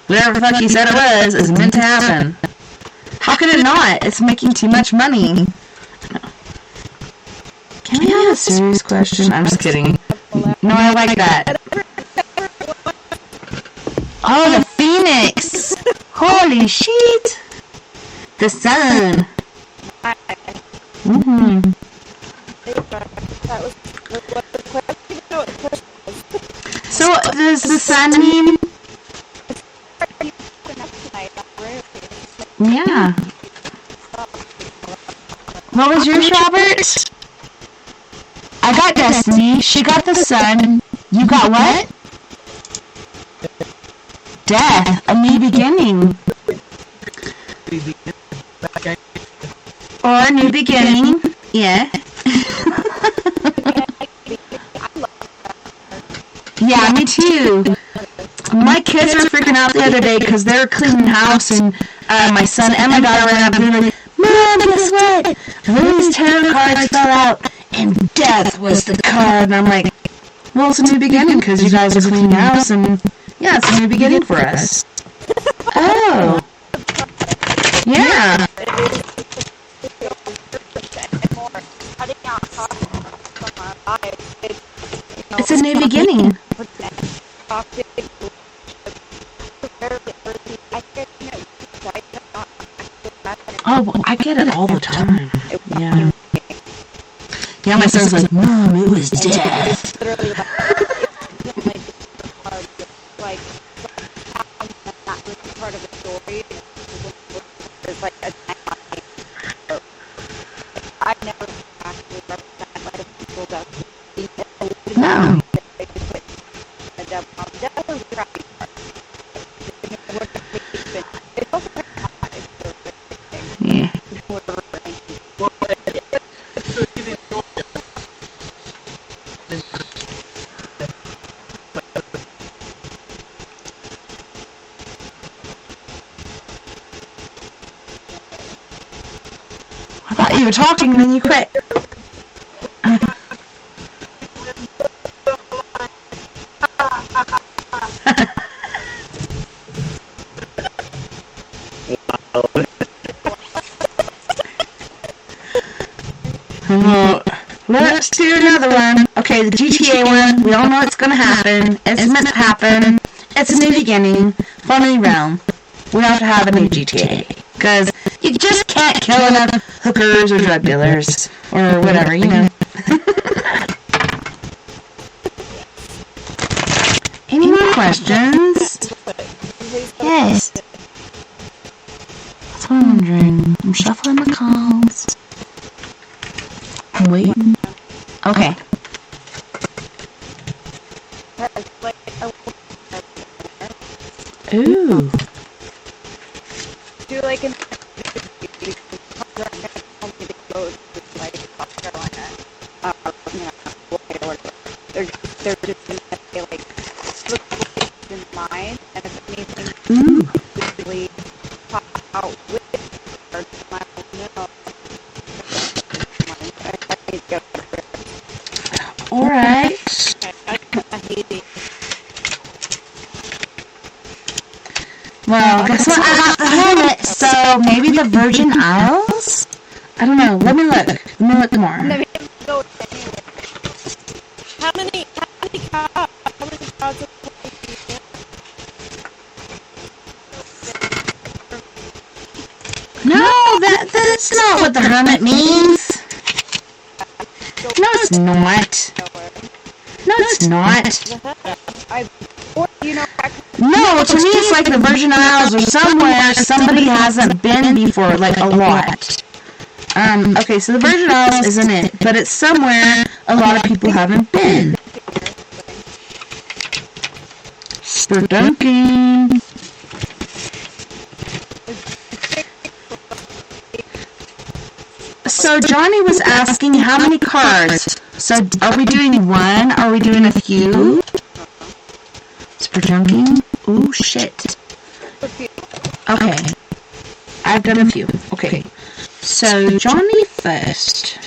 whatever the fuck you said it was, is meant to happen. How could it not? It's making too much money. Can we have a serious question? I'm just kidding. No, I like that. Oh, the Phoenix! Holy shit! The sun. Mm-hmm. So, does the sun mean? Yeah. What was yours, Robert? I got Destiny. She got the sun. You got what? Death. A new beginning. Or a new beginning. Yeah. Yeah, me too. My kids were freaking out the other day because they were cleaning the house, and my son and my daughter ran up and were like, Mom, guess what? Lily's tarot cards fell out, and death was the card. And I'm like, well, it's a new beginning because you guys are cleaning the house, and yeah, it's a new beginning for us. Oh. Yeah. It's a new beginning. Oh, well, I get it all the time. Yeah. Yeah, my son's like, Mom, it was death. you were talking and then you quit. Let's do another one. Okay, the GTA one. We all know it's gonna happen. It's meant to happen. It's a new beginning for a new realm. We have to have a new GTA. Because you just can't kill enough hookers or drug dealers. Or whatever, you know. Any more questions? Yes. That's what I'm wondering. I'm shuffling my cards. I'm waiting. Okay. Ooh. Do like an they're just gonna say like look what's in mind, and if anything really pop out with it or I don't know. Alright. I hate it. Well, guess what? I got the helmet, so maybe the Virgin Isles? I don't know. Let me look more. Let me go anyway. How many cards are No, that's not what the hermit means. No, it's not. No, it's not. No, to me it's like the Virgin Isles or somewhere somebody hasn't been before, like a lot. Okay, so the Virgin Isles isn't it, but it's somewhere a lot of people haven't been. For dunking. So Johnny was asking how many cards. So are we doing one? Are we doing a few? For dunking? Oh shit. Okay. I've done a few. Okay. So Johnny first.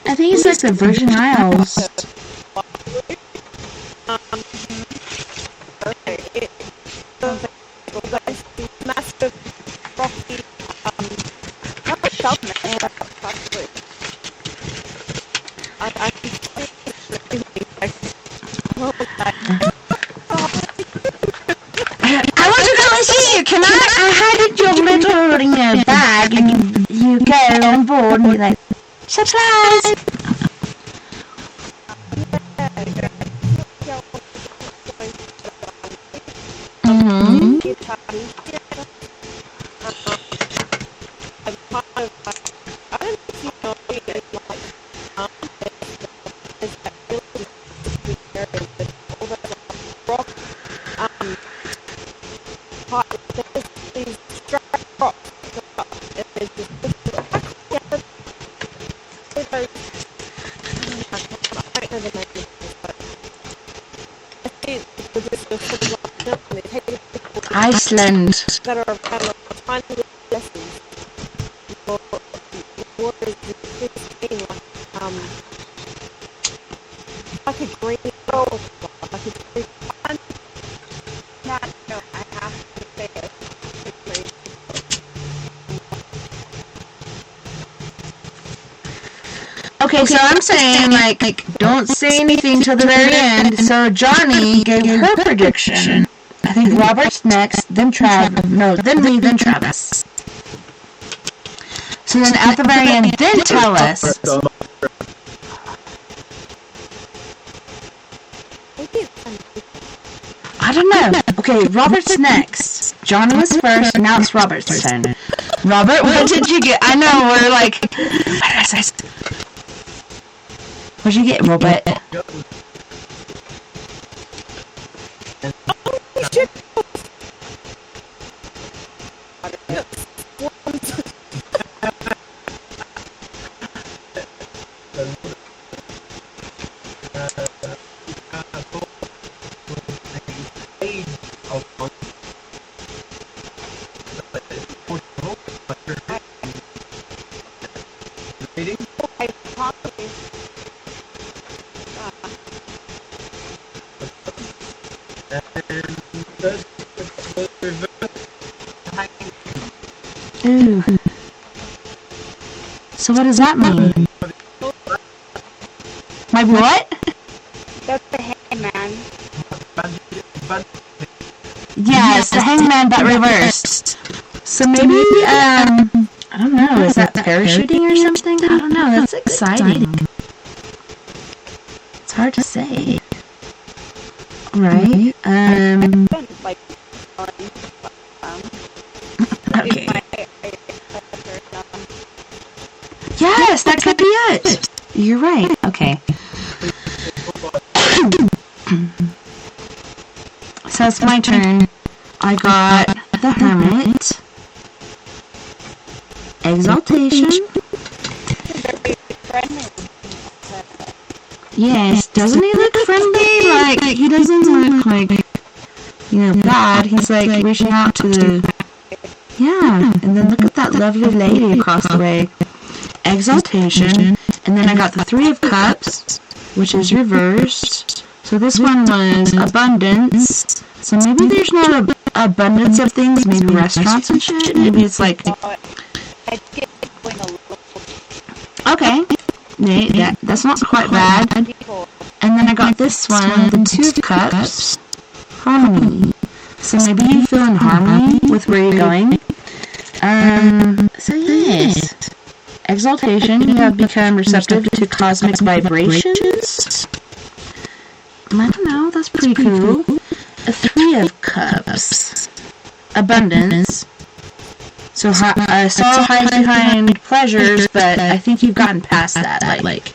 I think it's like the Virgin Isles. massive rocky I want to go and see you. Can I handed your little in your bag and you go on board and you're like, surprise! Iceland. that are finding lessons. What is this thing like a green roll, like a green pond? Not, no, I have to say it. Okay, so I'm saying, like, don't say anything till the very end. So Johnny gave her prediction. I think Robert's next, then Travis. No, then me, then Travis. So then at the very end, then tell us. don't know. Okay, Robert's next. Johnny was first, now it's Robert's turn. Robert, what did you get? I know, we're like... What did you get, Robert? Ooh. So what does that mean? My what? That's the hangman. Yeah, it's the hangman but reversed. So maybe, I don't know, is that parachuting or something? I don't know, that's exciting. It's hard to say. Right, okay. Yes, that could be it. You're right, okay. So it's my turn. I got the Hermit, Exaltation. Yes, doesn't he look friendly? Like, he doesn't look like, you know, bad. He's like reaching out to the... Yeah, and then look at that lovely lady across the way. Exaltation. And then I got the Three of Cups, which is reversed. So this one was Abundance. So maybe there's not an abundance of things, maybe restaurants and shit. Maybe it's like... Okay. That's not quite bad. And then I got this one, the Two of Cups, Harmony. So maybe you feel in harmony with where you're going. So yes. Exaltation, you have become receptive to cosmic vibrations. I don't know, that's pretty cool. A Three of Cups. Abundance. So sorrow hides behind pleasures, but I think you've gotten past that. Like,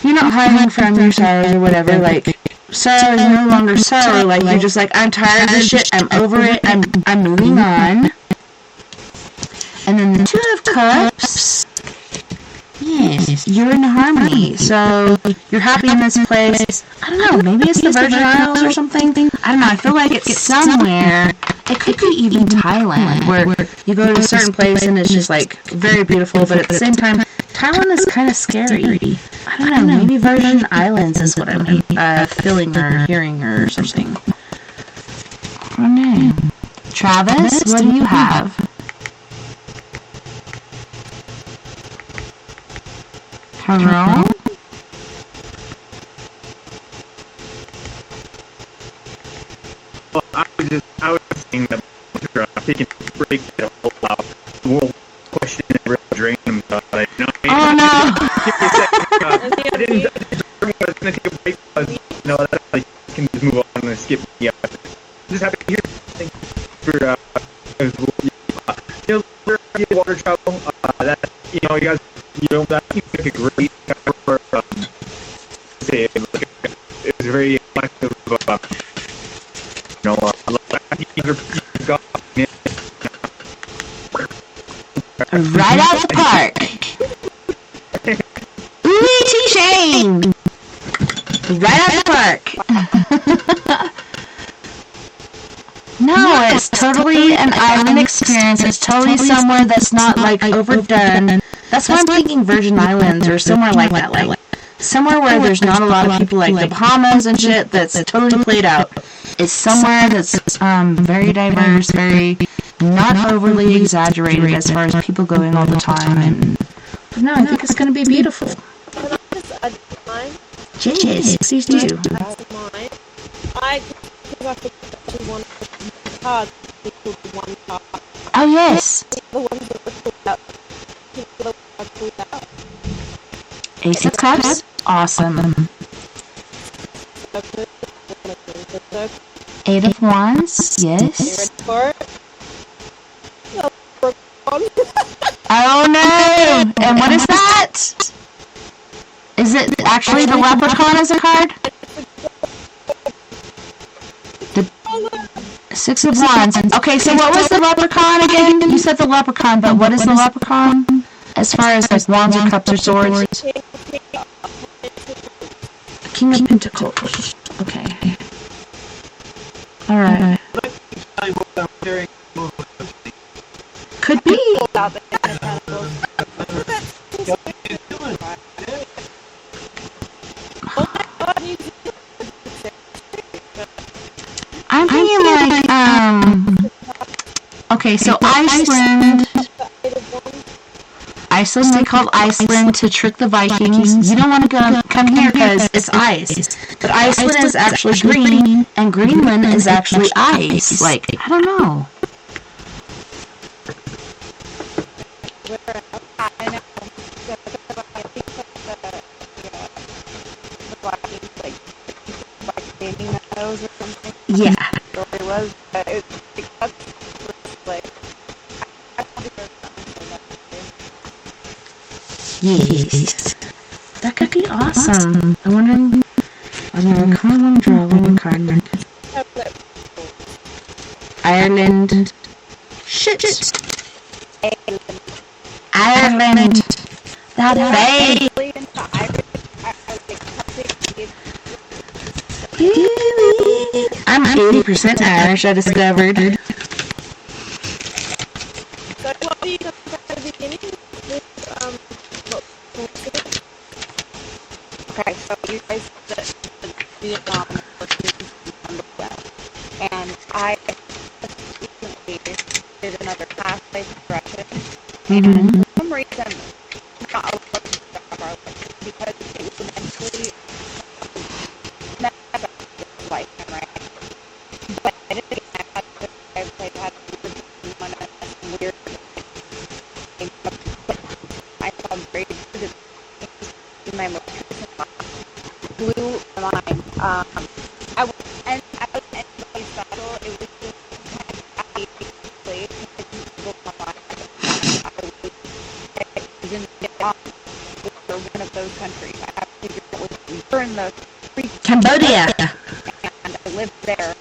you're not hiding from your sorrows or whatever. Like, sorrow is no longer sorrow. Like, you're just like, I'm tired of this shit. I'm over it. I'm moving on. And then the Two of Cups. Yes, you're in harmony. So you're happy in this place. I don't know. Maybe it's the Virgin Isles or something. I don't know. I feel like it's somewhere. It could be even Thailand, where you go to a certain place and it's just like very beautiful, but at the same time, Thailand is kind of scary. I don't know. Maybe Virgin Islands is what I'm feeling or hearing or something. I don't know. Travis, what do you have? Hello? Well, I was saying that I'm taking a break to hold out the whole question and real drain them. Oh no! I didn't. I was gonna take a break because that I can just move on and skip. Yeah, just happy to hear. Thank you for water travel. That you guys. That seems like a great for say it's very effective. Right out the park. Ooh, T-Shane. Right out the park. No, it's totally an island experience. It's totally somewhere that's not like overdone. That's why I'm thinking Virgin Islands or somewhere like that. Like somewhere where there's not a lot of people, like the Bahamas and shit, that's totally played out. It's somewhere that's very diverse, very not overly exaggerated as far as people going all the time. And no, I think it's going to be beautiful. Yes, please do. That's mine. Because I picked one card, one card. Oh yes. The ones that were pulled out. Ace of Cups? Awesome. The third 8 of Wands, yes. For it? Oh no! And what is that? Is it actually the leprechaun as a card? The 6 of Wands. Okay, so what was the leprechaun again? You said the leprechaun, but what is the leprechaun? As far as like wands or cups or swords? King of Pentacles. Okay. Alright. Could be. I'm thinking like, okay, so Iceland, they called Iceland to trick the Vikings. You don't want to come here because it's ice. But Iceland is actually green, and Greenland is actually ice. Like, I don't know. Yeah. Yes. That could be awesome. I'm wondering. I kind of want to draw one card. Ireland. Shit. Ireland. That fake. I'm 80% Irish, I discovered. So what do you at the beginning with okay, so you guys said Vietnam and I recently did another pathway progression and for some reason not a lot of stuff are like because it was eventually like right. But I didn't get that I had one weird I saw great in my most recent blue line. I was anybody's battle, it was just kind of played I was in Vietnam or one of those countries. I figured it was we were in the Cambodia. And I lived there.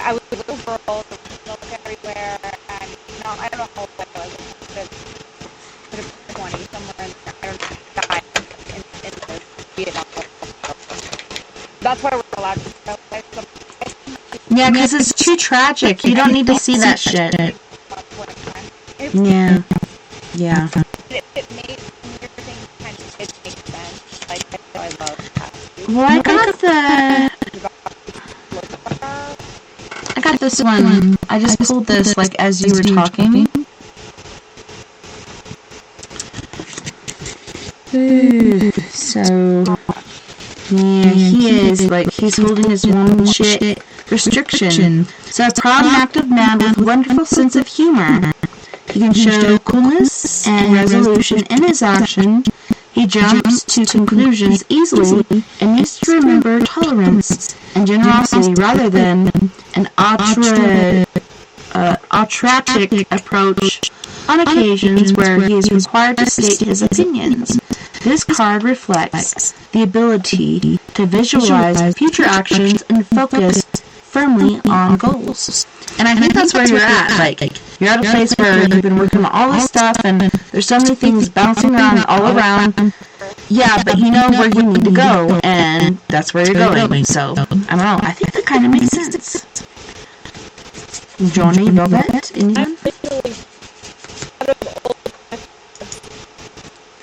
I was a little girl, there was milk everywhere, and I don't know how old I was. Could have been 20, somewhere in there. I don't know, died in the Vietnam War. That's why we're allowed to go. Yeah, because it's too tragic. You don't need to see that shit. Yeah. Yeah. It made weird things kind of make sense. Like, I love that. Well, I got this one. I just pulled this, like, as you were talking. So, yeah, he is, like, he's holding his one shit restriction. So, a proud and active man with a wonderful sense of humor. He can show coolness and resolution in his action. He jumps to conclusions easily and needs to remember tolerance and generosity rather than an autocratic approach on occasions where he is required to state his opinions. This card reflects the ability to visualize future actions and focus firmly on goals. And I think that's where you're at. Like, you're at a place where you've been working on all this stuff and there's so many things bouncing around all around. Yeah, but you know where you need to go, and that's where you're going. So, I don't know. I think that kind of makes sense. Jani, Velvet, anyone?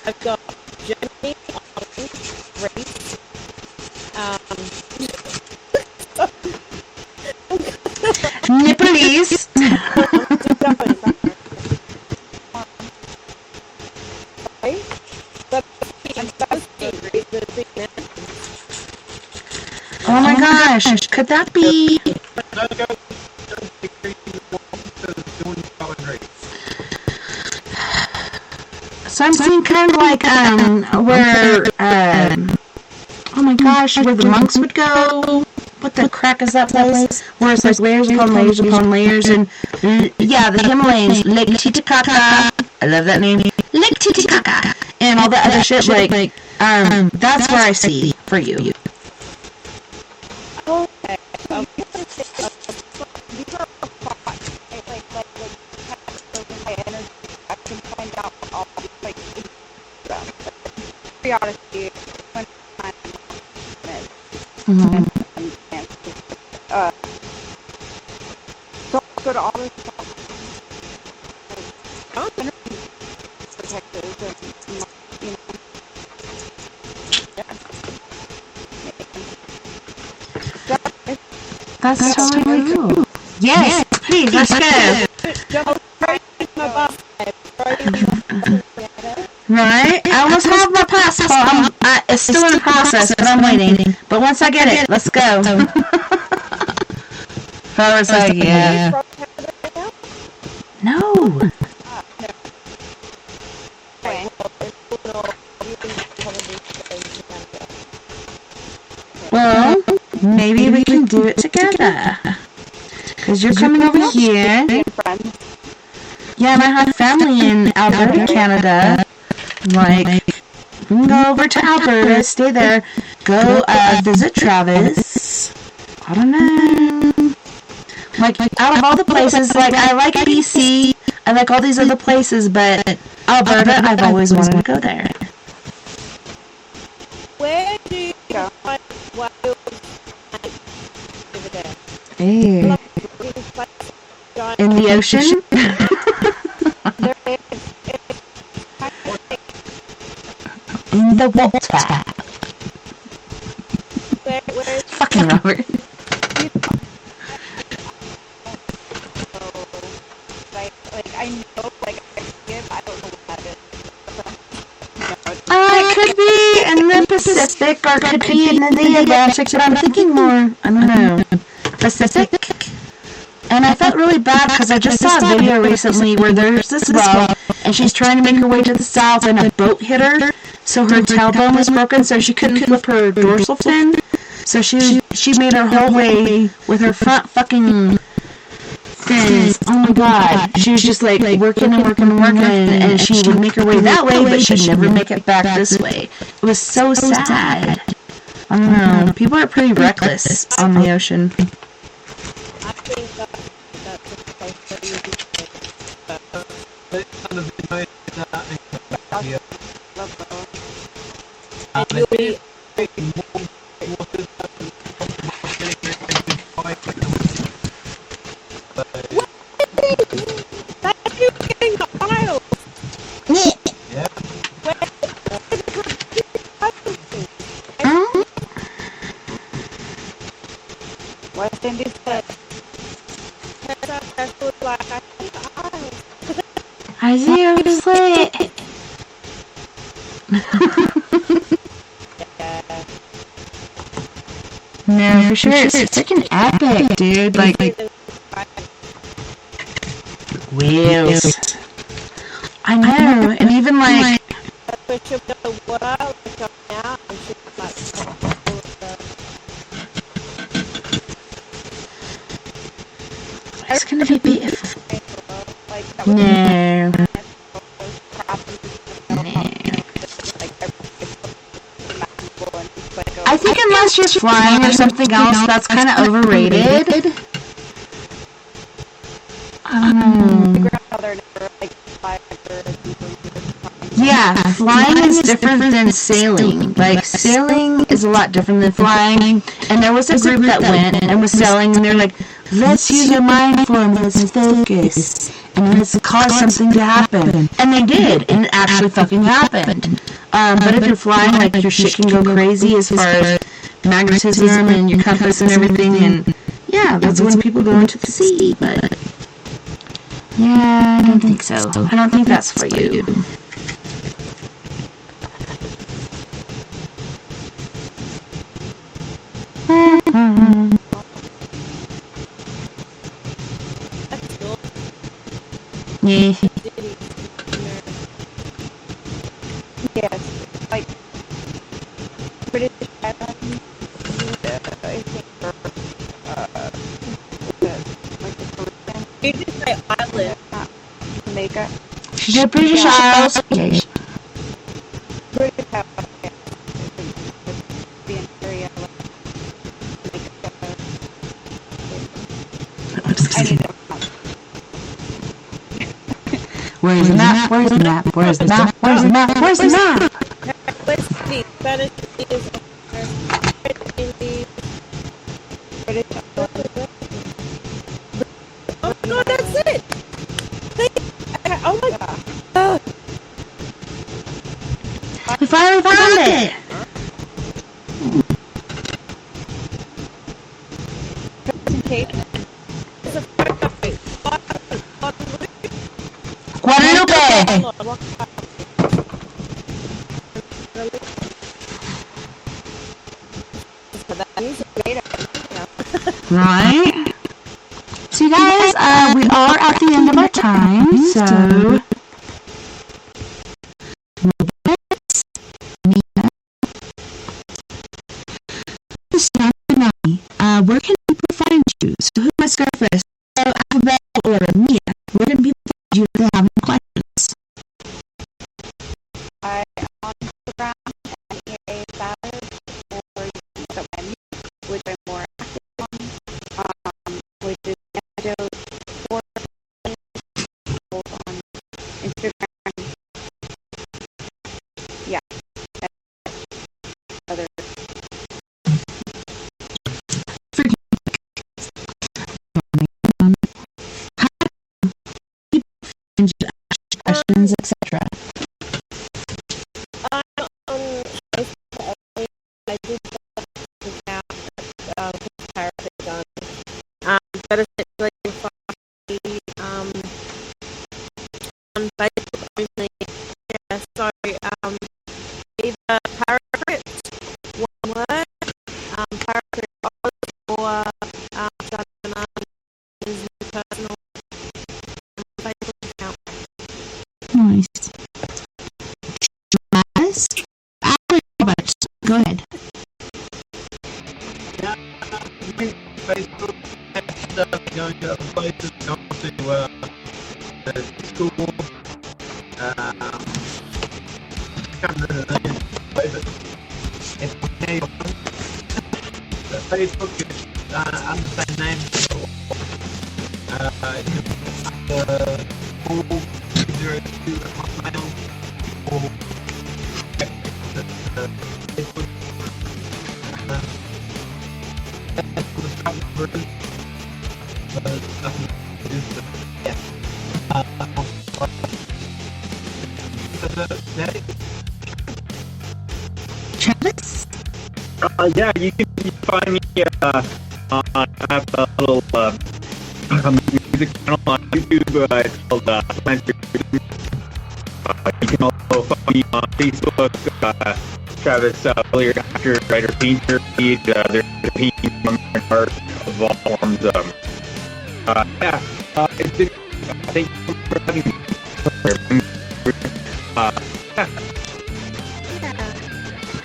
I've got Jani, Grace, Nippolies. Oh my gosh, could that be? So I'm seeing kind of like, where, oh my gosh, where the monks would go. What the crack is that place where it's like layers upon layers upon layers, and yeah, the Himalayas, Lake Titicaca, I love that name, Lake Titicaca, and all the other shit, like, that's where I see for you. Okay. These are thoughts. Like, my energy. I can find out all these, like, periodically, when time is. Don't go to all this stuff. Energy protectors, and, you know. That's totally cool. Yes, please, let's go. Right? I almost have my passport. It's still in the process, but I'm waiting. But once I get it, let's go. I was like, yeah. No. Well, maybe we can do it together. Because you're coming over here. Yeah, and I have family in Alberta, Canada. Like, we can go over to Alberta, stay there, go visit Travis. I don't know. Like, out of all the places, like, I like BC, I like all these other places, but Alberta, I've always wanted to go there. Where do you find wild over there? Ew. In the ocean? There is. In the water. Where Fucking Robert. like I know, like I give, I don't know what that is. It could be in the Pacific, or it could be in the Atlantic, but I'm thinking more, I don't know, Pacific. And I felt really bad because I just saw a video recently where there's this well, and she's trying to make her way to the south, and a boat hit her, so her tailbone was broken, so she couldn't flip her dorsal fin. So she made her whole way with her front fucking fins. Oh my god. She was just like working and working and working, and she would make her way that way, but she'd never make it back this way. It was so sad. I don't know. People are pretty reckless on the ocean. I think that's the place that you do That's you getting the files. Yeah. West Indies said, that's like I think I seriously. No, for sure. It's freaking epic, dude. Like whales. I know, and even like. It's gonna be beautiful. No. I think unless you're flying or something else, that's kind of overrated. Yeah, flying is different than sailing. Like, sailing is a lot different than flying. And there was a group that went and was sailing, and they're like, let's use our mind form, let's focus, and let's cause something to happen. And they did, and it actually fucking happened. But if you're flying, like, your shit can go crazy as far as magnetism and your compass and everything, and yeah, that's when people go into the sea, but yeah, I don't think so. I don't think that's for you. Yeah. Yes, like British Islands, I think, You just say island. Jamaica. She did British Isles. Yeah. British Isles. Yeah. The area. I need to. Where's the map? Where's the map? Where's the map? Where's the map? Where's the map? Let's see. Spanish is oh no, that's it. Oh my god. We finally found it. Guadalupe. Right. So you guys, we are at the end of our time, so where can people find you? So who must go first? So alphabetical order, Mia. Where can people find you if they have any questions? I on Instagram and EA Salad, or you can look at my music, which I'm more active on, which is Antidote 4 on Instagram. Yeah. Other. Questions, etc. I did now but essentially on Facebook only. Yeah, so either paracrypt, one word, paracrypt or Banani is the personal Facebook account. Nice. Yes. Go ahead. Yeah, Facebook and going to other places, going to the school. Can't remember the name, but it's okay. The Facebook is under the same name. All 02 at Hotmail or Facebook. Travis? Yeah, you can find me I have a little music channel on YouTube. It's called Planter. You can also find me on Facebook. Travis Willier, actor, writer, painter. There's painting on art of all forms. It's been, thank you for having me.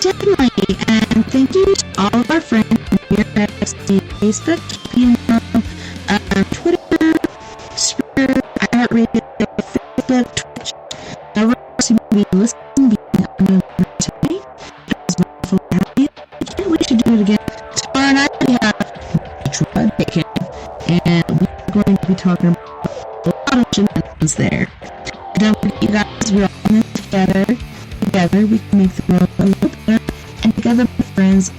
Definitely, and thank you to all of our friends here at Facebook, Twitter, Spreaker, iHeartRadio, Facebook, Twitch. Wherever else you may be listening, today. It was wonderful to have you. I can't wait to do it again. Tomorrow night we have Troy Bacon, and we're going to be talking about a lot of shenanigans there. Don't forget, you guys, we're all in this together. Together we can make the world a little better, and together, my friends,